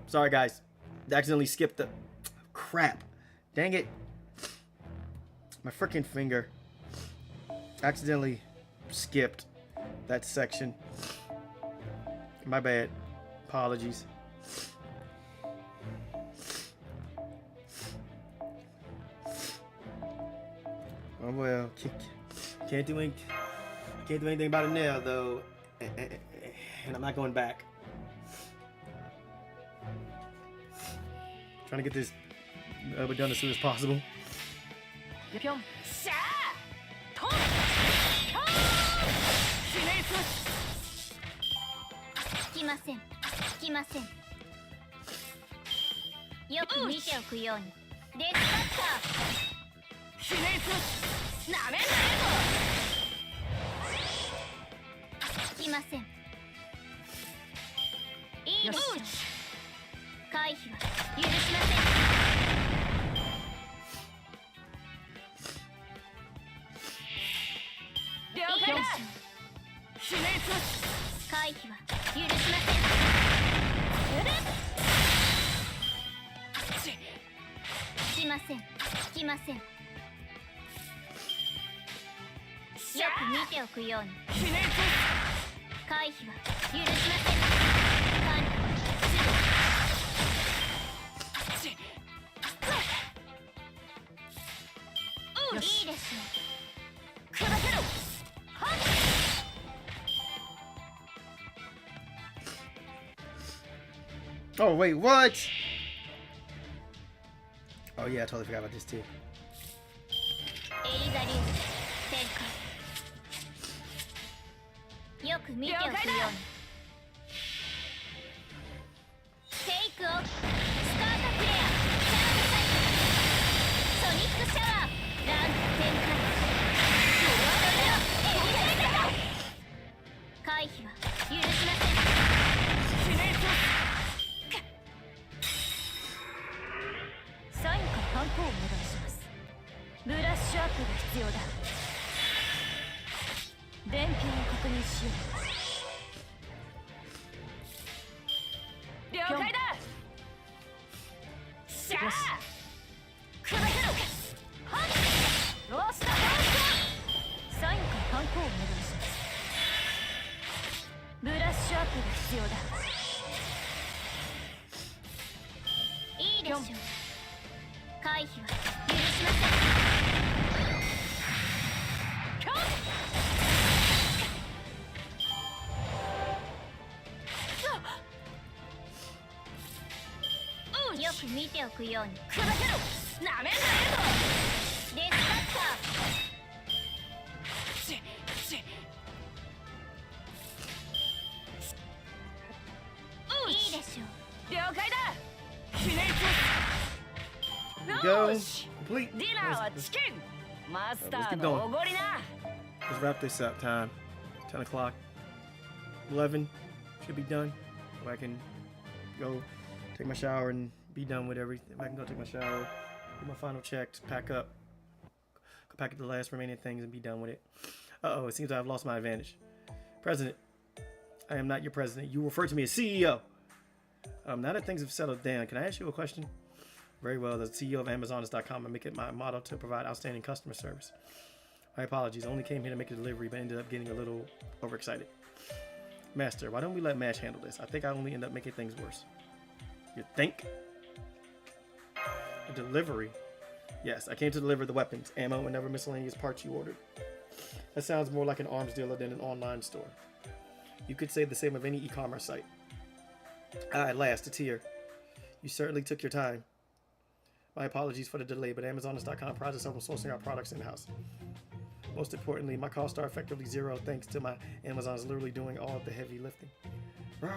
Sorry, guys. I accidentally skipped the... Crap. Dang it. My freaking finger. Accidentally skipped that section. My bad. Apologies. Oh, well. Can't do anything about it now, though. And I'm not going back. Trying to get this done as soon as possible. きませんきませんよく見ておくようにデスカッターひねつなめんなよきませんいいでしょ回避は許しません了解だひねつ回避は許しませんきませんきませんよく見ておくように回避は許しません管理いいでしょう砕けろ Oh wait, what? Oh yeah, I totally forgot about this too. よく見ておくようにテイクオフスタートプレイヤーチャージサイクルソニックシャワーラン展開回避は許しませんサインかハンコをお願いしますブラッシュアップが必要だ伝票を確認しよう了解だしゃあ砕けろはっロースターサインかハンコをお願いしますブラッシュアップが必要だいいでしょう回避は許しませんよく見ておくように砕けろなめんなよデスカッターいいでしょう了解だひねつ Go. Complete. ディナーはチキンマスター keep の going. おごりな Let's wrap this up. Time. 10 o'clock. 11 should be done. If I can go take my shower and be done with everything. If I can go take my shower, do my final checks, pack up, go pack up the last remaining things and be done with it. Uh-oh, it seems I've lost my advantage. President, I am not your president. You refer to me as CEO. Now that things have settled down, can I ask you a question? Very well, as CEO of Amazonist.com, I make it my motto to provide outstanding customer service. My apologies, I only came here to make a delivery, but ended up getting a little overexcited. Master, why don't we let Mash handle this? I think I only end up making things worse. You think? A delivery? Yes, I came to deliver the weapons, ammo, and other miscellaneous parts you ordered. That sounds more like an arms dealer than an online store. You could say the same of any e-commerce site. Ah, at last, it's here. You certainly took your time. My apologies for the delay, but Amazonist.com prides itself on sourcing our products in-house. Most importantly, my costs are effectively zero thanks to my Amazon's literally doing all of the heavy lifting. Rawr.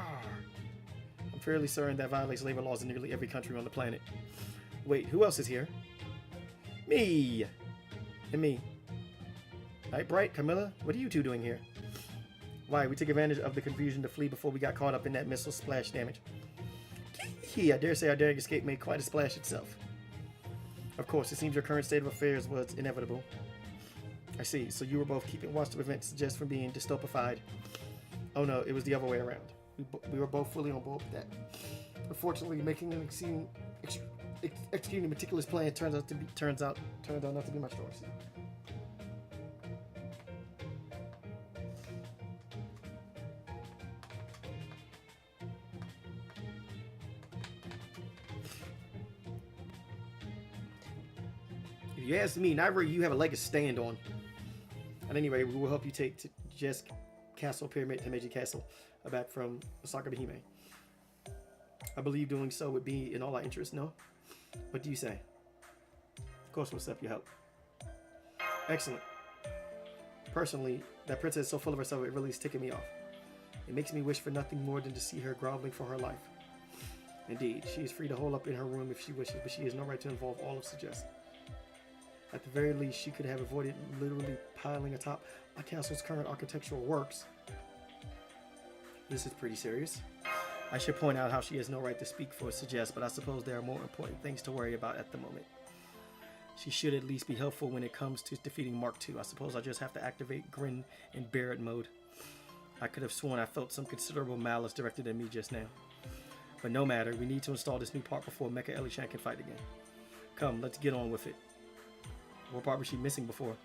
I'm fairly certain that violates labor laws in nearly every country on the planet. Wait, who else is here? Me! And me. Night Bright, Camilla, what are you two doing here? Why, we took advantage of the confusion to flee before we got caught up in that missile splash damage. I dare say our daring escape made quite a splash itself. Of course, it seems your current state of affairs was inevitable. I see, so you were both keeping watch to prevent just from being dystopified. Oh no, it was the other way around. We were both fully on board with that. Unfortunately, making an executing a meticulous plan turns out not to be my strong suit. If you ask me, neither of you have a leg to stand on. At any rate, we will help you take to Jess Castle Pyramid to Meiji Castle back from Osaka Behime. I believe doing so would be in all our interest, no? What do you say? Of course, we'll accept your help. Excellent. Personally, that princess is so full of herself, it really is ticking me off. It makes me wish for nothing more than to see her groveling for her life. Indeed, she is free to hole up in her room if she wishes, but she has no right to involve all of Suggest. At the very least, she could have avoided literally piling atop my castle's current architectural works. This is pretty serious. I should point out how she has no right to speak for Suggest, but I suppose there are more important things to worry about at the moment. She should at least be helpful when it comes to defeating Mark II. I suppose I just have to activate Grin and Bear It mode. I could have sworn I felt some considerable malice directed at me just now. But no matter, we need to install this new part before Mecha Elichan can fight again. Come, let's get on with it. What part was she missing before?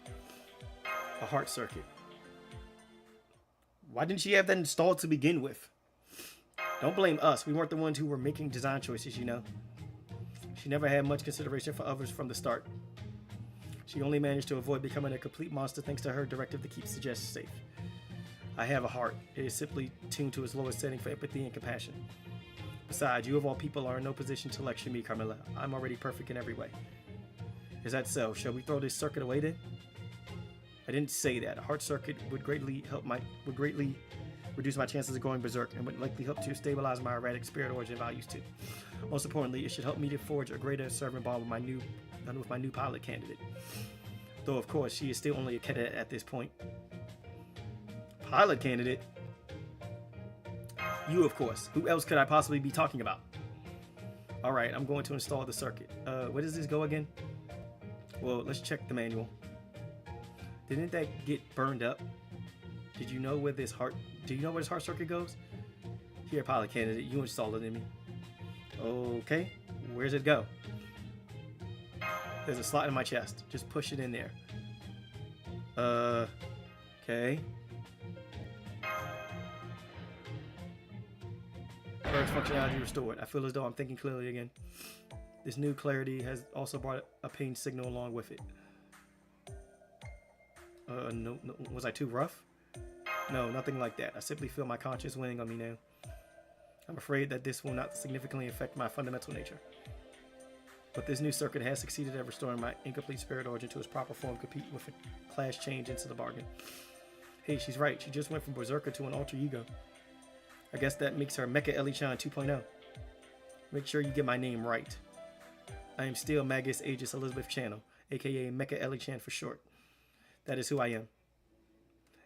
A heart circuit. Why didn't she have that installed to begin with? Don't blame us. We weren't the ones who were making design choices, you know. She never had much consideration for others from the start. She only managed to avoid becoming a complete monster thanks to her directive to keep Suggest safe. I have a heart. It is simply tuned to its lowest setting for empathy and compassion. Besides, you of all people are in no position to lecture me, Carmilla. I'm already perfect in every way. Is that so? Shall we throw this circuit away then? I didn't say that. A heart circuit would greatly reduce my chances of going berserk and would likely help to stabilize my erratic spirit origin values too. Most importantly, it should help me to forge a greater servant bond with my new pilot candidate. Though of course, she is still only a cadet at this point. Pilot candidate? You, of course. Who else could I possibly be talking about? Alright, I'm going to install the circuit. Where does this go again? Well, let's check the manual. Didn't that get burned up? Did you know where this heart circuit goes? Here, pilot candidate, you install it in me. Okay, where's it go? There's a slot in my chest. Just push it in there. Okay. Bird's functionality restored. I feel as though I'm thinking clearly again. This new clarity has also brought a pain signal along with it. No, was I too rough? No, nothing like that. I simply feel my conscience weighing on me now. I'm afraid that this will not significantly affect my fundamental nature. But this new circuit has succeeded at restoring my incomplete spirit origin to its proper form, compete with a class change into the bargain. Hey, she's right. She just went from Berserker to an alter ego. I guess that makes her Mecha Elichan 2.0. Make sure you get my name right. I am still Magus Aegis Elizabeth Channel, aka Mecha Elichan for short. That is who I am.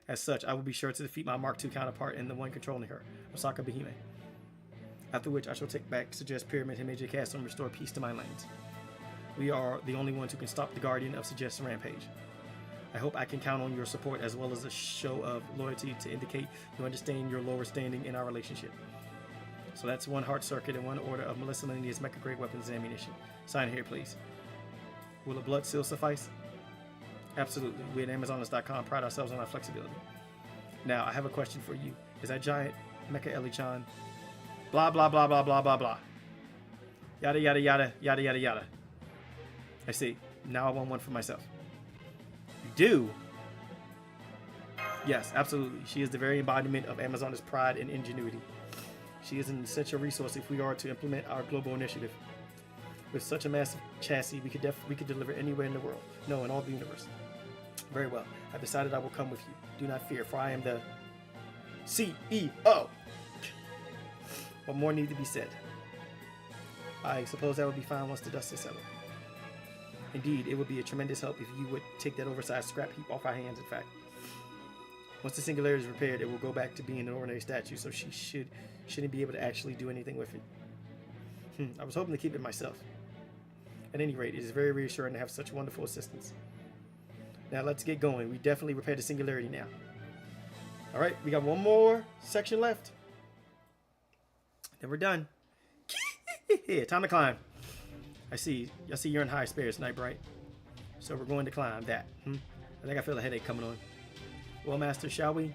As such, I will be sure to defeat my Mark II counterpart and the one controlling her, Osaka Behime. After which, I shall take back Suggest Pyramid and Meiji Castle and restore peace to my lands. We are the only ones who can stop the Guardian of Suggest's rampage. I hope I can count on your support as well as a show of loyalty to indicate you understand your lower standing in our relationship. So that's one heart circuit and one order of miscellaneous mecha-grade weapons and ammunition. Sign here, please. Will a blood seal suffice? Absolutely. We at Amazonist.com pride ourselves on our flexibility. Now, I have a question for you. Is that giant Mecha Elichan blah blah blah blah blah blah blah yada yada yada yada yada yada? I see. Now I want one for myself. You do? Yes, absolutely. She is the very embodiment of Amazonist pride and ingenuity. She is an essential resource if we are to implement our global initiative. With such a massive chassis, we could deliver anywhere in the world. No, in all the universe. Very well. I've decided I will come with you. Do not fear, for I am the CEO. What more need to be said? I suppose that would be fine once the dust is settled. Indeed, it would be a tremendous help if you would take that oversized scrap heap off our hands, in fact. Once the singularity is repaired, it will go back to being an ordinary statue, so she shouldn't be able to actually do anything with it. I was hoping to keep it myself. At any rate, it is very reassuring to have such wonderful assistance. Now let's get going. We definitely repaired the singularity now. Alright, we got one more section left. Then we're done. Time to climb. I see you're in high spirits tonight, Bright. So we're going to climb that. I think I feel a headache coming on. Well, Master, shall we?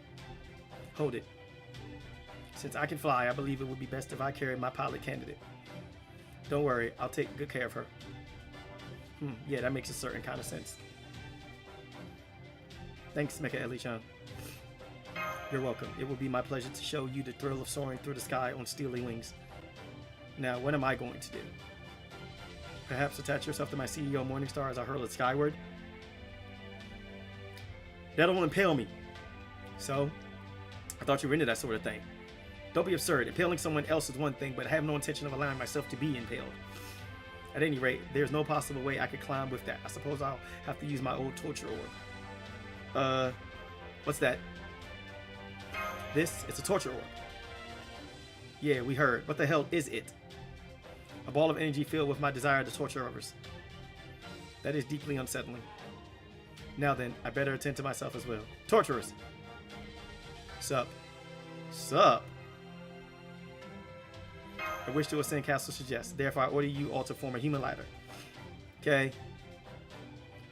Hold it. Since I can fly, I believe it would be best if I carried my pilot candidate. Don't worry, I'll take good care of her. Yeah, that makes a certain kind of sense. Thanks, Mecha Eli-chan. You're welcome. It will be my pleasure to show you the thrill of soaring through the sky on steely wings. Now, what am I going to do? Perhaps attach yourself to my CEO Morningstar as I hurl it skyward? That'll impale me. So, I thought you were into that sort of thing. Don't be absurd. Impaling someone else is one thing, but I have no intention of allowing myself to be impaled. At any rate, there's no possible way I could climb with that. I suppose I'll have to use my old torture orb. What's that? This? It's a torture orb. Yeah, we heard. What the hell is it? A ball of energy filled with my desire to torture others. That is deeply unsettling. Now then, I better attend to myself as well. Torturers! Sup? Sup? I wish to ascend Castle Suggests. Therefore, I order you all to form a human ladder. Okay.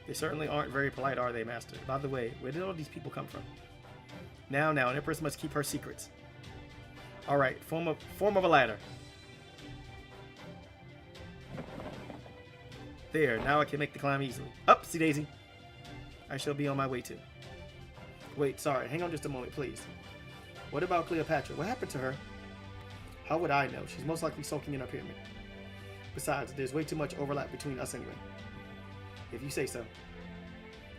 They certainly aren't very polite, are they, Master? By the way, where did all these people come from? Now, an empress must keep her secrets. Alright, form of a ladder. There, now I can make the climb easily. Upsie daisy. I shall be on my way too. Wait, sorry, hang on just a moment, please. What about Cleopatra? What happened to her? How would I know? She's most likely sulking in our pyramid. Besides, there's way too much overlap between us anyway. If you say so.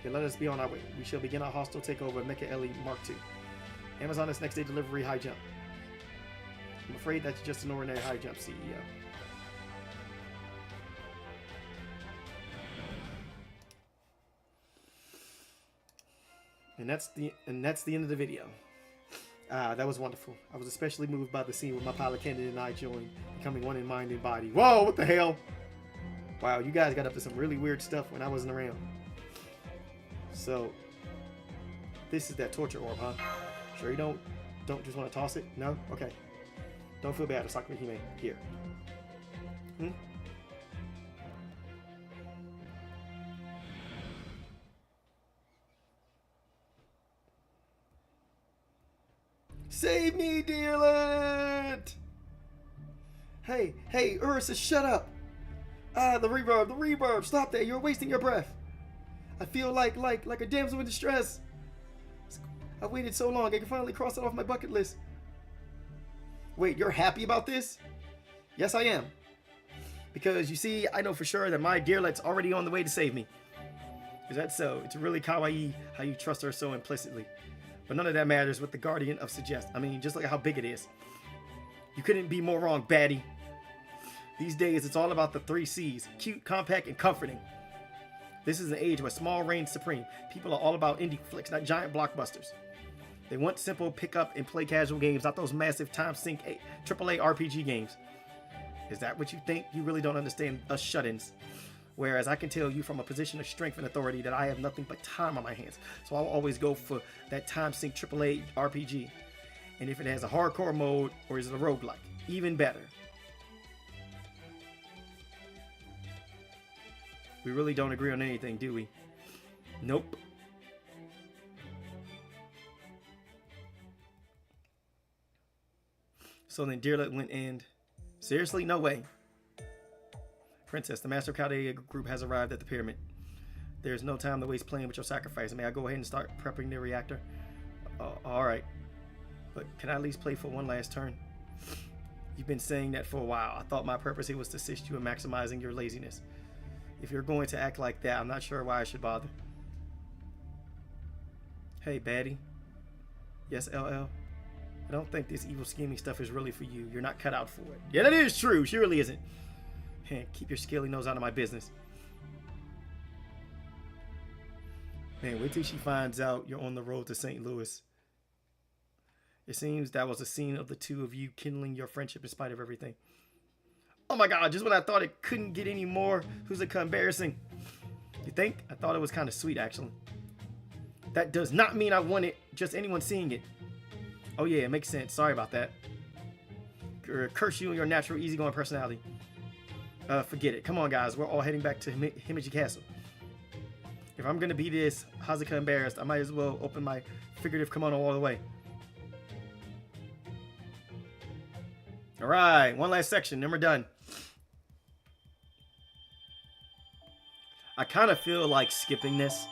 Then let us be on our way. We shall begin our hostile takeover of Mecha Eli Mark II. Amazon is next day delivery high jump. I'm afraid that's just an ordinary high jump, CEO. And that's the end of the video. That was wonderful. I was especially moved by the scene where my pilot candidate and I joined, becoming one in mind and body. Whoa, what the hell? Wow, you guys got up to some really weird stuff when I wasn't around. So, this is that torture orb, huh? Sure you don't just want to toss it? No? Okay. Don't feel bad, Osaka Hime. Here. Save me, Dearlet! Hey, Ursa, shut up! The reverb, stop that, you're wasting your breath. I feel like a damsel in distress. I waited so long, I can finally cross it off my bucket list. Wait, you're happy about this? Yes, I am. Because, you see, I know for sure that my Dearlet's already on the way to save me. Is that so? It's really kawaii how you trust her so implicitly. But none of that matters with the Guardian of Suggest. I mean, just look at how big it is. You couldn't be more wrong, baddie. These days, it's all about the 3 C's. Cute, compact, and comforting. This is an age where small reigns supreme. People are all about indie flicks, not giant blockbusters. They want simple pick-up and play casual games, not those massive time-sink AAA RPG games. Is that what you think? You really don't understand us shut-ins. Whereas I can tell you from a position of strength and authority that I have nothing but time on my hands. So I'll always go for that time-sink AAA RPG. And if it has a hardcore mode, or is it a roguelike? Even better. We really don't agree on anything, do we? Nope. So then Dearlet went and... Seriously? No way. Princess, the Master Chaldea group has arrived at the pyramid. There's no time to waste playing with your sacrifice. May I go ahead and start prepping the reactor? Alright. But can I at least play for one last turn? You've been saying that for a while. I thought my purpose here was to assist you in maximizing your laziness. If you're going to act like that, I'm not sure why I should bother. Hey, baddie. Yes, LL? I don't think this evil scheming stuff is really for you. You're not cut out for it. Yeah, that is true. She really isn't. Man, keep your scaly nose out of my business. Man, wait till she finds out you're on the road to St. Louis. It seems that was a scene of the two of you kindling your friendship in spite of everything. Oh my god, just when I thought it couldn't get any more embarrassing. You think? I thought it was kind of sweet, actually. That does not mean I wanted just anyone seeing it. Oh yeah, it makes sense. Sorry about that. Curse you and your natural easygoing personality. Forget it. Come on, guys. We're all heading back to Himeji Castle. If I'm going to be this Hazuka embarrassed, I might as well open my figurative kimono all the way. Alright, one last section, then we're done. I kind of feel like skipping this.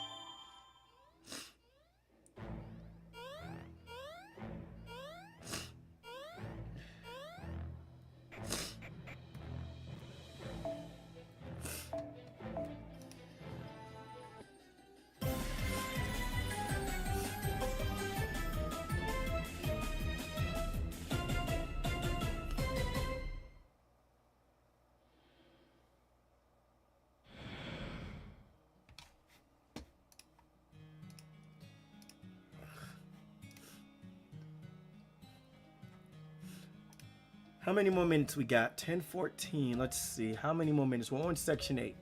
How many more minutes we got? 10:14. Let's see. How many more minutes? We're on section 8.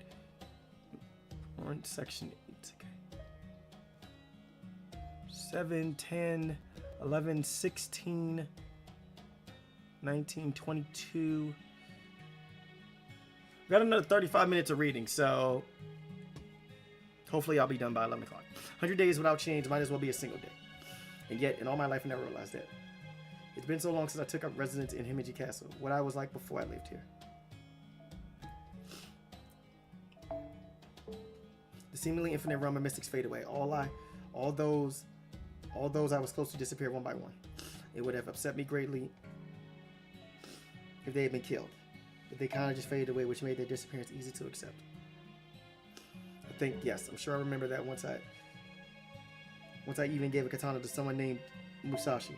We're on section 8. Okay. 7, 10, 11, 16, 19, 22. We got another 35 minutes of reading, so hopefully I'll be done by 11 o'clock. 100 days without change might as well be a single day. And yet, in all my life, I never realized that. It's been so long since I took up residence in Himeji Castle, what I was like before I lived here. The seemingly infinite realm of mystics fade away. All those I was close to disappear one by one. It would have upset me greatly if they had been killed. But they kind of just faded away, which made their disappearance easy to accept. I think, yes, I'm sure I remember that once I even gave a katana to someone named Musashi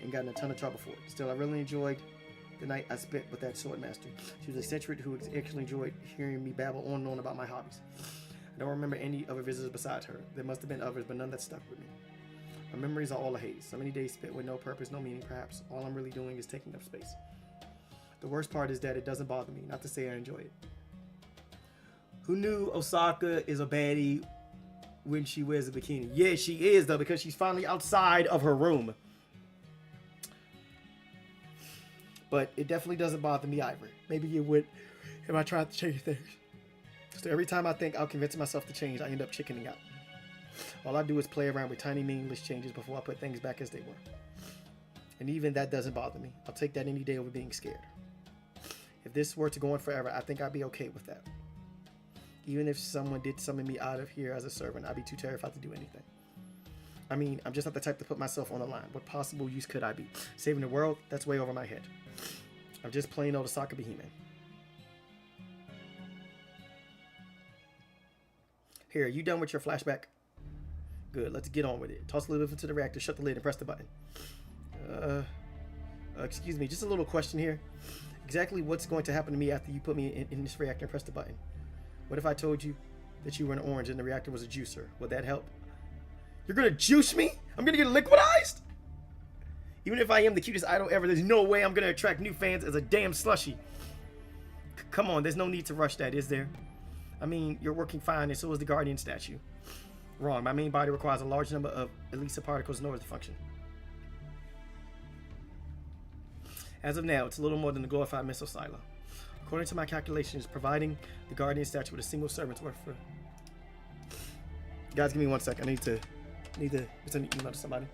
and got in a ton of trouble for it. Still, I really enjoyed the night I spent with that sword master. She was eccentric who actually enjoyed hearing me babble on and on about my hobbies. I don't remember any other visitors besides her. There must have been others, but none that stuck with me. My memories are all a haze. So many days spent with no purpose, no meaning, perhaps. All I'm really doing is taking up space. The worst part is that it doesn't bother me, not to say I enjoy it. Who knew Osaka is a baddie when she wears a bikini? Yeah, she is, though, because she's finally outside of her room. But it definitely doesn't bother me either. Maybe it would if I tried to change things. So every time I think I'll convince myself to change, I end up chickening out. All I do is play around with tiny meaningless changes before I put things back as they were. And even that doesn't bother me. I'll take that any day over being scared. If this were to go on forever, I think I'd be okay with that. Even if someone did summon me out of here as a servant, I'd be too terrified to do anything. I mean, I'm just not the type to put myself on the line. What possible use could I be? Saving the world? That's way over my head. I'm just plain old Osaka Behemoth. Here, you done with your flashback? Good, let's get on with it. Toss a little bit into the reactor, shut the lid, and press the button. Excuse me, just a little question here. Exactly what's going to happen to me after you put me in this reactor and press the button? What if I told you that you were an orange and the reactor was a juicer? Would that help? You're gonna juice me? I'm gonna get liquidized? Even if I am the cutest idol ever, there's no way I'm gonna attract new fans as a damn slushie. Come on, there's no need to rush that, is there? I mean, you're working fine, and so is the Guardian statue. Wrong. My main body requires a large number of Elisa particles in order to function. As of now, it's a little more than a glorified missile silo. According to my calculations, providing the Guardian statue with a single servant's worth for... Guys, give me 1 second. I need to send an email to somebody.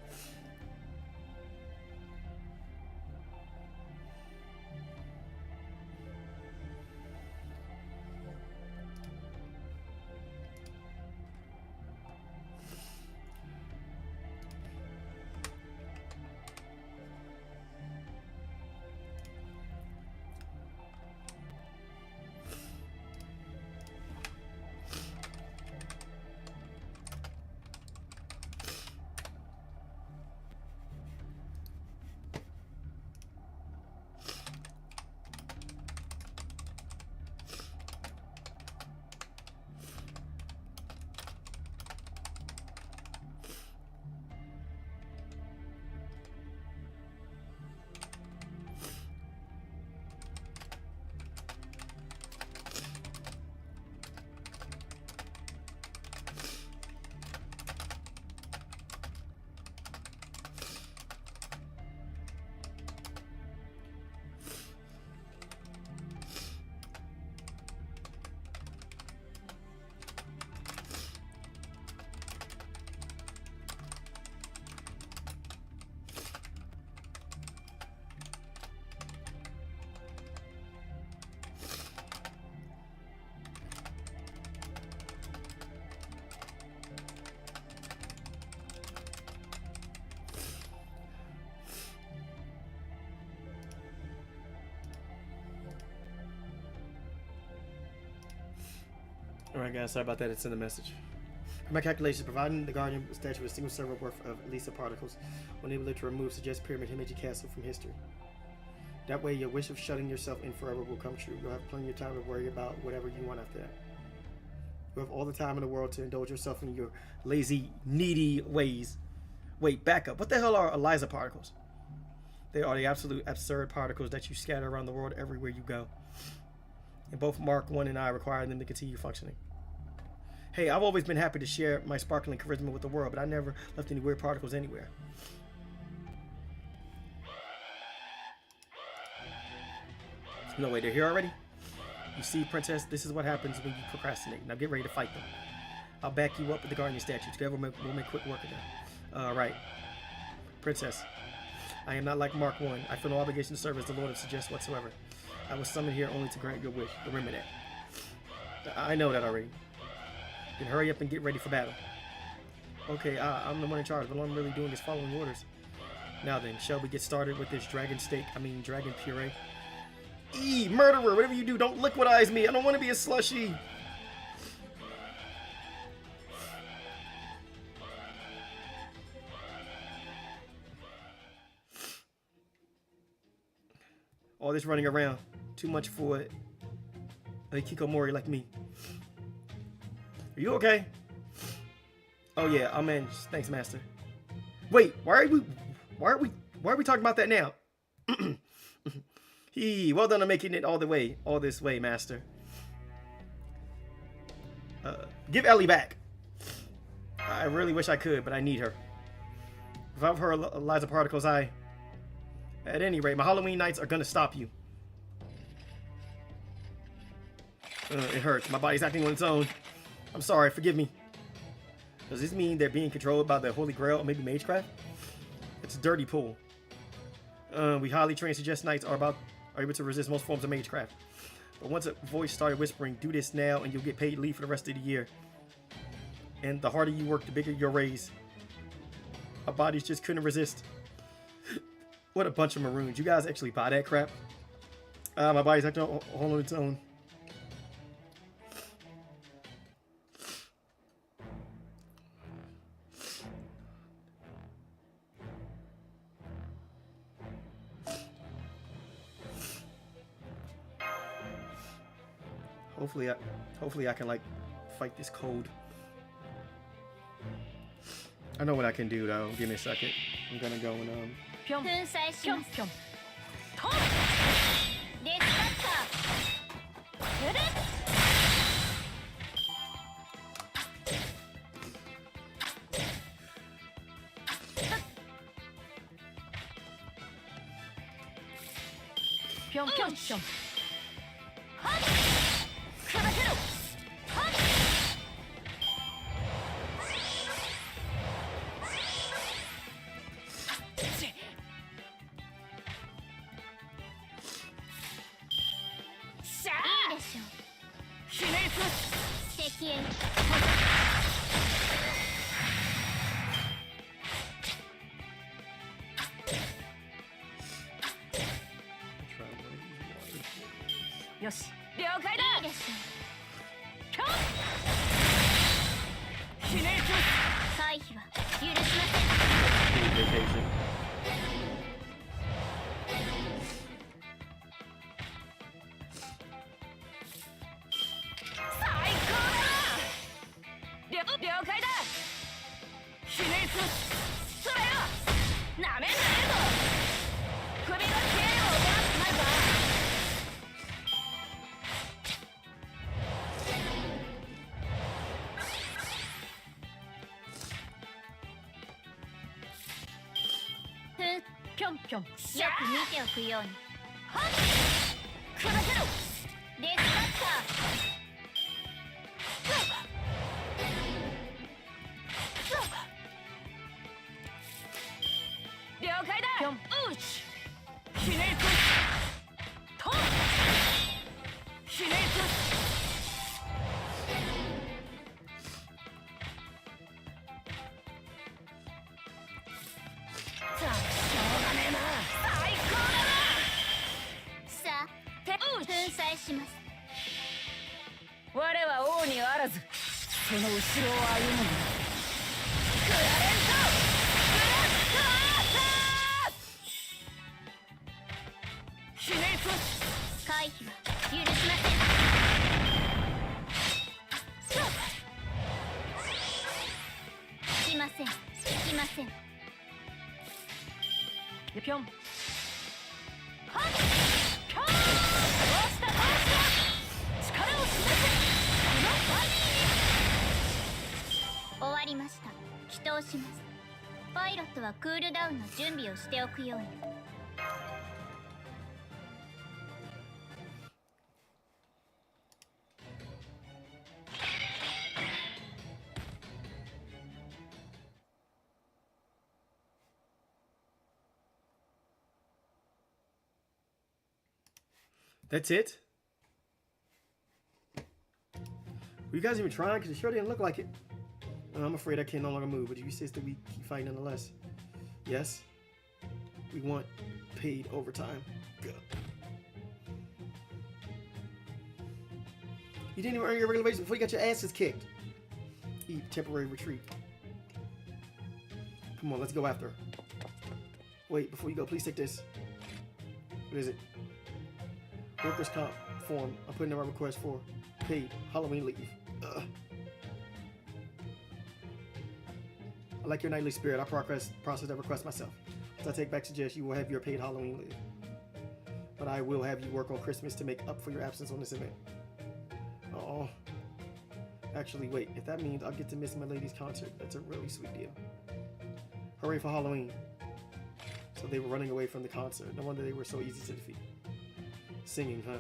Alright guys, sorry about that, it's in the message. For my calculations, providing the Guardian statue with a single server worth of Elisa particles will enable it to remove suggest Pyramid Himeji Castle from history. That way your wish of shutting yourself in forever will come true. You'll have plenty of time to worry about whatever you want after that. You have all the time in the world to indulge yourself in your lazy, needy ways. Wait, back up. What the hell are Elisa particles? They are the absolute absurd particles that you scatter around the world everywhere you go. And both Mark 1 and I require them to continue functioning. Hey, I've always been happy to share my sparkling charisma with the world, but I never left any weird particles anywhere. No way, they're here already? You see, Princess, this is what happens when you procrastinate. Now get ready to fight them. I'll back you up with the Guardian statue. Together we'll make quick work of them. Right. Princess, I am not like Mark 1. I feel no obligation to serve as the Lord of Suggest whatsoever. I was summoned here only to grant your wish. Remember that. I know that already. Then hurry up and get ready for battle. Okay, I'm the one in charge, but all I'm really doing is following orders. Now then, shall we get started with this dragon puree? Murderer, whatever you do, don't liquidize me. I don't want to be a slushy. All this running around. Too much for a Kikomori like me. Are you okay? Oh yeah, I'm in. Thanks, Master. Wait, why are we talking about that now? Well done on making it all this way, Master. Give Ellie back. I really wish I could, but I need her. Without her Eliza particles, at any rate, my Halloween nights are gonna stop you. It hurts. My body's acting on its own. I'm sorry, forgive me. Does this mean they're being controlled by the Holy Grail or maybe Magecraft? It's a dirty pull. We highly trained Suggest Knights are able to resist most forms of Magecraft. But once a voice started whispering, do this now and you'll get paid leave for the rest of the year. And the harder you work, the bigger your raise. Our bodies just couldn't resist. What a bunch of maroons. You guys actually buy that crap? My body's acting all on its own. Hopefully I can like fight this cold. I know what I can do though. Give me a second. I'm gonna go and vacation. 終わりました。祈祷します。パイロットはクールダウンの準備をしておくように。That's it? Were you guys even trying? Because it sure didn't look like it. I'm afraid I can no longer move, but you insist that we keep fighting nonetheless. Yes. We want paid overtime. Good. You didn't even earn your regular wages before you got your asses kicked. Temporary retreat. Come on, let's go after her. Wait, before you go, please take this. What is it? Workers' comp form. I'm putting in my request for paid Halloween leave. Ugh. I like your knightly spirit. I process that request myself. As I take back to Jess, you will have your paid Halloween leave. But I will have you work on Christmas to make up for your absence on this event. Oh. Actually, wait. If that means I'll get to miss my lady's concert, that's a really sweet deal. Hooray for Halloween. So they were running away from the concert. No wonder they were so easy to defeat. Singing, huh?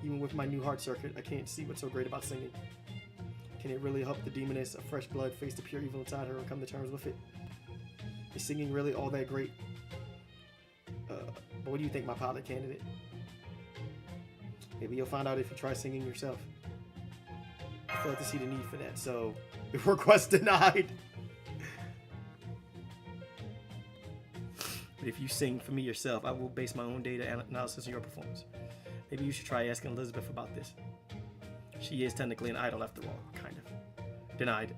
Even with my new heart circuit, I can't see what's so great about singing. Can it really help the demoness of fresh blood face the pure evil inside her and come to terms with it? Is singing really all that great? But what do you think, my pilot candidate? Maybe you'll find out if you try singing yourself. I failed to see the need for that, so request denied. But if you sing for me yourself, I will base my own data analysis on your performance. Maybe you should try asking Elizabeth about this. She is technically an idol after all, kind of. Denied.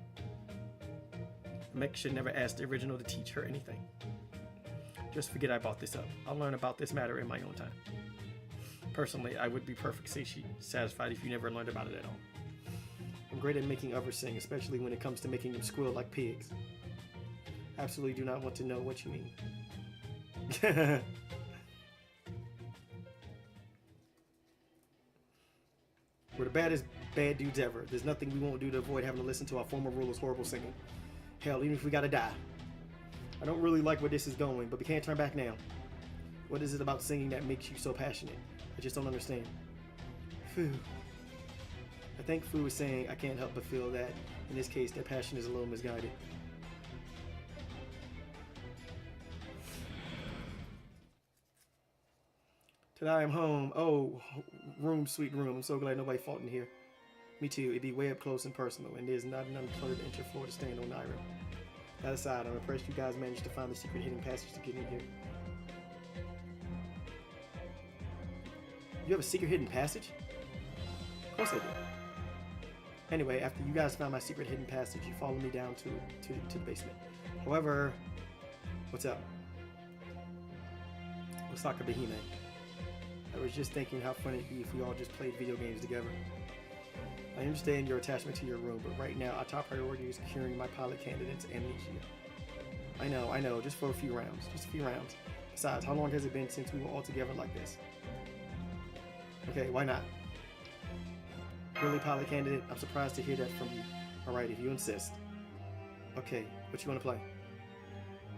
Mech should never ask the original to teach her anything. Just forget I brought this up. I'll learn about this matter in my own time. Personally, I would be perfectly satisfied if you never learned about it at all. I'm great at making others sing, especially when it comes to making them squeal like pigs. Absolutely do not want to know what you mean. We're the baddest bad dudes ever. There's nothing we won't do to avoid having to listen to our former ruler's horrible singing. Hell, even if we gotta die. I don't really like where this is going, but we can't turn back now. What is it about singing that makes you so passionate? I just don't understand. Phew. I think Fu is saying I can't help but feel that, in this case, their passion is a little misguided. Today I'm home. Oh, room, sweet room. I'm so glad nobody fought in here. Me too. It'd be way up close and personal, and there's not an uncluttered inch of floor to stand on Naira. That aside, I'm impressed you guys managed to find the secret hidden passage to get in here. You have a secret hidden passage? Of course I do. Anyway, after you guys found my secret hidden passage, you followed me down to the basement. However, what's up? Osaka Behime. I was just thinking how fun it'd be if we all just played video games together. I understand your attachment to your room, but right now our top priority is securing my pilot candidate's amnesia. I know, just for a few rounds. Just a few rounds. Besides, how long has it been since we were all together like this? Okay, why not? Really, pilot candidate? I'm surprised to hear that from you. Alright, if you insist. Okay, what you want to play?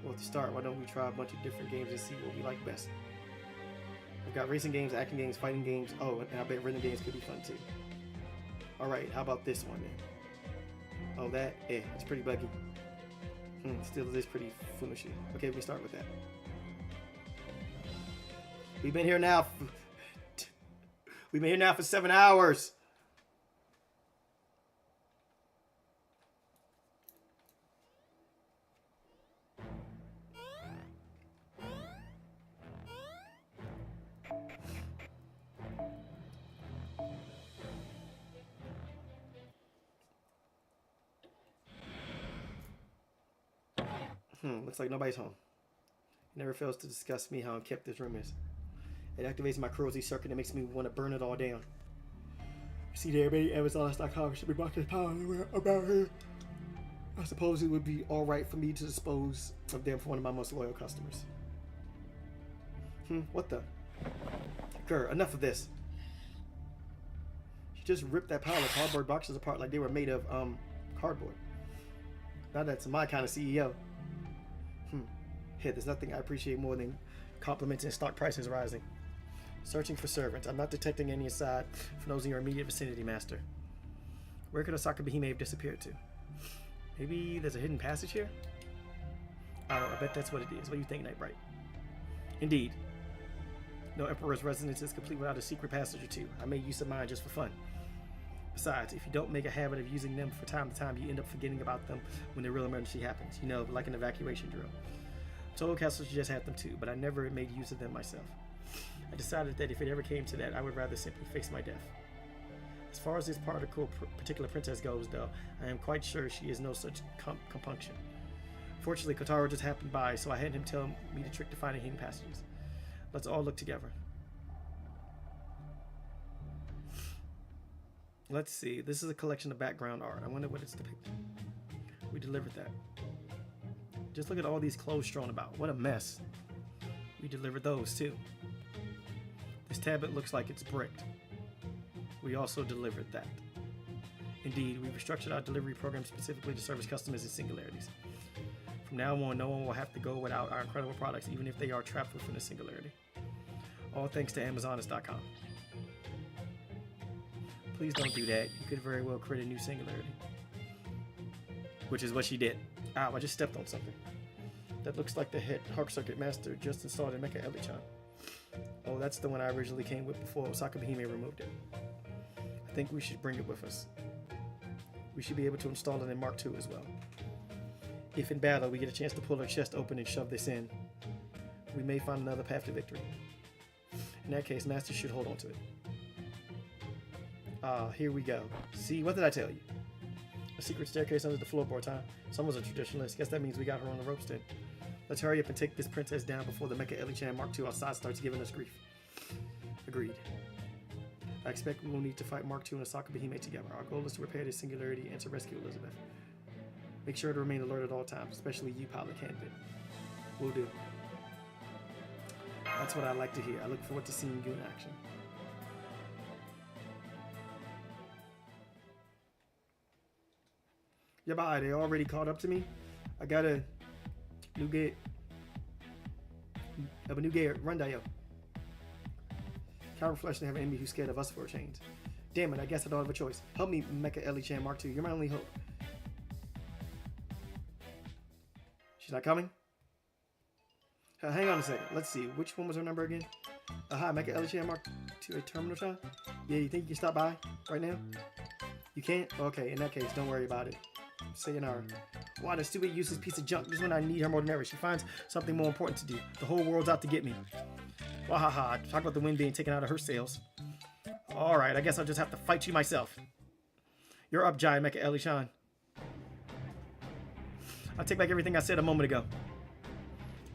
Well, to start, why don't we try a bunch of different games and see what we like best? We've got racing games, action games, fighting games. Oh, and I bet rhythm games could be fun too. Alright, how about this one then? Oh, that? Yeah, it's pretty buggy. Still, it is pretty foolish. Okay, we can start with that. We've been here now. We've been here now for 7 hours. Looks like nobody's home. It never fails to disgust me how unkept this room is. It activates my cruelty circuit and makes me want to burn it all down. See there, baby, Amazon.com should be blocking his power about her. I suppose it would be alright for me to dispose of them for one of my most loyal customers. What the? Grr, enough of this. She just ripped that pile of cardboard boxes apart like they were made of, cardboard. Now that's my kind of CEO. Hey, there's nothing I appreciate more than compliments and stock prices rising. Searching for servants. I'm not detecting any aside from those in your immediate vicinity, Master. Where could Osaka Behime have disappeared to? Maybe there's a hidden passage here? I don't know, I bet that's what it is. What do you think, Nightbright? Indeed. No Emperor's residence is complete without a secret passage or two. I made use of mine just for fun. Besides, if you don't make a habit of using them from time to time, you end up forgetting about them when the real emergency happens. You know, like an evacuation drill. Total Castle just had them too, but I never made use of them myself. I decided that if it ever came to that, I would rather simply face my death. As far as this particular princess goes, though, I am quite sure she has no such compunction. Fortunately, Kotaro just happened by, so I had him tell me the trick to finding hidden passages. Let's all look together. Let's see. This is a collection of background art. I wonder what it's depicting. We delivered that. Just look at all these clothes strewn about. What a mess. We delivered those too. This tablet looks like it's bricked. We also delivered that. Indeed, we've restructured our delivery program specifically to service customers in singularities. From now on, no one will have to go without our incredible products, even if they are trapped within a singularity. All thanks to Amazonist.com. Please don't do that. You could very well create a new singularity. Which is what she did. Ow, I just stepped on something. That looks like the head Harp Circuit Master just installed in Mecha Liz. Oh, that's the one I originally came with before Osaka Behime removed it. I think we should bring it with us. We should be able to install it in Mark II as well. If in battle we get a chance to pull her chest open and shove this in, we may find another path to victory. In that case, Master should hold on to it. Here we go. See, what did I tell you? A secret staircase under the floorboards, huh? Someone's a traditionalist. Guess that means we got her on the ropes then. Let's hurry up and take this princess down before the Mecha Liz Mark II outside starts giving us grief. Agreed. I expect we will need to fight Mark II and Osaka Behime together. Our goal is to repair this singularity and to rescue Elizabeth. Make sure to remain alert at all times, especially you, pilot candidate. Will do. That's what I like to hear. I look forward to seeing you in action. Yeah, bye. They already caught up to me. I got a new gate. Of a new gate run yo. Coward flesh and have an enemy who's scared of us for a change. Damn it, I guess I don't have a choice. Help me, Mecha Liz Mark II. You're my only hope. She's not coming? Hang on a second. Let's see. Which one was her number again? Hi, Mecha Liz Mark II, a terminal time? Yeah, you think you can stop by right now? You can't? Okay, in that case, don't worry about it. Sayonara. Wow, that stupid useless piece of junk. Just when I need her more than ever. She finds something more important to do. The whole world's out to get me. Wahaha. Talk about the wind being taken out of her sails. Alright, I guess I'll just have to fight you myself. You're up, giant Mecha Liz. I'll take back everything I said a moment ago.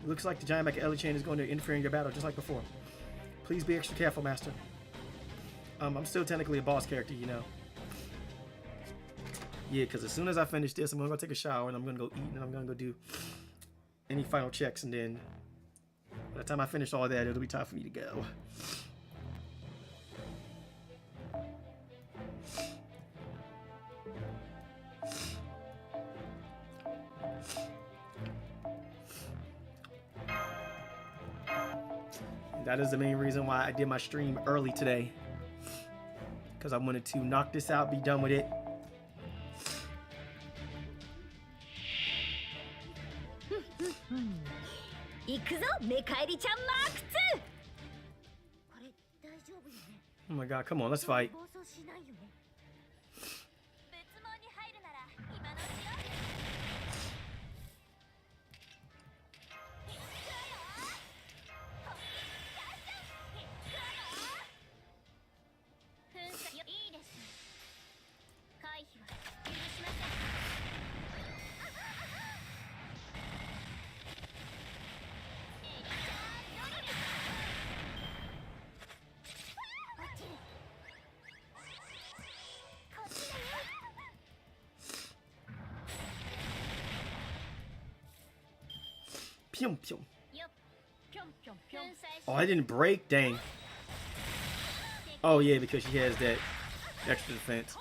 It looks like the giant Mecha Liz is going to interfere in your battle just like before. Please be extra careful, Master. I'm still technically a boss character, you know. Yeah, because as soon as I finish this, I'm going to go take a shower and I'm going to go eat and I'm going to go do any final checks, and then by the time I finish all that, it'll be time for me to go. That is the main reason why I did my stream early today, because I wanted to knock this out, be done with it. Oh my god, come on, let's fight. Pyum, pyum. Oh, I didn't break? Dang. Oh, yeah, because she has that extra defense.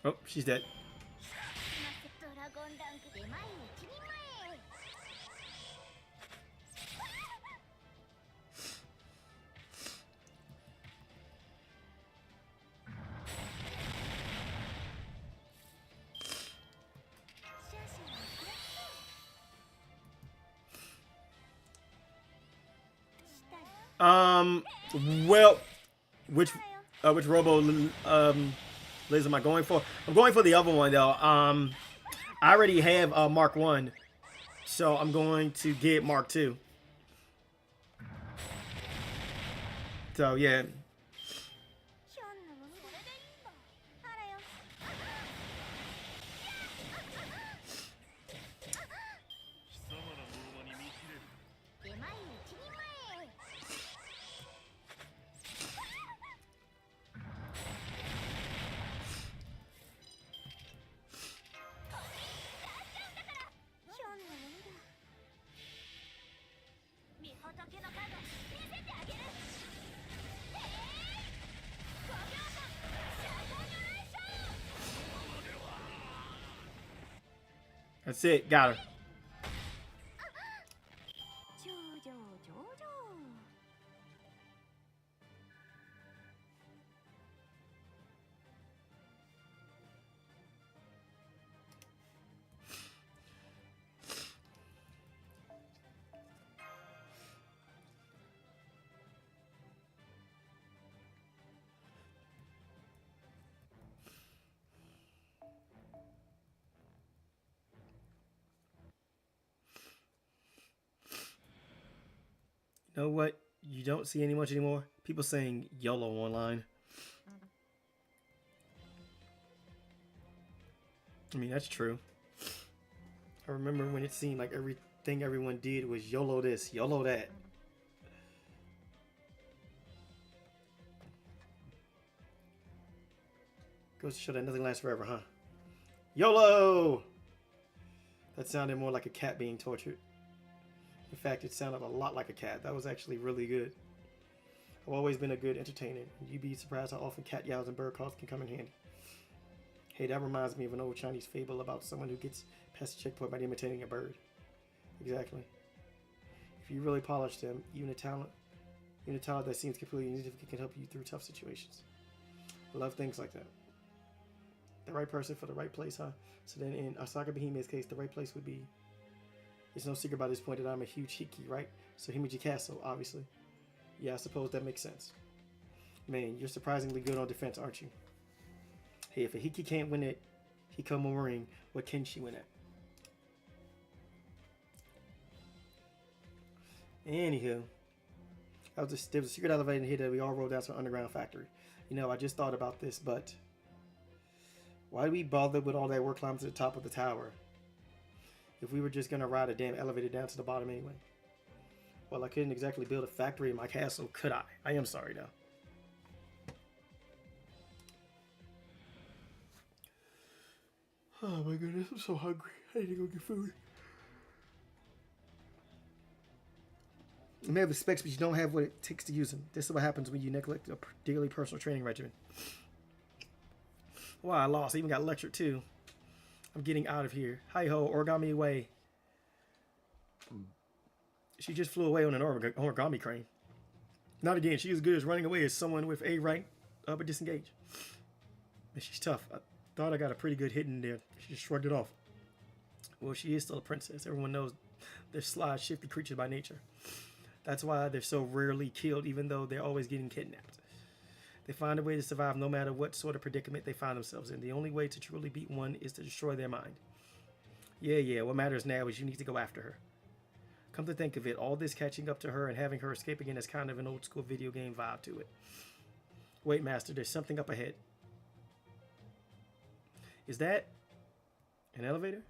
Oh, she's dead. Well, which Robo Liz am I going for? I'm going for the other one though. I already have Mark 1, so I'm going to get Mark 2. So yeah. That's it. Got her. You know what? You don't see any much anymore. People saying YOLO online. I mean, that's true. I remember when it seemed like everything everyone did was YOLO this, YOLO that. Goes to show that nothing lasts forever, huh? YOLO! That sounded more like a cat being tortured. In fact, it sounded a lot like a cat. That was actually really good. I've always been a good entertainer. You'd be surprised how often cat yowls and bird calls can come in handy. Hey, that reminds me of an old Chinese fable about someone who gets past the checkpoint by imitating a bird. Exactly. If you really polish them, even a talent Even a talent that seems completely insignificant can help you through tough situations. I love things like that. The right person for the right place, huh? So then in Asaka Behemoth's case, the right place would be... It's no secret by this point that I'm a huge Hiki, right? So Himeji Castle, obviously. Yeah, I suppose that makes sense. Man, you're surprisingly good on defense, aren't you? Hey, if a Hiki can't win it, Hikomomoring, what can she win at? Anywho, there was a secret elevator in here that we all rode down to an underground factory. You know, I just thought about this, but why do we bother with all that work climbing to the top of the tower if we were just gonna ride a damn elevator down to the bottom anyway? Well, I couldn't exactly build a factory in my castle, could I? I am sorry, though. Oh my goodness, I'm so hungry. I need to go get food. You may have the specs, but you don't have what it takes to use them. This is what happens when you neglect a daily personal training regimen. Wow, I lost. I even got lectured too. I'm getting out of here. Hi-ho, origami away. She just flew away on an origami crane. Not again. She's as good as running away as someone with A rank, but disengage. And she's tough. I thought I got a pretty good hit in there. She just shrugged it off. Well, she is still a princess. Everyone knows they're sly, shifty creatures by nature. That's why they're so rarely killed, even though they're always getting kidnapped. They find a way to survive no matter what sort of predicament they find themselves in. The only way to truly beat one is to destroy their mind. Yeah, what matters now is you need to go after her. Come to think of it, all this catching up to her and having her escape again is kind of an old school video game vibe to it. Wait, Master, there's something up ahead. Is that an elevator?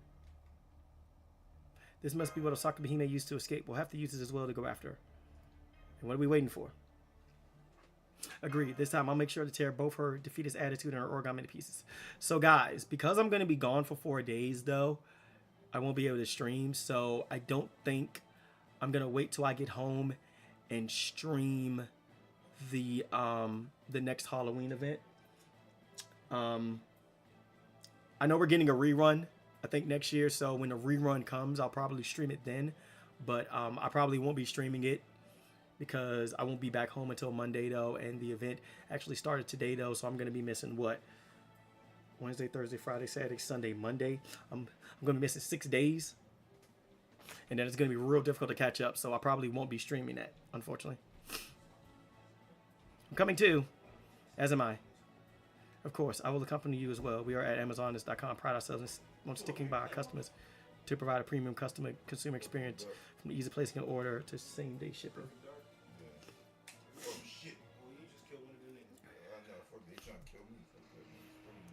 This must be what Osaka Behime used to escape. We'll have to use this as well to go after her. And what are we waiting for? Agreed. This time I'll make sure to tear both her defeatist attitude and her origami to pieces. So guys, because I'm going to be gone for 4 days though, I won't be able to stream. So I don't think I'm going to wait till I get home and stream the next Halloween event. I know we're getting a rerun, I think next year, so when the rerun comes, I'll probably stream it then. But I probably won't be streaming it because I won't be back home until Monday, though. And the event actually started today, though, so I'm going to be missing, what? Wednesday, Thursday, Friday, Saturday, Sunday, Monday. I'm going to be missing 6 days. And then it's going to be real difficult to catch up, so I probably won't be streaming that, unfortunately. I'm coming too, as am I. Of course, I will accompany you as well. We are at Amazon.com, pride ourselves on sticking by our customers to provide a premium consumer experience from the easy placing an order to same-day shipping.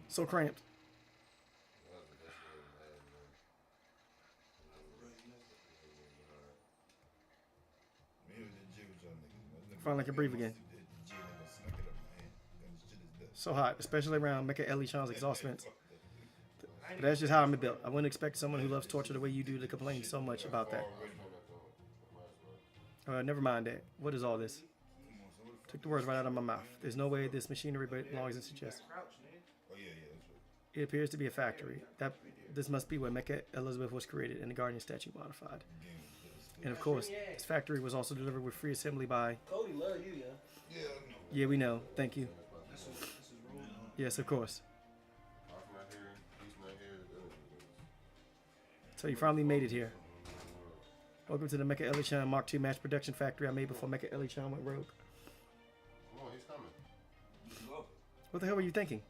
So cramped. Finally can breathe again. So hot, especially around Mecha Ellie-chan's exhaust vents. But that's just how I'm built. I wouldn't expect someone who loves torture the way you do to complain so much about that. Never mind that. What is all this? Took the words right out of my mouth. There's no way this machinery belongs in Csejte. It appears to be a factory. This must be where Mecha Elizabeth was created and the Guardian statue modified. And of course, this factory was also delivered with free assembly by... Cody love you, yeah. Yeah, we know. Thank you. Yes, of course. So you finally made it here. Welcome to the Mecha Ellie-chan Mark II mass production factory I made before Mecha Ellie-chan went rogue. Come on, he's coming. What the hell were you thinking?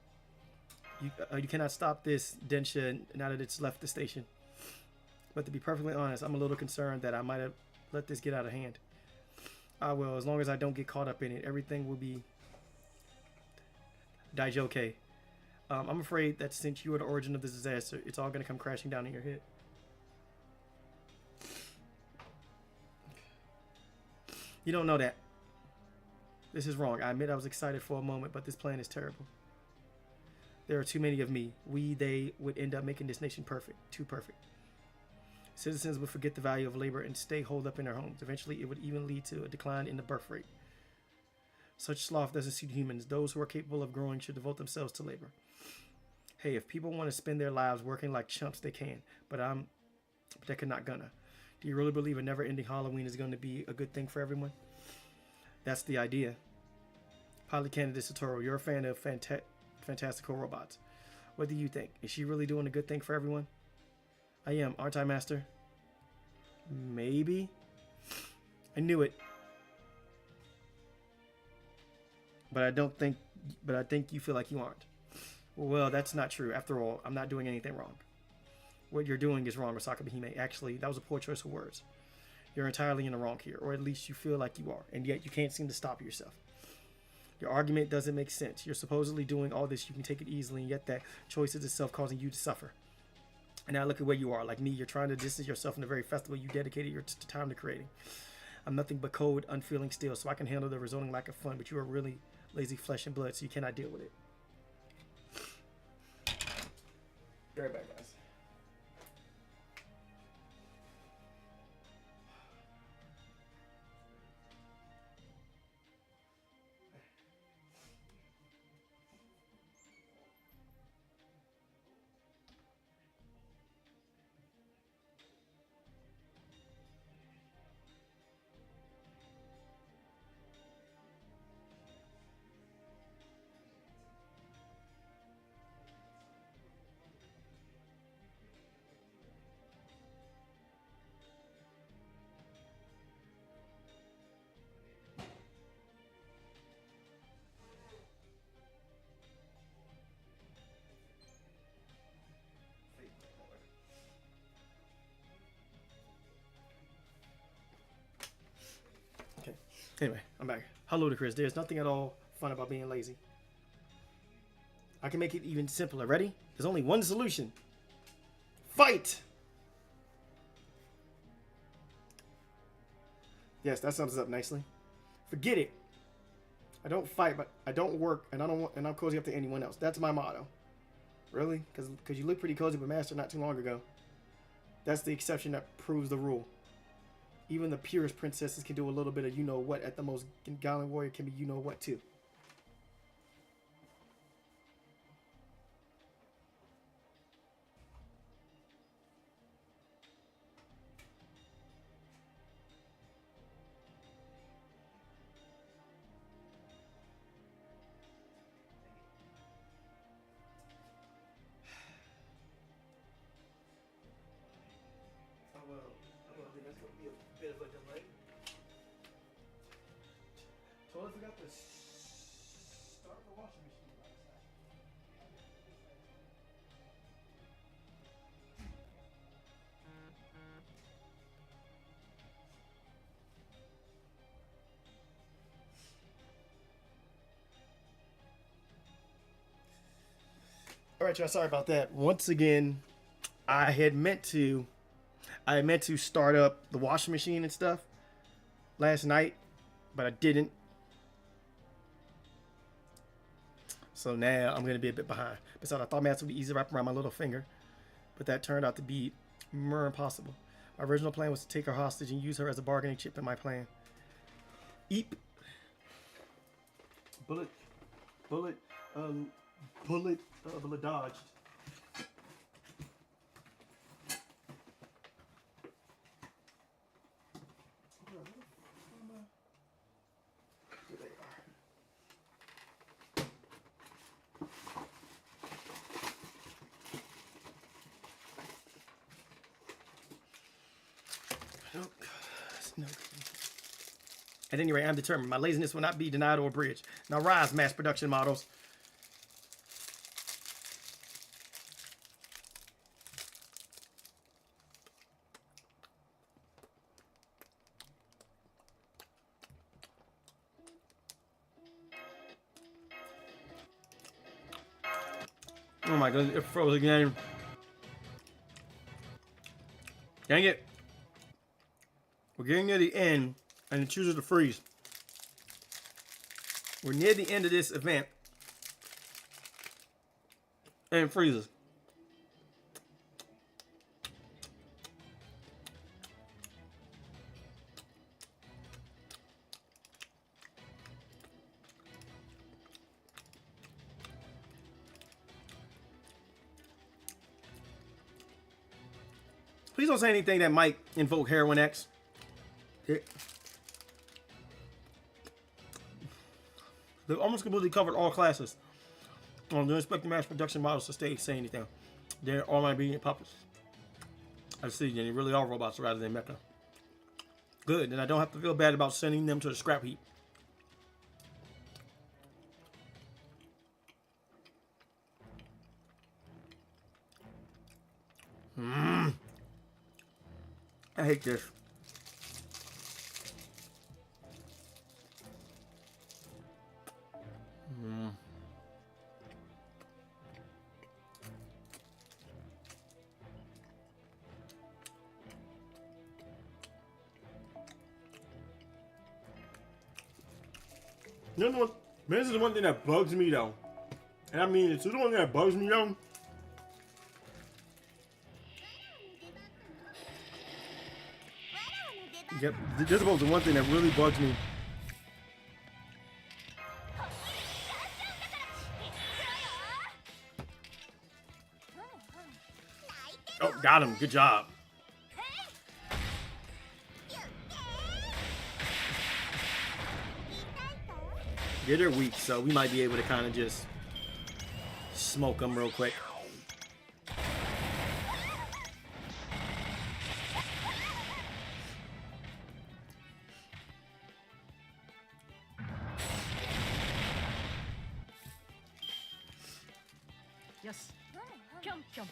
You cannot stop this Densha now that it's left the station. But to be perfectly honest, I'm a little concerned that I might have let this get out of hand. Well, as long as I don't get caught up in it, everything will be Daijoke. I'm afraid that since you are the origin of this disaster, it's all going to come crashing down in your head. You don't know that. This is wrong. I admit I was excited for a moment, but this plan is terrible. There are too many of me. They would end up making this nation perfect. Too perfect. Citizens would forget the value of labor and stay holed up in their homes. Eventually, it would even lead to a decline in the birth rate. Such sloth doesn't suit humans. Those who are capable of growing should devote themselves to labor. Hey, if people want to spend their lives working like chumps, they can. But they're not gonna. Do you really believe a never-ending Halloween is going to be a good thing for everyone? That's the idea. Pilot candidate Satoru, you're a fan of fantastical robots. What do you think? Is she really doing a good thing for everyone? I am, aren't I, Master? Maybe. I knew it. But I think you feel like you aren't. Well, that's not true. After all, I'm not doing anything wrong. What you're doing is wrong, Osaka Behime. Actually, that was a poor choice of words. You're entirely in the wrong here, or at least you feel like you are, and yet you can't seem to stop yourself. Your argument doesn't make sense. You're supposedly doing all this, you can take it easily, and yet that choice is itself causing you to suffer. And now look at where you are. Like me, you're trying to distance yourself from the very festival you dedicated your time to creating. I'm nothing but cold, unfeeling steel, so I can handle the resulting lack of fun, but you are really lazy flesh and blood, so you cannot deal with it. Be right back, guys. Anyway, I'm back. Hello to Chris. There's nothing at all fun about being lazy. I can make it even simpler. Ready? There's only one solution. Fight! Yes, that sums it up nicely. Forget it. I don't fight, but I don't work, and I'm cozy up to anyone else. That's my motto. Really? Because you look pretty cozy with Master not too long ago. That's the exception that proves the rule. Even the purest princesses can do a little bit of you-know-what. At the most gallant warrior can be you-know-what, too. I think that's going to be a bit of a delay. Totally forgot to start the washing machine last night. All right, y'all. Sorry about that. Once again, I had meant to start up the washing machine and stuff last night, but I didn't. So now I'm going to be a bit behind. Besides, I thought Master would be easy to wrap around my little finger, but that turned out to be more impossible. My original plan was to take her hostage and use her as a bargaining chip in my plan. Eep. Bullet dodged. At any rate, I'm determined. My laziness will not be denied or abridged. Now rise, mass production models. Oh my god, it froze again. Dang it. We're getting near the end, and it chooses to freeze. We're near the end of this event, and it freezes. Please don't say anything that might invoke Heroin X. Okay. They've almost completely covered all classes. Don't expect the mass production models to say anything. They're online being puppets. I see, and they really are robots rather than mecha. Good, then I don't have to feel bad about sending them to the scrap heap. I hate this. You know what? This is the one thing that bugs me though. And I mean, it's the one thing that bugs me though. Yep, this is the one thing that really bugs me. Oh, got him. Good job. Yeah, they're weak, so we might be able to kind of just smoke them real quick. Yes. Pyong pyong.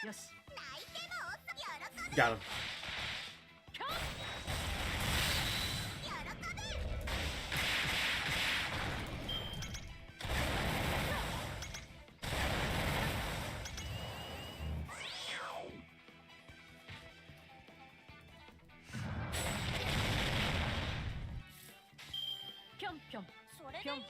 Yes. Got him. Pyong pyong. Pyong.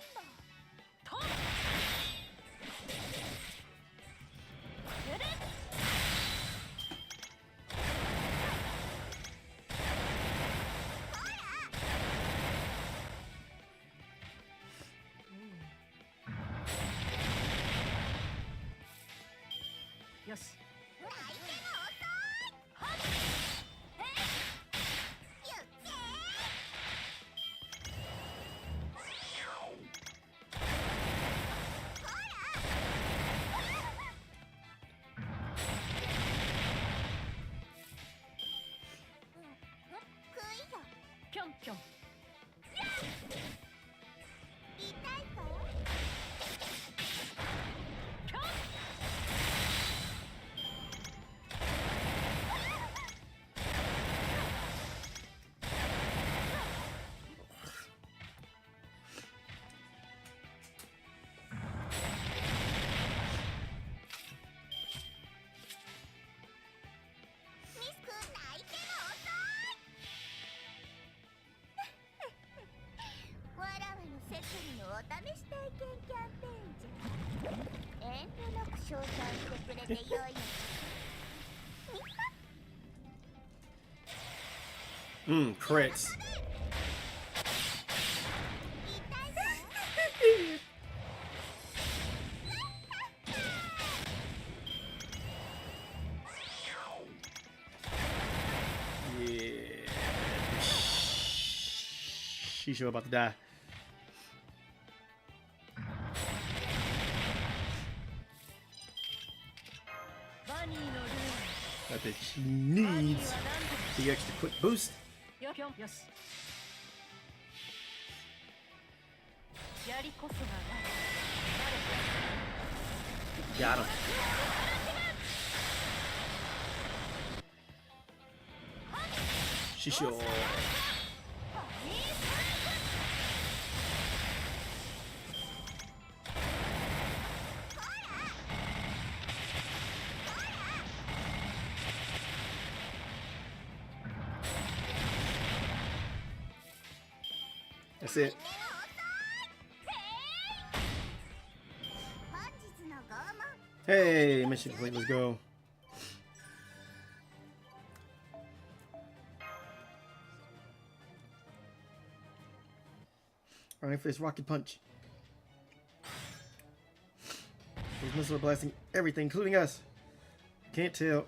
Yes. Pyong pyong. Crits. Yeah. She's about to die. I think she needs the extra quick boost. Yes. Got him. She sure. That's it. Hey, mission complete. Let's go. Alright, for this rocket punch. Those missiles are blasting everything, including us. Can't tell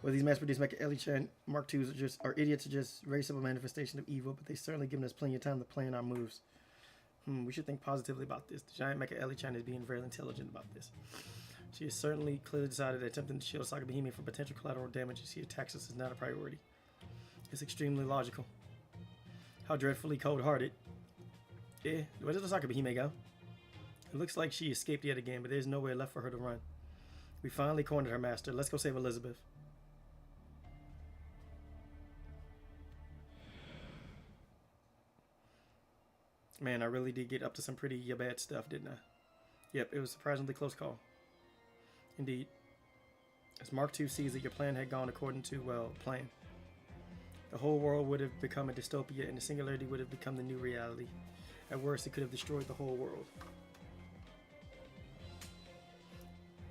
whether these mass-produced Mecha Eli-chan Mark IIs are idiots or just very simple manifestation of evil, but they've certainly given us plenty of time to plan our moves. We should think positively about this. The giant Mecha Eli-chan is being very intelligent about this. She has certainly clearly decided that attempting to shield Saga Bohemia from potential collateral damage as he attacks us is not a priority. It's extremely logical. How dreadfully cold-hearted. Yeah, where does the Saga Bohemia go? It looks like she escaped yet again, but there's nowhere left for her to run. We finally cornered her master. Let's go save Elizabeth. Man, I really did get up to some pretty bad stuff, didn't I? Yep, it was a surprisingly close call. Indeed. As Mark II sees that your plan had gone according to, well, plan. The whole world would have become a dystopia and the singularity would have become the new reality. At worst, it could have destroyed the whole world.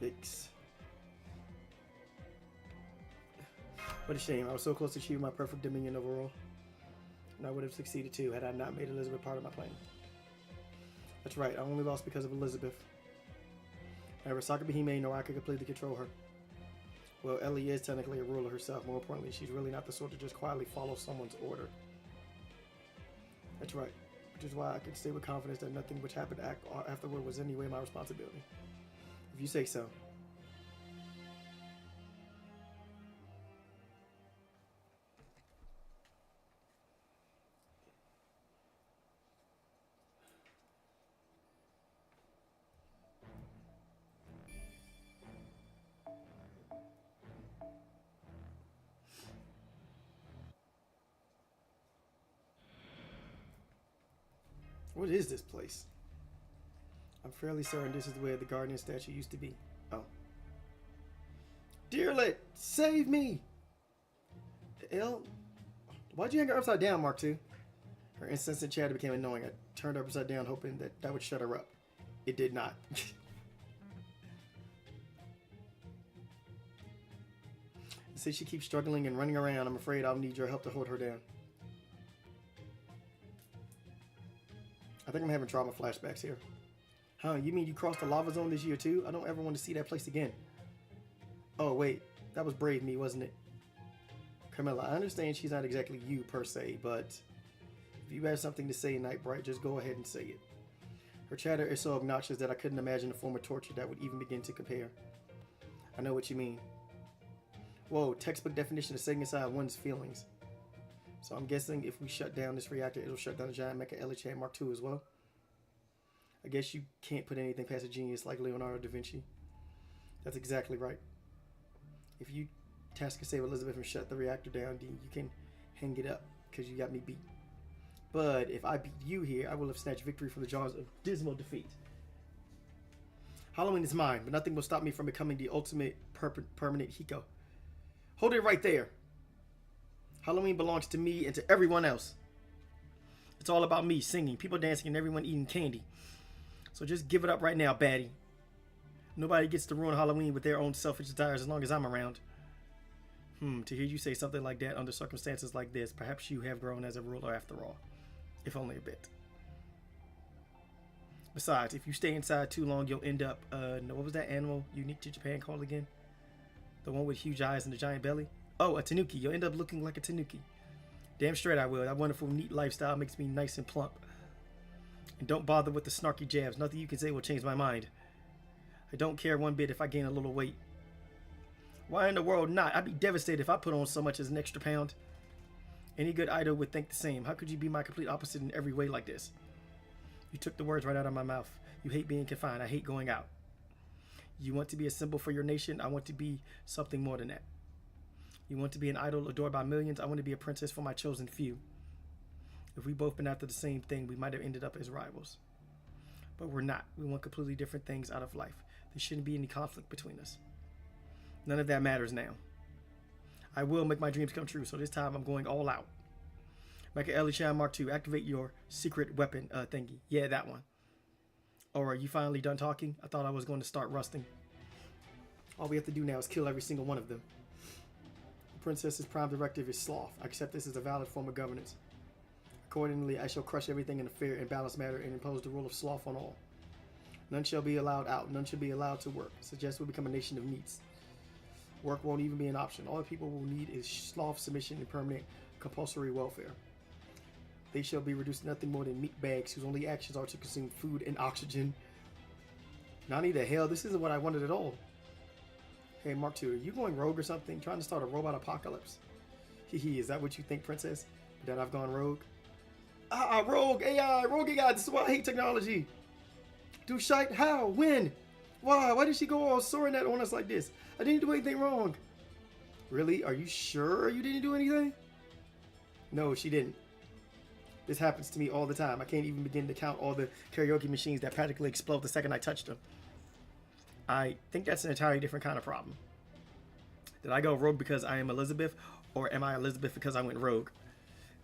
Yikes. What a shame. I was so close to achieving my perfect dominion overall. And I would have succeeded too had I not made Elizabeth part of my plan. That's right, I only lost because of Elizabeth. However, Saga Bohemia know I could completely control her. Well, Ellie is technically a ruler herself. More importantly, she's really not the sort to just quietly follow someone's order. That's right, which is why I can say with confidence that nothing which happened afterward was in any way my responsibility. If you say so. What is this place? I'm fairly certain this is where the Guardian statue used to be. Oh. Dearlet, save me! The hell? Why'd you hang her upside down, Mark II? Her incessant chatter became annoying. I turned her upside down, hoping that would shut her up. It did not. Since she keeps struggling and running around, I'm afraid I'll need your help to hold her down. I think I'm having trauma flashbacks here. Huh, you mean you crossed the lava zone this year too? I don't ever want to see that place again. Oh wait, that was brave me, wasn't it? Carmilla, I understand she's not exactly you per se, but if you have something to say, Nightbright, just go ahead and say it. Her chatter is so obnoxious that I couldn't imagine a form of torture that would even begin to compare. I know what you mean. Whoa, textbook definition of setting aside one's feelings. So I'm guessing if we shut down this reactor, it'll shut down the giant Mecha Eli-chan Mark II as well. I guess you can't put anything past a genius like Leonardo da Vinci. That's exactly right. If you task to save Elizabeth and shut the reactor down, you can hang it up because you got me beat. But if I beat you here, I will have snatched victory from the jaws of dismal defeat. Halloween is mine, but nothing will stop me from becoming the ultimate permanent Hiko. Hold it right there. Halloween belongs to me and to everyone else. It's all about me singing, people dancing, and everyone eating candy. So just give it up right now, baddie. Nobody gets to ruin Halloween with their own selfish desires as long as I'm around. To hear you say something like that under circumstances like this, perhaps you have grown as a ruler after all. If only a bit. Besides, if you stay inside too long, you'll end up, what was that animal unique to Japan called again? The one with huge eyes and a giant belly? Oh, a tanuki. You'll end up looking like a tanuki. Damn straight I will. That wonderful, neat lifestyle makes me nice and plump. And don't bother with the snarky jabs. Nothing you can say will change my mind. I don't care one bit if I gain a little weight. Why in the world not? I'd be devastated if I put on so much as an extra pound. Any good idol would think the same. How could you be my complete opposite in every way like this? You took the words right out of my mouth. You hate being confined. I hate going out. You want to be a symbol for your nation. I want to be something more than that. You want to be an idol adored by millions. I want to be a princess for my chosen few. If we both been after the same thing, we might have ended up as rivals. But we're not. We want completely different things out of life. There shouldn't be any conflict between us. None of that matters now. I will make my dreams come true, so this time I'm going all out. Mecha Eli-chan Mark II, activate your secret weapon thingy. Yeah, that one. Or are you finally done talking? I thought I was going to start rusting. All we have to do now is kill every single one of them. The princess's prime directive is sloth. I accept this as a valid form of governance. Accordingly, I shall crush everything in a fair and balanced manner and impose the rule of sloth on all. None shall be allowed out. None shall be allowed to work. Suggest we become a nation of neats. Work won't even be an option. All the people will need is sloth, submission, and permanent compulsory welfare. They shall be reduced to nothing more than meat bags whose only actions are to consume food and oxygen. Nani the hell, this isn't what I wanted at all. Hey, Mark II, are you going rogue or something? Trying to start a robot apocalypse? Hehe, is that what you think, Princess? That I've gone rogue? Rogue AI, rogue AI, this is why I hate technology. Do shite? How? When? Why? Why did she go all soaring that on us like this? I didn't do anything wrong. Really? Are you sure you didn't do anything? No, she didn't. This happens to me all the time. I can't even begin to count all the karaoke machines that practically explode the second I touch them. I think that's an entirely different kind of problem. Did I go rogue because I am Elizabeth, or am I Elizabeth because I went rogue?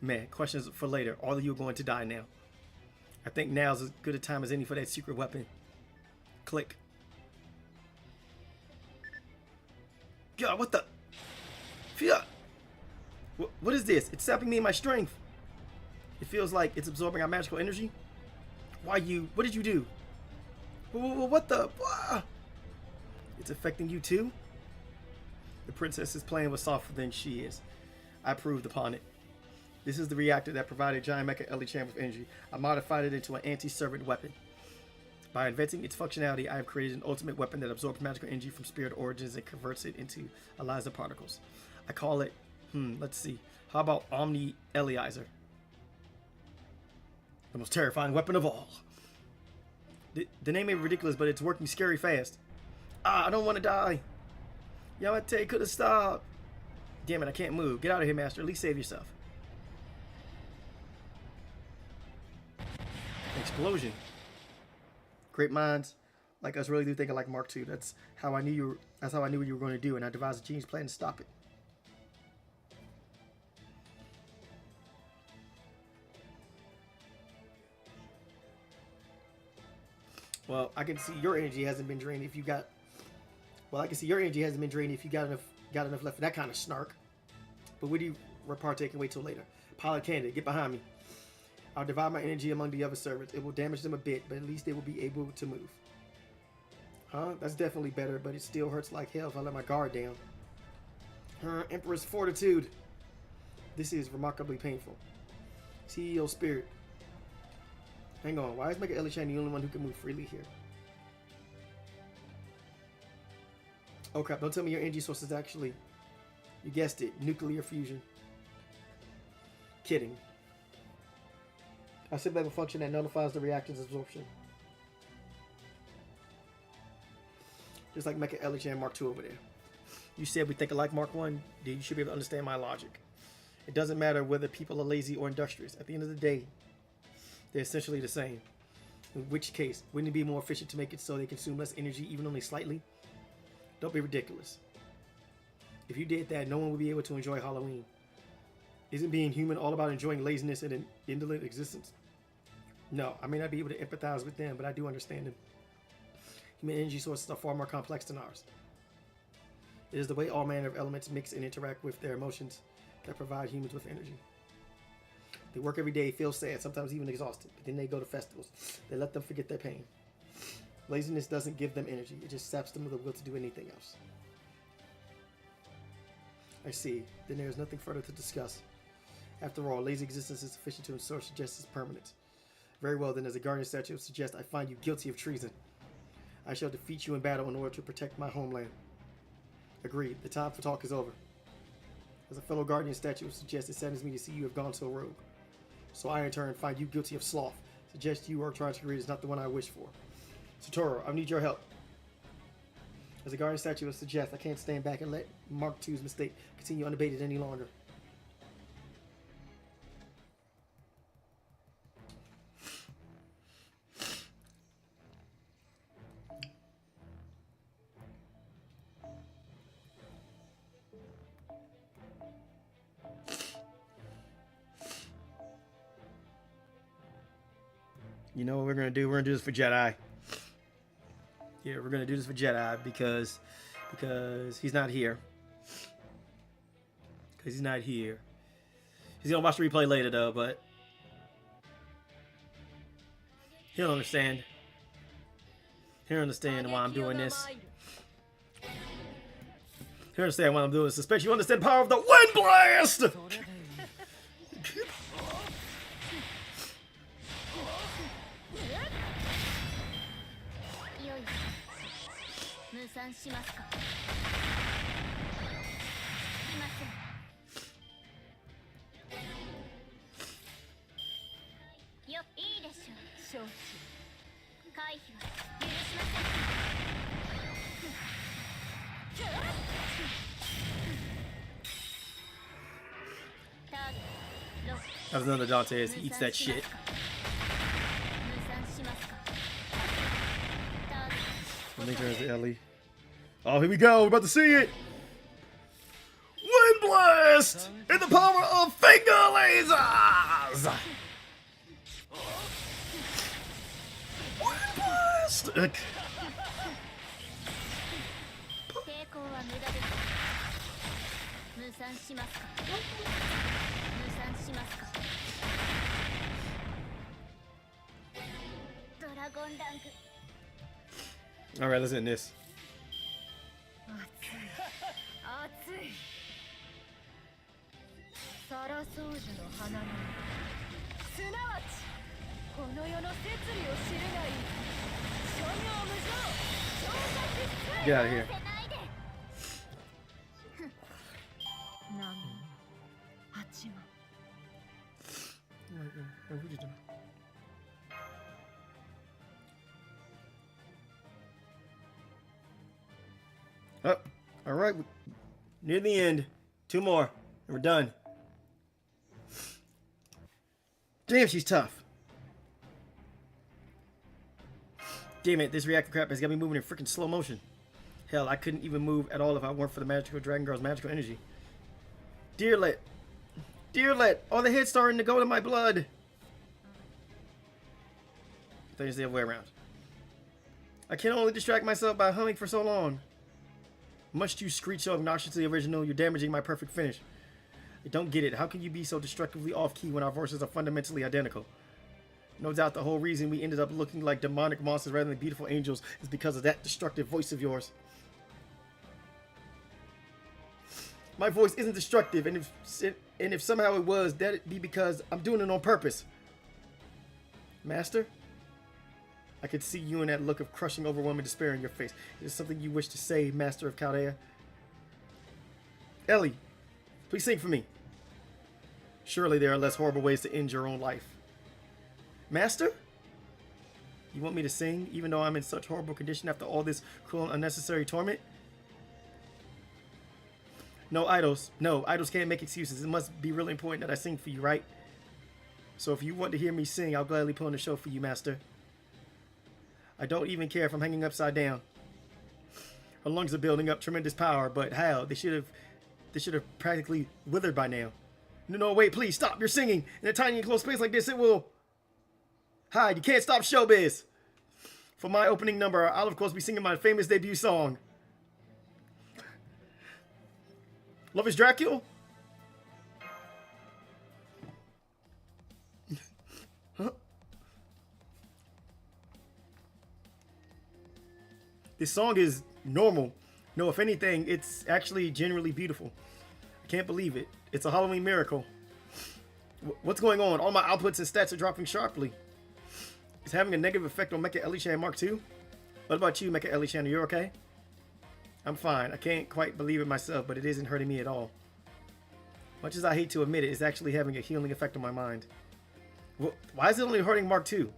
Man, questions for later. All of you are going to die now. I think now's as good a time as any for that secret weapon. Click. God, what the? Fiat. What is this? It's sapping me in my strength. It feels like it's absorbing our magical energy. What did you do? What the? It's affecting you too? The princess is playing with softer than she is. I proved upon it. This is the reactor that provided giant Mecha Elichan with energy. I modified it into an anti-servant weapon. By inventing its functionality, I have created an ultimate weapon that absorbs magical energy from spirit origins and converts it into ELIZA particles. I call it, let's see. How about Omni Elizer? The most terrifying weapon of all. The name may be ridiculous, but it's working scary fast. I don't want to die. Yamate could have stopped. Damn it, I can't move. Get out of here, Master. At least save yourself. Explosion. Great minds like us really do think like Mark II. That's how I knew what you were going to do, and I devised a genius plan to stop it. Well, I can see your energy hasn't been drained if you got. Well, I can see your energy hasn't been drained if you got enough left for that kind of snark. But would you partake and wait till later? Pilot candidate, get behind me. I'll divide my energy among the other servants. It will damage them a bit, but at least they will be able to move. Huh? That's definitely better, but it still hurts like hell if I let my guard down. Emperor's fortitude. This is remarkably painful. CEO spirit. Hang on, why is Mecha Elichan the only one who can move freely here? Oh crap, don't tell me your energy source is actually... You guessed it, nuclear fusion. Kidding. I simply have a function that nullifies the reactor's absorption. Just like Mecha Elichan Mark II over there. You said we think alike, Mark I? Then you should be able to understand my logic. It doesn't matter whether people are lazy or industrious. At the end of the day, they're essentially the same. In which case, wouldn't it be more efficient to make it so they consume less energy, even only slightly? Don't be ridiculous. If you did that, no one would be able to enjoy Halloween. Isn't being human all about enjoying laziness and an indolent existence? No, I may not be able to empathize with them, but I do understand them. Human energy sources are far more complex than ours. It is the way all manner of elements mix and interact with their emotions that provide humans with energy. They work every day, feel sad, sometimes even exhausted, but then they go to festivals. They let them forget their pain. Laziness doesn't give them energy, it just saps them with the will to do anything else. I see. Then there is nothing further to discuss. After all, lazy existence is sufficient to ensure justice permanence. Very well, then, as a guardian statute suggests, I find you guilty of treason. I shall defeat you in battle in order to protect my homeland. Agreed. The time for talk is over. As a fellow guardian statute suggests, it saddens me to see you have gone so rogue. So I, in turn, find you guilty of sloth. Suggest you are trying to create is not the one I wish for. Satoru, I need your help. As a guardian statute suggests, I can't stand back and let Mark II's mistake continue unabated any longer. You know what we're going to do? We're going to do this for Jedi. Yeah, we're going to do this for Jedi because he's not here. Because he's not here. He's going to watch the replay later, though, but He'll understand. He'll understand why I'm doing this. He'll understand why I'm doing this. Especially you understand the power of the Wind Blast! That was another Dante's. He eats that shit. When he turns to Ellie. Oh, here we go. We're about to see it. Wind Blast! In the power of finger lasers! Wind Blast! Alright, let's end this. サラソージュの花のすなわちこの世の摂理を知るがいい諸行無常超絶 Get out of here. 何8万 What are you doing? Oh, all right. Near the end. 2 more. And we're done. Damn, she's tough. Damn it, this reactor crap has got me moving in freaking slow motion. Hell, I couldn't even move at all if I weren't for the magical Dragon Girl's magical energy. Dearlet. Dearlet. All the hits starting to go to my blood. I think it's the other way around. I can only distract myself by humming for so long. Must you screech so obnoxiously original, you're damaging my perfect finish. I don't get it. How can you be so destructively off-key when our voices are fundamentally identical? No doubt the whole reason we ended up looking like demonic monsters rather than beautiful angels is because of that destructive voice of yours. My voice isn't destructive, and if somehow it was, that'd be because I'm doing it on purpose. Master? I could see you in that look of crushing, overwhelming despair in your face. Is there something you wish to say, Master of Chaldea? Ellie, please sing for me. Surely there are less horrible ways to end your own life. Master? You want me to sing, even though I'm in such horrible condition after all this cruel and unnecessary torment? No, idols. No, idols can't make excuses. It must be really important that I sing for you, right? So if you want to hear me sing, I'll gladly put on a show for you, Master. I don't even care if I'm hanging upside down. Her lungs are building up tremendous power, but how? They should have practically withered by now. No, wait, please, stop. You're singing. In a tiny enclosed space like this, it will... Hide. You can't stop showbiz. For my opening number, I'll of course be singing my famous debut song. Love is Dracula? Huh? This song is normal. No, if anything, it's actually genuinely beautiful. I can't believe it. It's a Halloween miracle. What's going on? All my outputs and stats are dropping sharply. It's having a negative effect on Mecha Liz Mark II. What about you, Mecha Liz? Are you okay? I'm fine. I can't quite believe it myself, but it isn't hurting me at all. Much as I hate to admit it, it's actually having a healing effect on my mind. Why is it only hurting Mark II?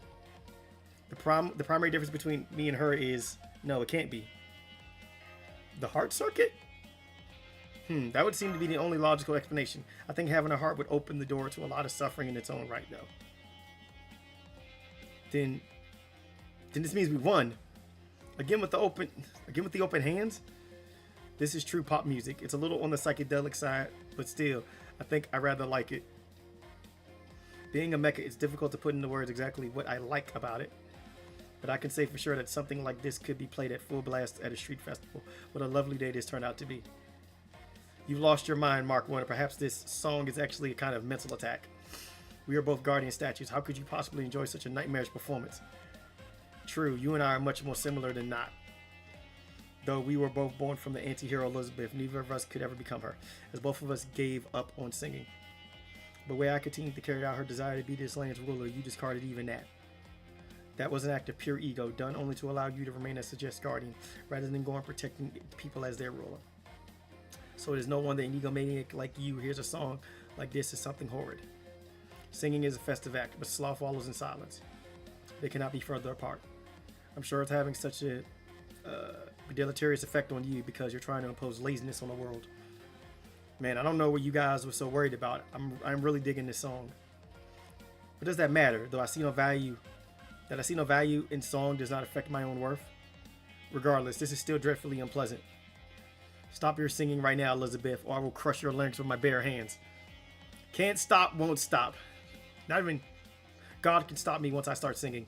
The primary difference between me and her is... No, it can't be. The heart circuit? That would seem to be the only logical explanation. I think having a heart would open the door to a lot of suffering in its own right, though. Then this means we won. Again with the open hands. This is true pop music. It's a little on the psychedelic side, but still, I think I rather like it. Being a mecha, it's difficult to put into words exactly what I like about it. But I can say for sure that something like this could be played at full blast at a street festival. What a lovely day this turned out to be. You've lost your mind, Mark 1, or perhaps this song is actually a kind of mental attack. We are both guardian statues. How could you possibly enjoy such a nightmarish performance? True, you and I are much more similar than not. Though we were both born from the anti-hero Elizabeth, neither of us could ever become her, as both of us gave up on singing. But where I continued to carry out her desire to be this land's ruler, you discarded even that. That was an act of pure ego, done only to allow you to remain as a just guardian, rather than going protecting people as their ruler. So it is no wonder an egomaniac like you hears a song like this is something horrid. Singing is a festive act, but sloth follows in silence. They cannot be further apart. I'm sure it's having such a deleterious effect on you because you're trying to impose laziness on the world. Man, I don't know what you guys were so worried about. I'm really digging this song. But does that matter? Though I see no value in song does not affect my own worth. Regardless, this is still dreadfully unpleasant. Stop your singing right now, Elizabeth, or I will crush your larynx with my bare hands. Can't stop, won't stop. Not even God can stop me once I start singing.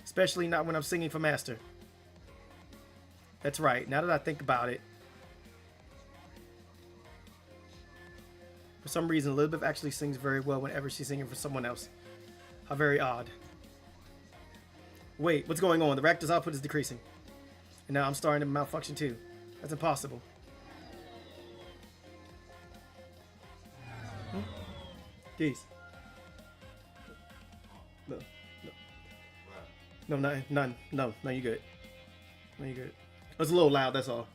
Especially not when I'm singing for Master. That's right, now that I think about it. For some reason, Elizabeth actually sings very well whenever she's singing for someone else. How very odd. Wait, what's going on? The reactor's output is decreasing. And now I'm starting to malfunction too. That's impossible. Geese. No. No, none. No, you good. No, you good. It was a little loud, that's all.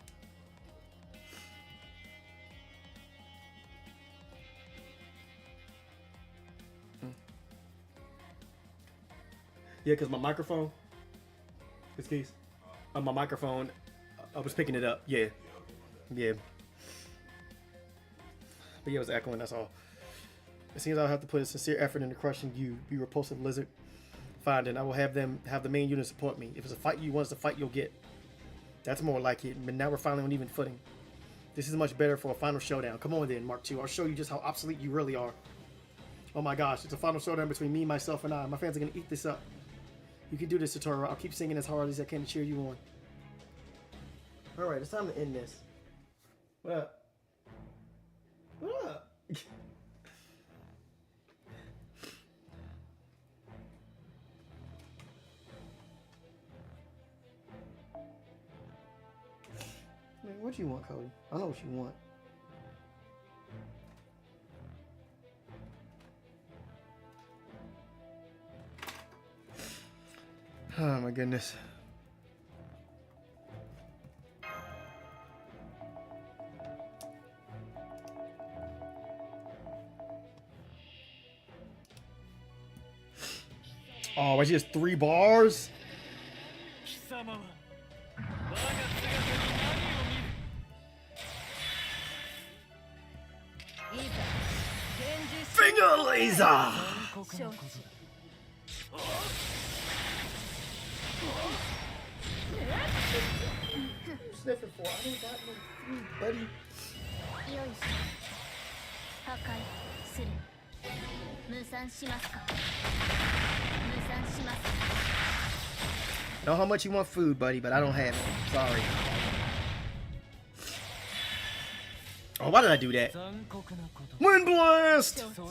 Yeah, because my microphone. It's Keys. My microphone, I was picking it up. Yeah. Yeah. But yeah, it was echoing, that's all. It seems I'll have to put a sincere effort into crushing you, you repulsive lizard. Fine, then I will have the main unit support me. If it's a fight you want, it's a fight you'll get. That's more like it. But now we're finally on even footing. This is much better for a final showdown. Come on then, Mark II. I'll show you just how obsolete you really are. Oh my gosh, it's a final showdown between me, myself, and I. My fans are going to eat this up. You can do this, Satoru. I'll keep singing as hard as I can to cheer you on. Alright, it's time to end this. What up? What up? Man, what you want, Cody? I know what you want. Oh my goodness. Oh, it's just 3 bars? Finger laser! Sniffing for? I don't got no food, buddy. Know how much you want food, buddy, but I don't have it. Sorry. Oh, why did I do that? Wind blast! Wind blast!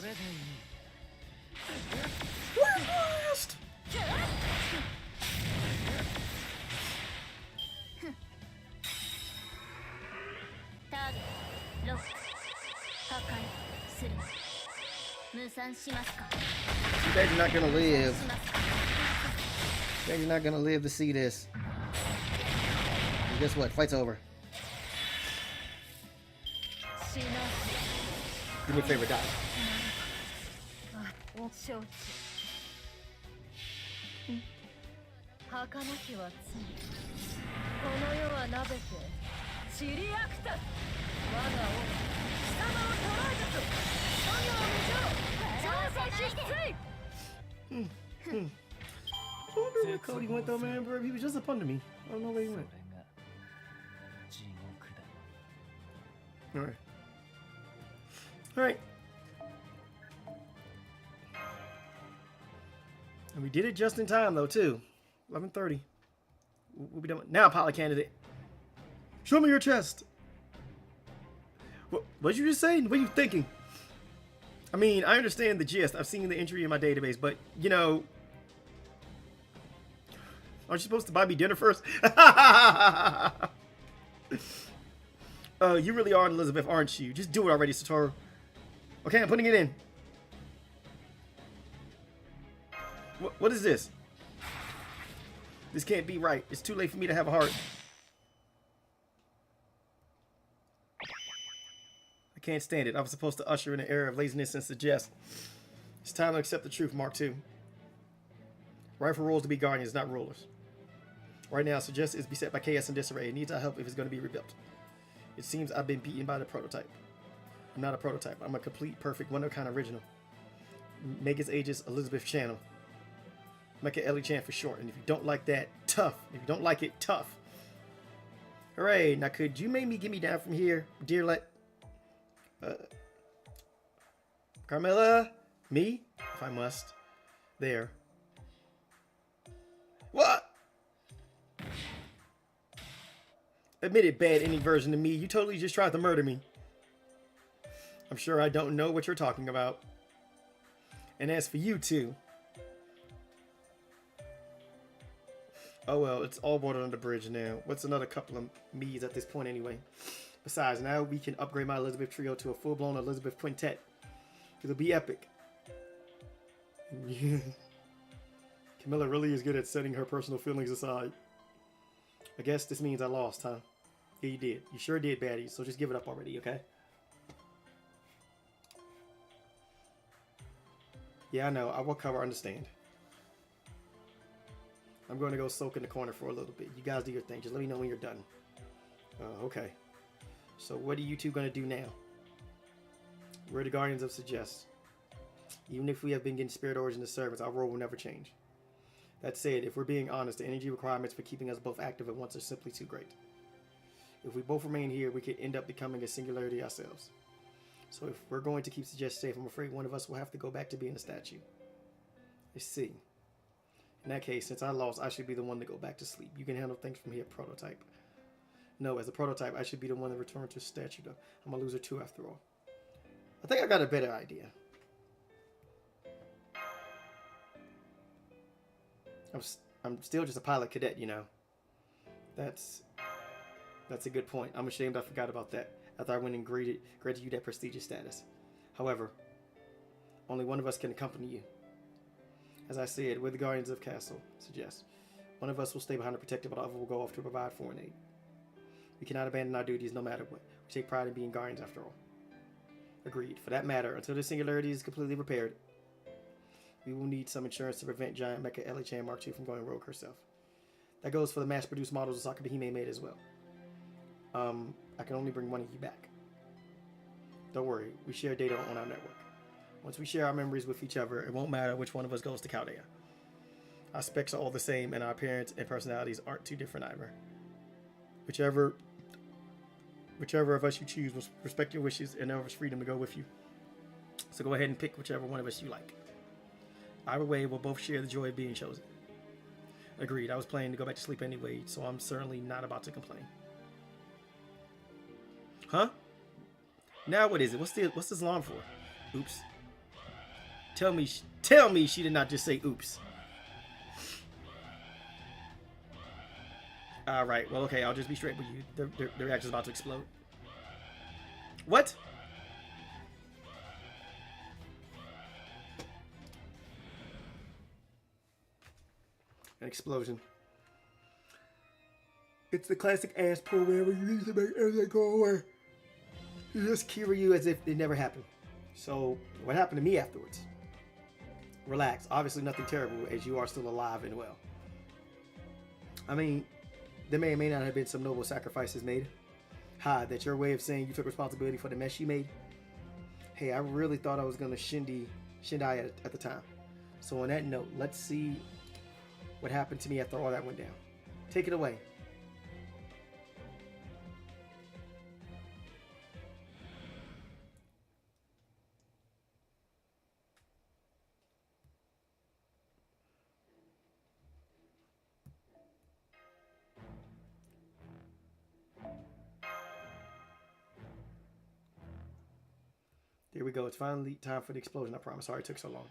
You guys are not gonna live. You guys are not gonna live to see this. And guess what? Fight's over. Do me a favor, die. I don't know where Cody went though, man, bro. He was just up under me. I don't know where he went. Alright. Alright. And we did it just in time though, too. 11:30. We'll be done. Now, pilot candidate. Show me your chest. What did you just say? What are you thinking? I mean, I understand the gist. I've seen the entry in my database, but, you know, Aren't you supposed to buy me dinner first? You really are Elizabeth, aren't you? Just do it already, Satoru. Okay, I'm putting it in. What is this? This can't be right. It's too late for me to have a heart. I can't stand it. I was supposed to usher in an era of laziness and suggest. It's time to accept the truth, Mark II. Rightful roles to be guardians, not rulers. Right now, suggest is beset by chaos and disarray. It needs our help if it's going to be rebuilt. It seems I've been beaten by the prototype. I'm not a prototype. I'm a complete, perfect, one-of-a-kind original. Mega's Aegis Elizabeth Channel. Mecha Ellie Chan for short. And if you don't like that, tough. If you don't like it, tough. Hooray. Now, could you make me get me down from here, dear Carmela? Me? If I must. There. What? Admit it, bad ending version of me. You totally just tried to murder me. I'm sure I don't know what you're talking about. And as for you two. Oh well, it's all water under the bridge now. What's another couple of me's at this point anyway? Besides, now we can upgrade my Elizabeth trio to a full-blown Elizabeth quintet. It'll be epic. Camilla really is good at setting her personal feelings aside. I guess this means I lost, huh? Yeah, you did. You sure did, baddies. So just give it up already, okay? Yeah, I know. I will cover. Understand. I'm going to go soak in the corner for a little bit. You guys do your thing. Just let me know when you're done. Okay. So what are you two going to do now? We're the Guardians of Suggest. Even if we have been getting Spirit Origin as servants, our role will never change. That said, if we're being honest, the energy requirements for keeping us both active at once are simply too great. If we both remain here, we could end up becoming a singularity ourselves. So if we're going to keep Suggest safe, I'm afraid one of us will have to go back to being a statue. I see. In that case, since I lost, I should be the one to go back to sleep. You can handle things from here, prototype. No, as a prototype, I should be the one to return to statue, though. I'm a loser too, after all. I think I got a better idea. I'm still just a pilot cadet, you know. That's a good point. I'm ashamed I forgot about that after I went and granted you that prestigious status. However, only one of us can accompany you. As I said, we're the Guardians of Castle, Suggest. One of us will stay behind to protect it, but the other will go off to provide foreign aid. We cannot abandon our duties no matter what. We take pride in being Guardians after all. Agreed. For that matter, until the singularity is completely repaired, we will need some insurance to prevent giant Mecha Ellie Chan Mark II from going rogue herself. That goes for the mass-produced models Osaka Behime made as well. I can only bring one of you back. Don't worry, we share data on our network. Once we share our memories with each other, it won't matter which one of us goes to Chaldea. Our specs are all the same, and our appearance and personalities aren't too different either. Whichever of us you choose will respect your wishes and our freedom to go with you. So go ahead and pick whichever one of us you like. Either way, we'll both share the joy of being chosen. Agreed. I was planning to go back to sleep anyway, so I'm certainly not about to complain. Huh? Now what is it? What's this alarm for? Oops. Tell me she did not just say oops. Alright, well, okay, I'll just be straight with you. The reactor's about to explode. What? An explosion. It's the classic ass pull wherever you need to make everything go away. You just Kiryu as if it never happened. So, what happened to me afterwards? Relax. Obviously nothing terrible, as you are still alive and well. I mean, there may or may not have been some noble sacrifices made. Ha, that's your way of saying you took responsibility for the mess you made? Hey, I really thought I was going to Shindai at the time. So on that note, let's see what happened to me after all that went down. Take it away. Here we go. It's finally time for the explosion. I promise. Sorry it took so long.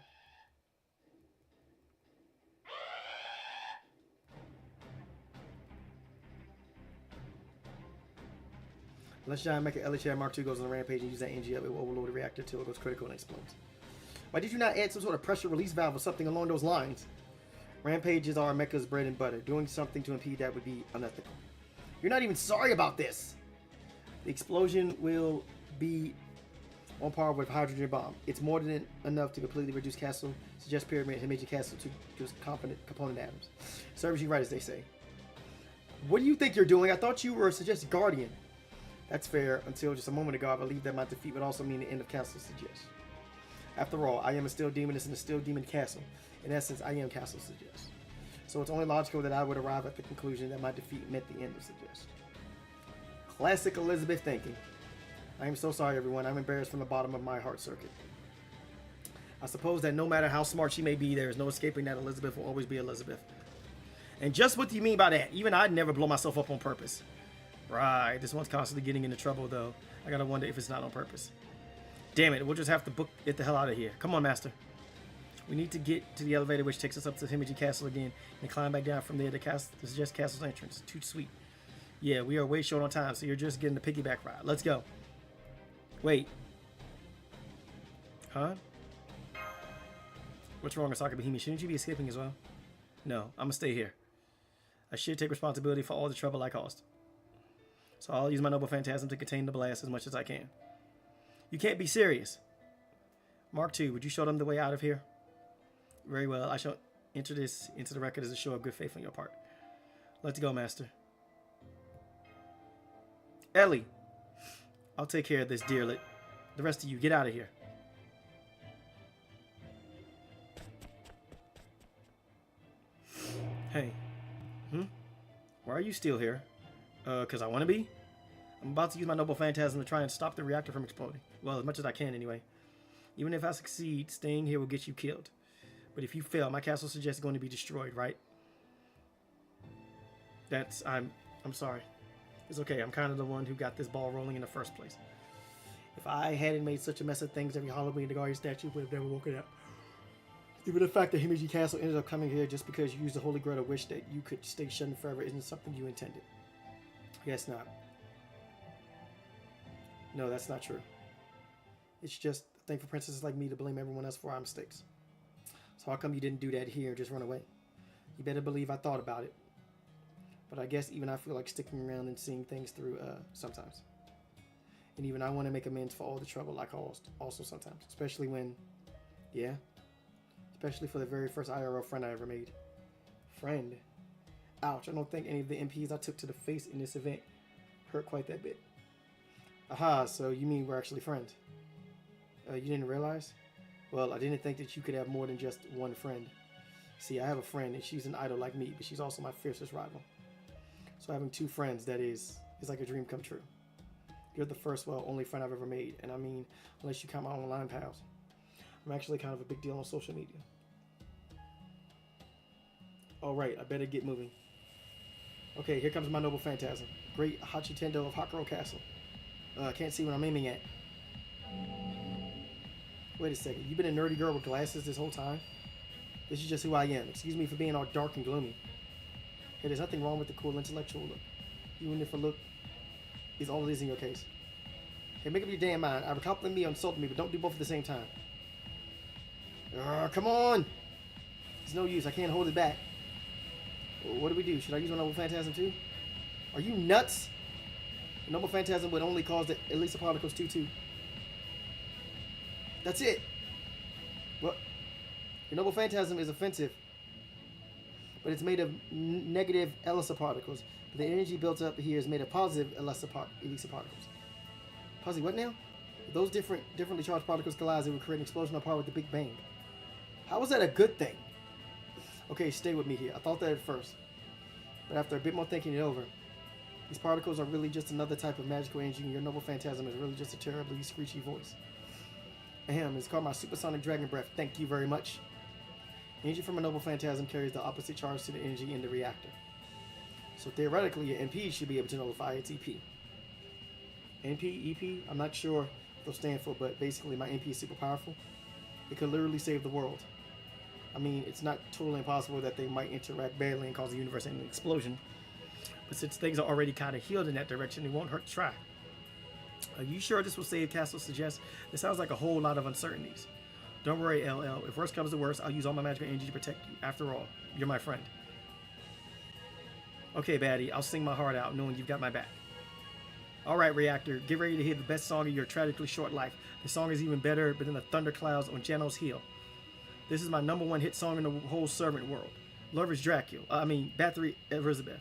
Unless Giant Mecha LHI Mark II goes on a rampage and use that energy up, it will overload the reactor until it goes critical and explodes. Why did you not add some sort of pressure release valve or something along those lines? Rampages are Mecha's bread and butter. Doing something to impede that would be unethical. You're not even sorry about this. The explosion will be on par with hydrogen bomb. It's more than enough to completely reduce Castle, suggest pyramid, and major Castle to just component atoms. Serves you right, as they say. What do you think you're doing? I thought you were a suggested guardian. That's fair. Until just a moment ago, I believed that my defeat would also mean the end of Castle Suggest. After all, I am a Steel Demoness in a Steel Demon Castle. In essence, I am Castle Suggest. So it's only logical that I would arrive at the conclusion that my defeat meant the end of Suggest. Classic Elizabeth thinking. I am so sorry, everyone. I'm embarrassed from the bottom of my heart circuit. I suppose that no matter how smart she may be, there is no escaping that Elizabeth will always be Elizabeth. And just what do you mean by that? Even I'd never blow myself up on purpose. Right, this one's constantly getting into trouble, though. I gotta wonder if it's not on purpose. Damn it, we'll just have to book it the hell out of here. Come on, Master. We need to get to the elevator, which takes us up to Himeji Castle again, and climb back down from there to suggest Castle's entrance. Too sweet. Yeah, we are way short on time, so you're just getting the piggyback ride. Let's go. Wait. Huh? What's wrong, Asaka Bahimi? Shouldn't you be escaping as well? No, I'm gonna stay here. I should take responsibility for all the trouble I caused. So I'll use my noble phantasm to contain the blast as much as I can. You can't be serious. Mark II, would you show them the way out of here? Very well. I shall enter this into the record as a show of good faith on your part. Let's go, Master. Ellie. I'll take care of this, dearlet. The rest of you, get out of here. Hey. Why are you still here? Because I want to be? I'm about to use my noble phantasm to try and stop the reactor from exploding. Well, as much as I can, anyway. Even if I succeed, staying here will get you killed. But if you fail, my castle suggests going to be destroyed, right? I'm sorry. It's okay, I'm kind of the one who got this ball rolling in the first place. If I hadn't made such a mess of things, every Halloween the Guardian statue would have never woken up. Even the fact that Himeji Castle ended up coming here just because you used the Holy Grail to wish that you could stay shut in forever isn't something you intended. Guess not. No, that's not true. It's just a thing for princesses like me to blame everyone else for our mistakes. So how come you didn't do that here and just run away? You better believe I thought about it. But I guess even I feel like sticking around and seeing things through sometimes. And even I want to make amends for all the trouble I caused also sometimes. Especially when, yeah. Especially for the very first IRL friend I ever made. Friend. Ouch, I don't think any of the MPs I took to the face in this event hurt quite that bit. Aha, so you mean we're actually friends? You didn't realize? Well, I didn't think that you could have more than just one friend. See, I have a friend and she's an idol like me, but she's also my fiercest rival. So having two friends, that is like a dream come true. You're the first, well, only friend I've ever made. And I mean, unless you count my online pals. I'm actually kind of a big deal on social media. Alright, I better get moving. Okay, here comes my noble phantasm. Great Hachitendo of Hakuro Castle. Can't see what I'm aiming at. Wait a second, you've been a nerdy girl with glasses this whole time? This is just who I am. Excuse me for being all dark and gloomy. Hey, there's nothing wrong with the cool intellectual look. Even if a look is all it is in your case. Hey, make up your damn mind. Either compliment me or insult me, but don't do both at the same time. Come on! It's no use, I can't hold it back. What do we do? Should I use my Noble Phantasm too? Are you nuts? The Noble Phantasm would only cause the Elisa Particles 2-2. That's it! What? Your Noble Phantasm is offensive. But it's made of negative Elisa Particles. But the energy built up here is made of positive Elisa Particles. Positive what now? If those differently charged particles collide, it would create an explosion on par with the Big Bang. How is that a good thing? Okay, stay with me here. I thought that at first. But after a bit more thinking it over, these particles are really just another type of magical energy, and your Noble Phantasm is really just a terribly screechy voice. Ahem, it's called my Supersonic Dragon Breath. Thank you very much. Energy from a Noble Phantasm carries the opposite charge to the energy in the reactor. So theoretically, your MP should be able to nullify its EP. NP, EP, I'm not sure what they'll stand for, but basically my MP is super powerful. It could literally save the world. I mean, it's not totally impossible that they might interact badly and cause the universe an explosion. But since things are already kind of healed in that direction, it won't hurt to try. Are you sure this will save Castle Suggest? This sounds like a whole lot of uncertainties. Don't worry, LL. If worst comes to worst, I'll use all my magical energy to protect you. After all, you're my friend. Okay, baddie. I'll sing my heart out knowing you've got my back. Alright, Reactor. Get ready to hear the best song of your tragically short life. The song is even better than the thunderclouds on Jano's heel. This is my #1 hit song in the whole servant world. Love is Dracula. Bathory Elizabeth.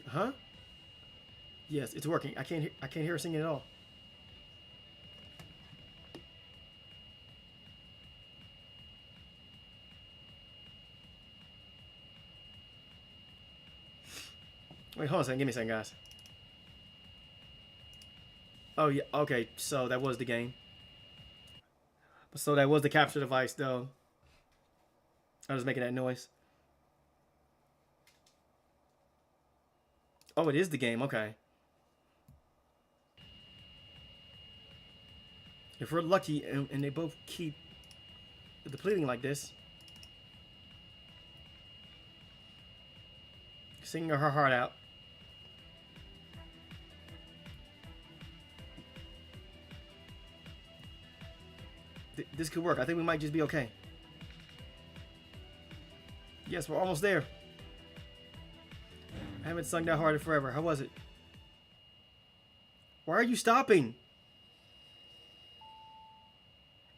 Huh? Yes, it's working. I can't hear her singing at all. Wait, hold on a second. Give me a second, guys. Oh, yeah. Okay, so that was the game. So that was the capture device, though. I was making that noise. Oh, it is the game. Okay. If we're lucky and they both keep depleting like this, singing her heart out. This could work. I think we might just be okay. Yes, we're almost there. I haven't sung that hard in forever. How was it? Why are you stopping?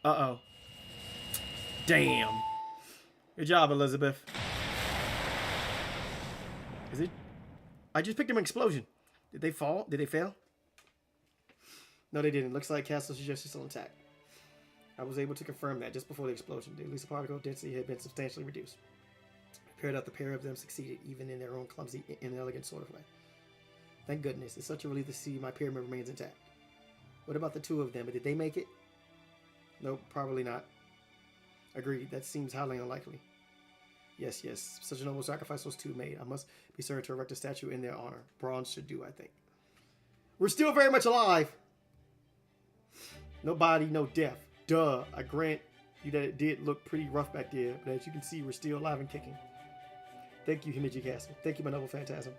Uh-oh. Damn. Good job, Elizabeth. Is it? I just picked up an explosion. Did they fall? Did they fail? No, they didn't. Looks like Castle Suggest is still intact. I was able to confirm that just before the explosion. The Elisa particle density had been substantially reduced. Paired up, the pair of them succeeded, even in their own clumsy, inelegant sort of way. Thank goodness. It's such a relief to see my pyramid remains intact. What about the two of them? Did they make it? Nope, probably not. Agreed. That seems highly unlikely. Yes, yes. Such a noble sacrifice those two made. I must be certain to erect a statue in their honor. Bronze should do, I think. We're still very much alive. No body, no death. Duh. I grant you that it did look pretty rough back there, but as you can see, we're still alive and kicking. Thank you, Himeji Castle. Thank you, my noble phantasm.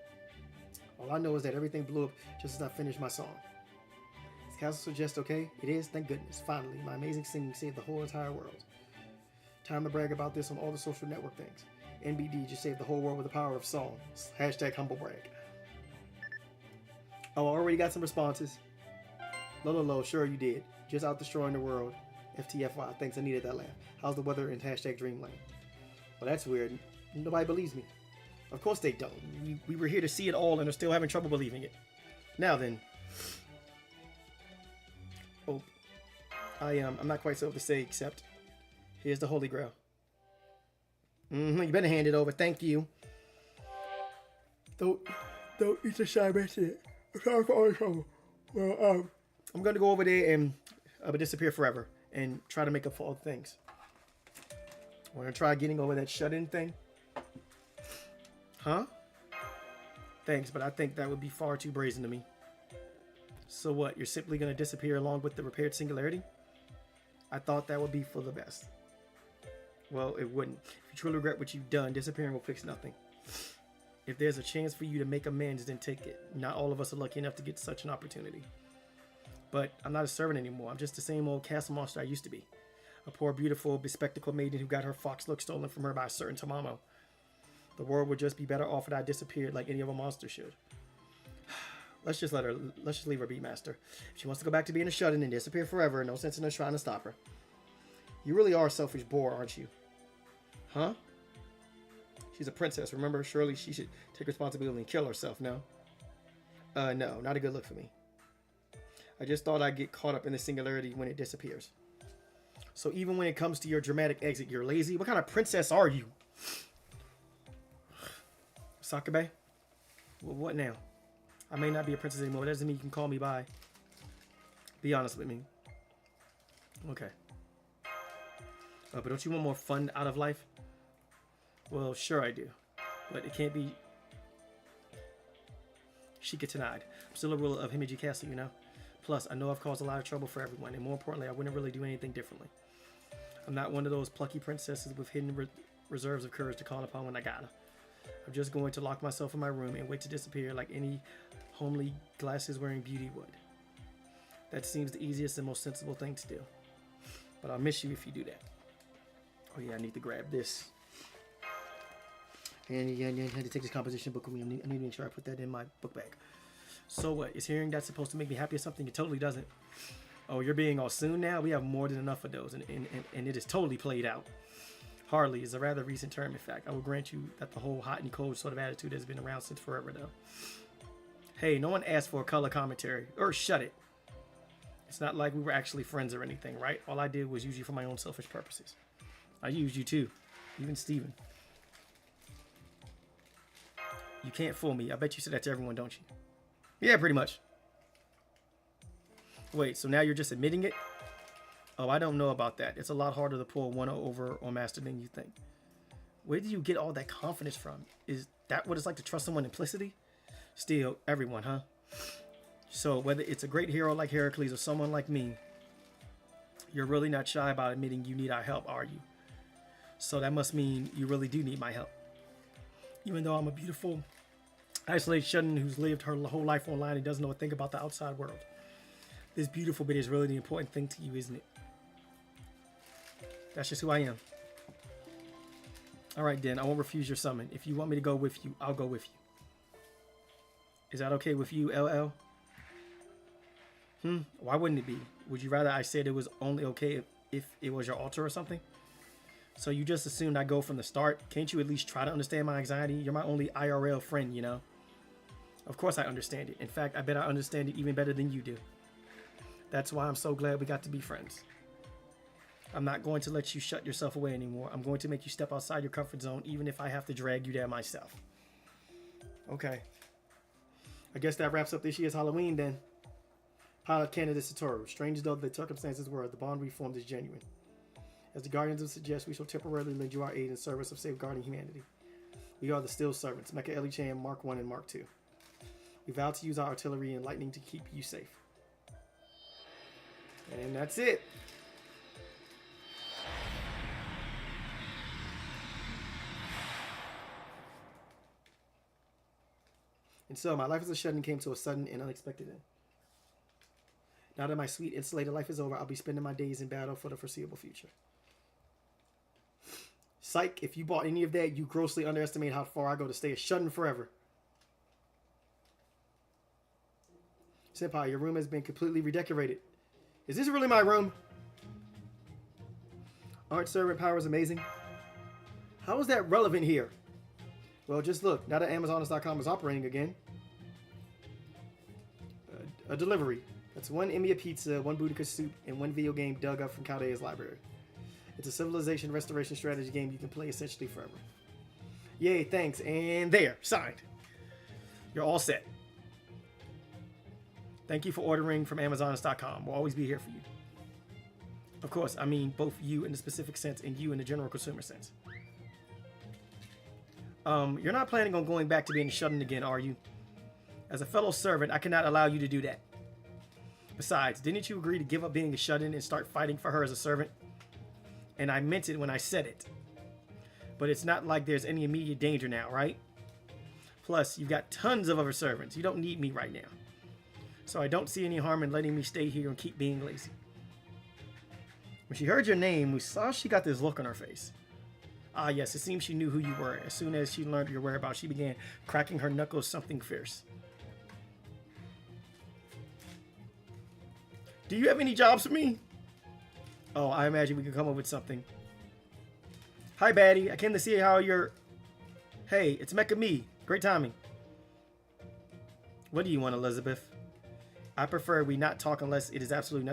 All I know is that everything blew up just as I finished my song. Is Castle Suggest okay? It is, thank goodness. Finally, my amazing singing saved the whole entire world. Time to brag about this on all the social network things. NBD just saved the whole world with the power of song. Hashtag humble brag. Oh, I already got some responses. Lolo, sure you did. Just out destroying the world. FTFY, thanks, I needed that laugh. How's the weather in hashtag Dreamland? Well, that's weird. Nobody believes me. Of course they don't. We were here to see it all and are still having trouble believing it. Now then. Oh. I'm not quite sure what to say except here's the Holy Grail. You better hand it over. Thank you. Don't eat the shy mention it. Sorry for all the trouble. Well, I'm gonna go over there and disappear forever and try to make up for all the things. We're gonna try getting over that shut-in thing. Huh? Thanks, but I think that would be far too brazen to me. So what? You're simply gonna disappear along with the repaired singularity? I thought that would be for the best. Well, it wouldn't. If you truly regret what you've done, disappearing will fix nothing. If there's a chance for you to make amends, then take it. Not all of us are lucky enough to get such an opportunity. But I'm not a servant anymore. I'm just the same old castle monster I used to be. A poor, beautiful, bespectacled maiden who got her fox look stolen from her by a certain Tamamo. The world would just be better off if I disappeared like any other monster should. Let's just leave her be, Master. If she wants to go back to being a shut-in and disappear forever, no sense in us trying to stop her. You really are a selfish bore, aren't you? Huh? She's a princess, remember? Surely she should take responsibility and kill herself, no? No, not a good look for me. I just thought I'd get caught up in the singularity when it disappears. So even when it comes to your dramatic exit, you're lazy? What kind of princess are you? Sakabe? Well, what now? I may not be a princess anymore. That doesn't mean you can call me by. Be honest with me. Okay. But don't you want more fun out of life? Well, sure I do. But it can't be Shika denied. I'm still a ruler of Himeji Castle, you know? Plus, I know I've caused a lot of trouble for everyone, and more importantly, I wouldn't really do anything differently. I'm not one of those plucky princesses with hidden reserves of courage to call upon when I gotta. I'm just going to lock myself in my room and wait to disappear like any homely glasses-wearing beauty would. That seems the easiest and most sensible thing to do. But I'll miss you if you do that. Oh yeah, I need to grab this. And yeah, I had to take this composition book with me. I need to make sure I put that in my book bag. So what? Is hearing that supposed to make me happy or something? It totally doesn't. Oh, you're being all soon now? We have more than enough of those, and it is totally played out. Hardly is a rather recent term, in fact. I will grant you that the whole hot and cold sort of attitude has been around since forever, though. Hey, no one asked for a color commentary. Or shut it. It's not like we were actually friends or anything, right? All I did was use you for my own selfish purposes. I used you too. Even Steven. You can't fool me. I bet you say that to everyone, don't you? Yeah, pretty much. Wait, so now you're just admitting it? Oh, I don't know about that. It's a lot harder to pull 1-0 over on Master than you think. Where do you get all that confidence from? Is that what it's like to trust someone implicitly? Still, everyone, huh? So whether it's a great hero like Heracles or someone like me, you're really not shy about admitting you need our help, are you? So that must mean you really do need my help. Even though I'm a beautiful, isolated shut-in who's lived her whole life online and doesn't know a thing about the outside world. This beautiful bit is really the important thing to you, isn't it? That's just who I am. Alright then, I won't refuse your summon. If you want me to go with you, I'll go with you. Is that okay with you, LL? Why wouldn't it be? Would you rather I said it was only okay if it was your altar or something? So you just assumed I go from the start? Can't you at least try to understand my anxiety? You're my only IRL friend, you know? Of course I understand it. In fact, I bet I understand it even better than you do. That's why I'm so glad we got to be friends. I'm not going to let you shut yourself away anymore. I'm going to make you step outside your comfort zone, even if I have to drag you there myself. Okay. I guess that wraps up this year's Halloween then. Pilot candidate Satoru. Strange though the circumstances were, the bond we formed is genuine. As the Guardians would suggest, we shall temporarily lend you our aid in service of safeguarding humanity. We are the Still Servants, Mecha Eli-chan Mark 1 and Mark 2. We vow to use our artillery and lightning to keep you safe. And that's it. And so, my life as a shut-in came to a sudden and unexpected end. Now that my sweet, insulated life is over, I'll be spending my days in battle for the foreseeable future. Psych, if you bought any of that, you grossly underestimate how far I go to stay a shut-in forever. Senpai, your room has been completely redecorated. Is this really my room? Aren't servant powers amazing? How is that relevant here? Well, just look. Now that Amazonist.com is operating again. A delivery. That's 1 Emiya pizza, 1 Boudica soup, and 1 video game dug up from Caldea's library. It's a civilization restoration strategy game you can play essentially forever. Yay, thanks. And there, signed. You're all set. Thank you for ordering from Amazonist.com. We'll always be here for you. Of course, I mean both you in the specific sense and you in the general consumer sense. You're not planning on going back to being shut-in again, are you? As a fellow servant, I cannot allow you to do that. Besides, didn't you agree to give up being a shut-in and start fighting for her as a servant? And I meant it when I said it. But it's not like there's any immediate danger now, right? Plus, you've got tons of other servants. You don't need me right now. So I don't see any harm in letting me stay here and keep being lazy. When she heard your name, we saw she got this look on her face. Ah, yes, it seems she knew who you were. As soon as she learned your whereabouts, she began cracking her knuckles something fierce. Do you have any jobs for me? Oh, I imagine we could come up with something. Hi, baddie. I came to see how you're... Hey, it's Mecha me. Great timing. What do you want, Elizabeth? I prefer we not talk unless it is absolutely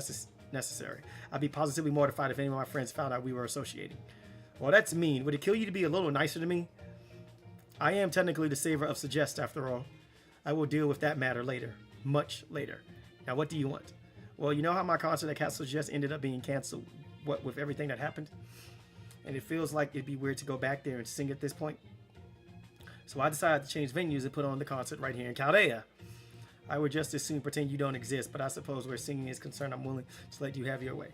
necessary. I'd be positively mortified if any of my friends found out we were associating. Well, that's mean. Would it kill you to be a little nicer to me? I am technically the saver of Suggest, after all. I will deal with that matter later. Much later. Now, what do you want? Well, you know how my concert at Castle Suggest ended up being canceled, what with everything that happened? And it feels like it'd be weird to go back there and sing at this point. So I decided to change venues and put on the concert right here in Chaldea. I would just as soon pretend you don't exist, but I suppose where singing is concerned, I'm willing to let you have your way.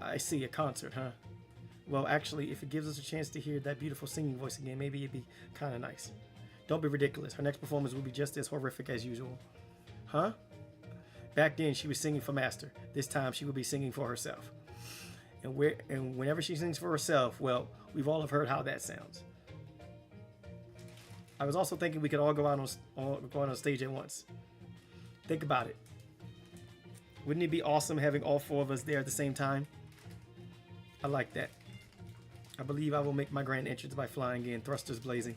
I see, a concert, huh? Well, actually, if it gives us a chance to hear that beautiful singing voice again, maybe it'd be kind of nice. Don't be ridiculous. Her next performance will be just as horrific as usual. Huh? Back then, she was singing for Master. This time, she will be singing for herself. And whenever she sings for herself, well, we've all have heard how that sounds. I was also thinking we could all go out on stage at once. Think about it. Wouldn't it be awesome having all 4 of us there at the same time? I like that. I believe I will make my grand entrance by flying in, thrusters blazing.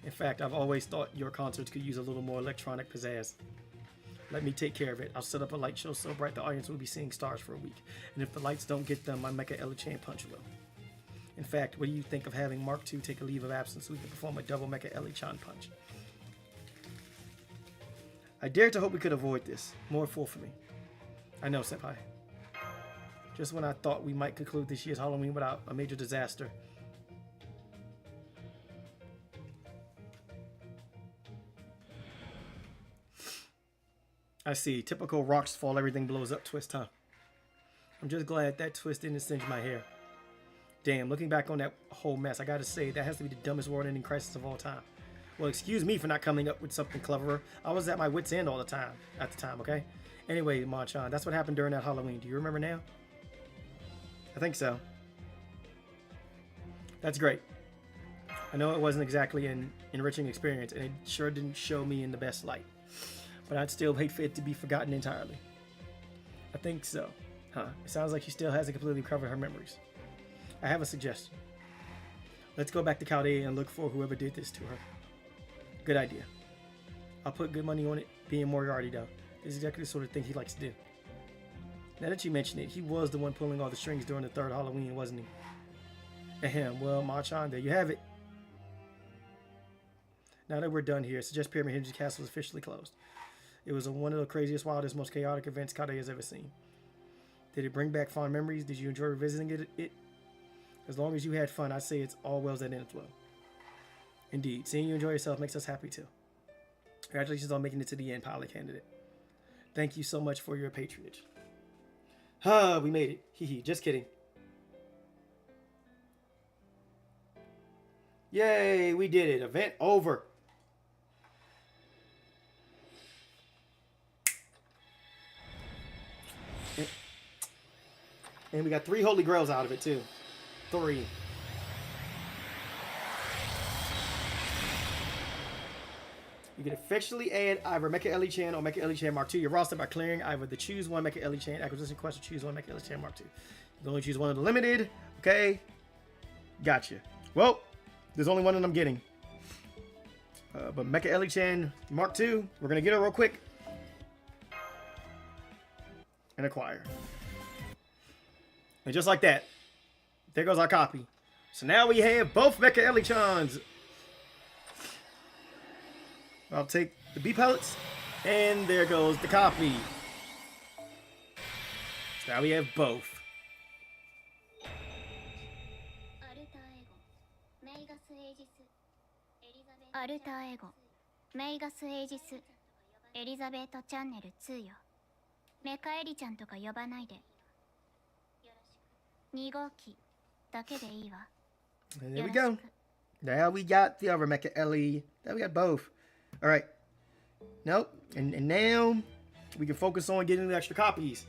In fact, I've always thought your concerts could use a little more electronic pizzazz. Let me take care of it. I'll set up a light show so bright the audience will be seeing stars for a week. And if the lights don't get them, my Mecha Eli-chan punch will. In fact, what do you think of having Mark II take a leave of absence so we can perform a double Mecha Eli-chan punch? I dare to hope we could avoid this. More fool for me. I know, Senpai. Just when I thought we might conclude this year's Halloween without a major disaster. I see. Typical rocks fall, everything blows up twist, huh? I'm just glad that twist didn't singe my hair. Damn, looking back on that whole mess, I gotta say, that has to be the dumbest world-ending crisis of all time. Well, excuse me for not coming up with something cleverer. I was at my wit's end all the time, at the time, okay? Anyway, Machan, that's what happened during that Halloween. Do you remember now? I think so. That's great. I know it wasn't exactly an enriching experience, and it sure didn't show me in the best light. But I'd still hate for it to be forgotten entirely. I think so. Huh. It sounds like she still hasn't completely recovered her memories. I have a suggestion. Let's go back to Chaldea and look for whoever did this to her. Good idea. I'll put good money on it being Moriarty, though. This is exactly the sort of thing he likes to do. Now that you mention it, he was the one pulling all the strings during the 3rd Halloween, wasn't he? Ahem. Well, Machan, there you have it. Now that we're done here, I suggest Pyramid Hinge Castle is officially closed. It was one of the craziest, wildest, most chaotic events Chaldea has ever seen. Did it bring back fond memories? Did you enjoy revisiting it? As long as you had fun, I'd say it's all wells that ends well. Indeed, seeing you enjoy yourself makes us happy too. Congratulations on making it to the end, pilot candidate. Thank you so much for your patronage. Ah, we made it. Hee hee, just kidding. Yay, we did it. Event over. And we got 3 Holy Grails out of it, too. 3. You can officially add either Mecha Eli-chan or Mecha Eli-chan Mark II. Your roster by clearing either the Choose One Mecha Eli-chan acquisition quest or Choose One Mecha Eli-chan Mark II. You can only choose one of the limited. Okay. Gotcha. Well, there's only one that I'm getting. But Mecha Eli-chan Mark II, we're going to get her real quick. And acquire. And just like that, there goes our copy. So now we have both Mecha Eli-chans. I'll take the B pellets, and there goes the copy. So now we have both. Alter Ego, Megas Aegis, Elizabeth Channel 2よ。メカエリちゃんとか呼ばないで。2号機だけでいいわ。And there we go. Now we got the other Mecha Eli. Now we got both. All right. Nope. And now we can focus on getting the extra copies.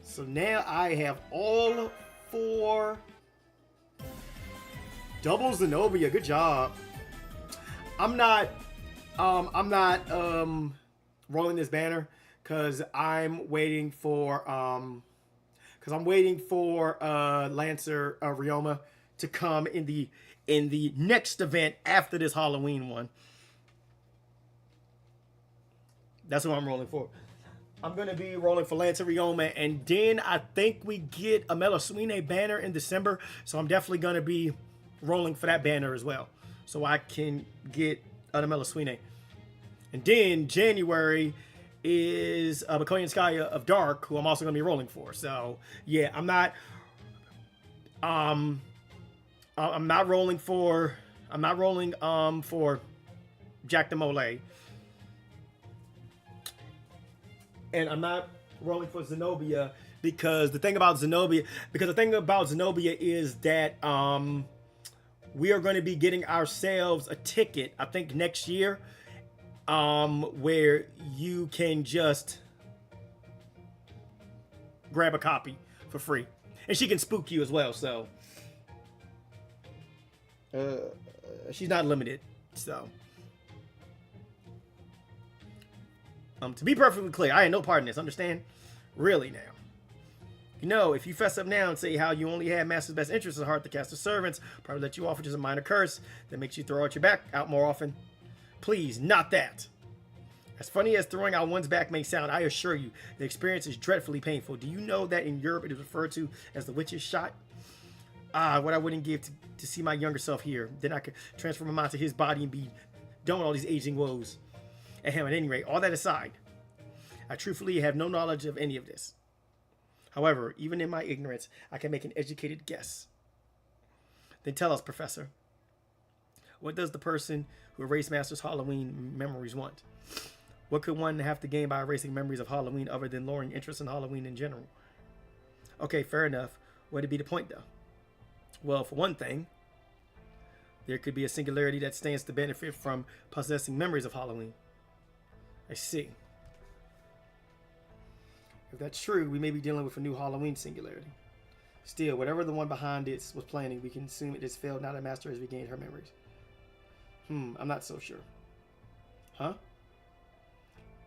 So now I have all 4 double Zenobia. Good job. I'm not rolling this banner because I'm waiting for Lancer Ryoma to come in the next event after this Halloween one. That's what I'm rolling for. I'm going to be rolling for Lancer Ryoma, and then I think we get a Melusine banner in December, so I'm definitely going to be rolling for that banner as well, so I can get a Melusine. And then January is Makoyan Skya of Dark, who I'm also going to be rolling for. So yeah, I'm not rolling for Jack the Mole. And I'm not rolling for Zenobia because the thing about Zenobia is that we are going to be getting ourselves a ticket, I think next year, where you can just grab a copy for free, and she can spook you as well. So she's not limited. So to be perfectly clear, I had no part in this. Understand? Really now. You know, if you fess up now and say how you only had Master's best interest at heart, the cast of servants probably let you off with just a minor curse that makes you throw out your back out more often. Please, not that. As funny as throwing out one's back may sound, I assure you, the experience is dreadfully painful. Do you know that in Europe it is referred to as the witch's shot? Ah, what I wouldn't give to see my younger self here. Then I could transfer my mind to his body and be done with all these aging woes. At him, at any rate, all that aside, I truthfully have no knowledge of any of this. However, even in my ignorance, I can make an educated guess. Then tell us, Professor, what does the person who erased Master's Halloween memories want? What could one have to gain by erasing memories of Halloween other than lowering interest in Halloween in general? Okay, fair enough. What would be the point, though? Well, for one thing, there could be a singularity that stands to benefit from possessing memories of Halloween. I see. If that's true, we may be dealing with a new Halloween singularity. Still, whatever the one behind it was planning, we can assume it has failed now that Master has regained her memories. I'm not so sure. Huh?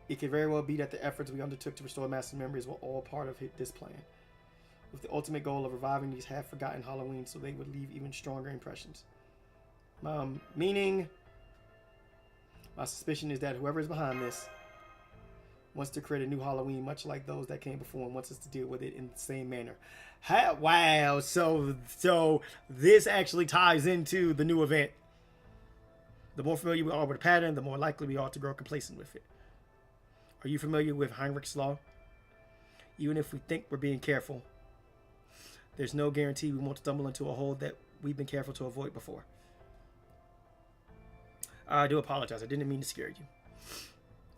It could very well be that the efforts we undertook to restore Master's memories were all part of this plan, with the ultimate goal of reviving these half-forgotten Halloweens so they would leave even stronger impressions. Meaning, my suspicion is that whoever is behind this wants to create a new Halloween, much like those that came before, and wants us to deal with it in the same manner. Wow, so this actually ties into the new event. The more familiar we are with the pattern, the more likely we are to grow complacent with it. Are you familiar with Heinrich's Law? Even if we think we're being careful, there's no guarantee we won't stumble into a hole that we've been careful to avoid before. I do apologize. I didn't mean to scare you.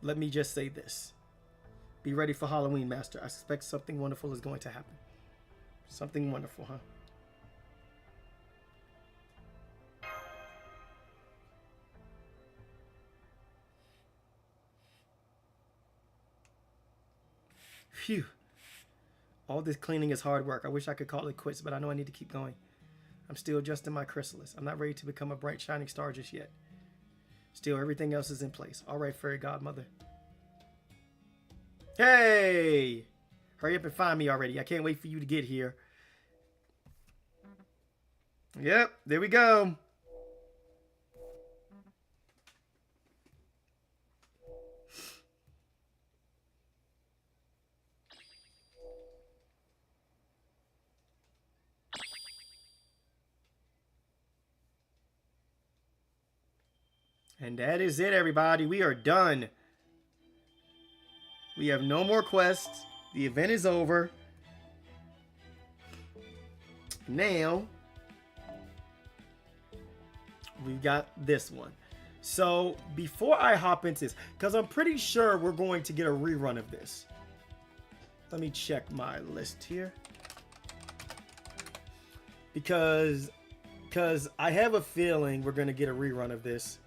Let me just say this. Be ready for Halloween, Master. I suspect something wonderful is going to happen. Something wonderful, huh? Phew. All this cleaning is hard work. I wish I could call it quits, but I know I need to keep going. I'm still adjusting my chrysalis. I'm not ready to become a bright, shining star just yet. Still, everything else is in place. All right, fairy godmother. Hey! Hurry up and find me already. I can't wait for you to get here. Yep, there we go. And that is it, everybody. We are done. We have no more quests. The event is over. Now, we've got this one. So, before I hop into this, because I'm pretty sure we're going to get a rerun of this. Let me check my list here. Because I have a feeling we're going to get a rerun of this.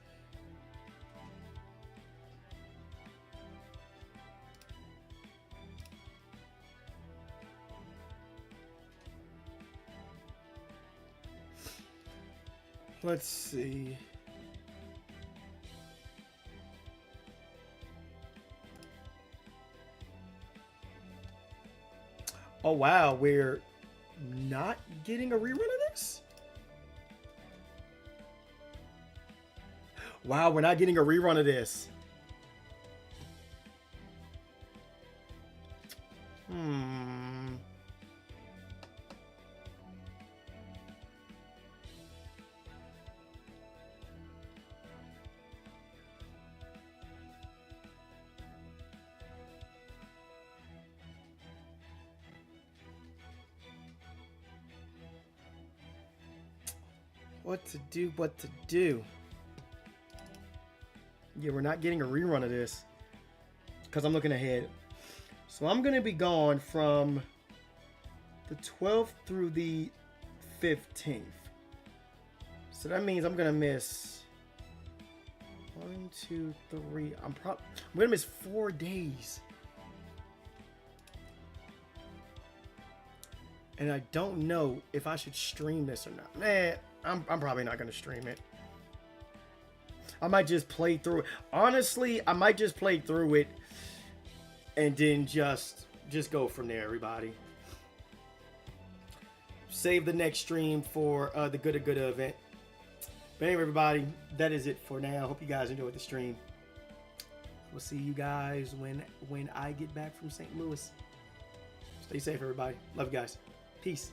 Let's see. Oh wow, we're not getting a rerun of this? Wow, we're not getting a rerun of this. What to do. Yeah, we're not getting a rerun of this because I'm looking ahead. So I'm going to be gone from the 12th through the 15th. So that means I'm gonna miss 1, 2, 3. I'm gonna miss 4 days. And I don't know if I should stream this or not. Man, I'm probably not gonna stream it. I might just play through it. Honestly, I might just play through it and then just go from there, everybody. Save the next stream for the Good event. But anyway, everybody, that is it for now. Hope you guys enjoyed the stream. We'll see you guys when I get back from St. Louis. Stay safe, everybody. Love you guys. Peace.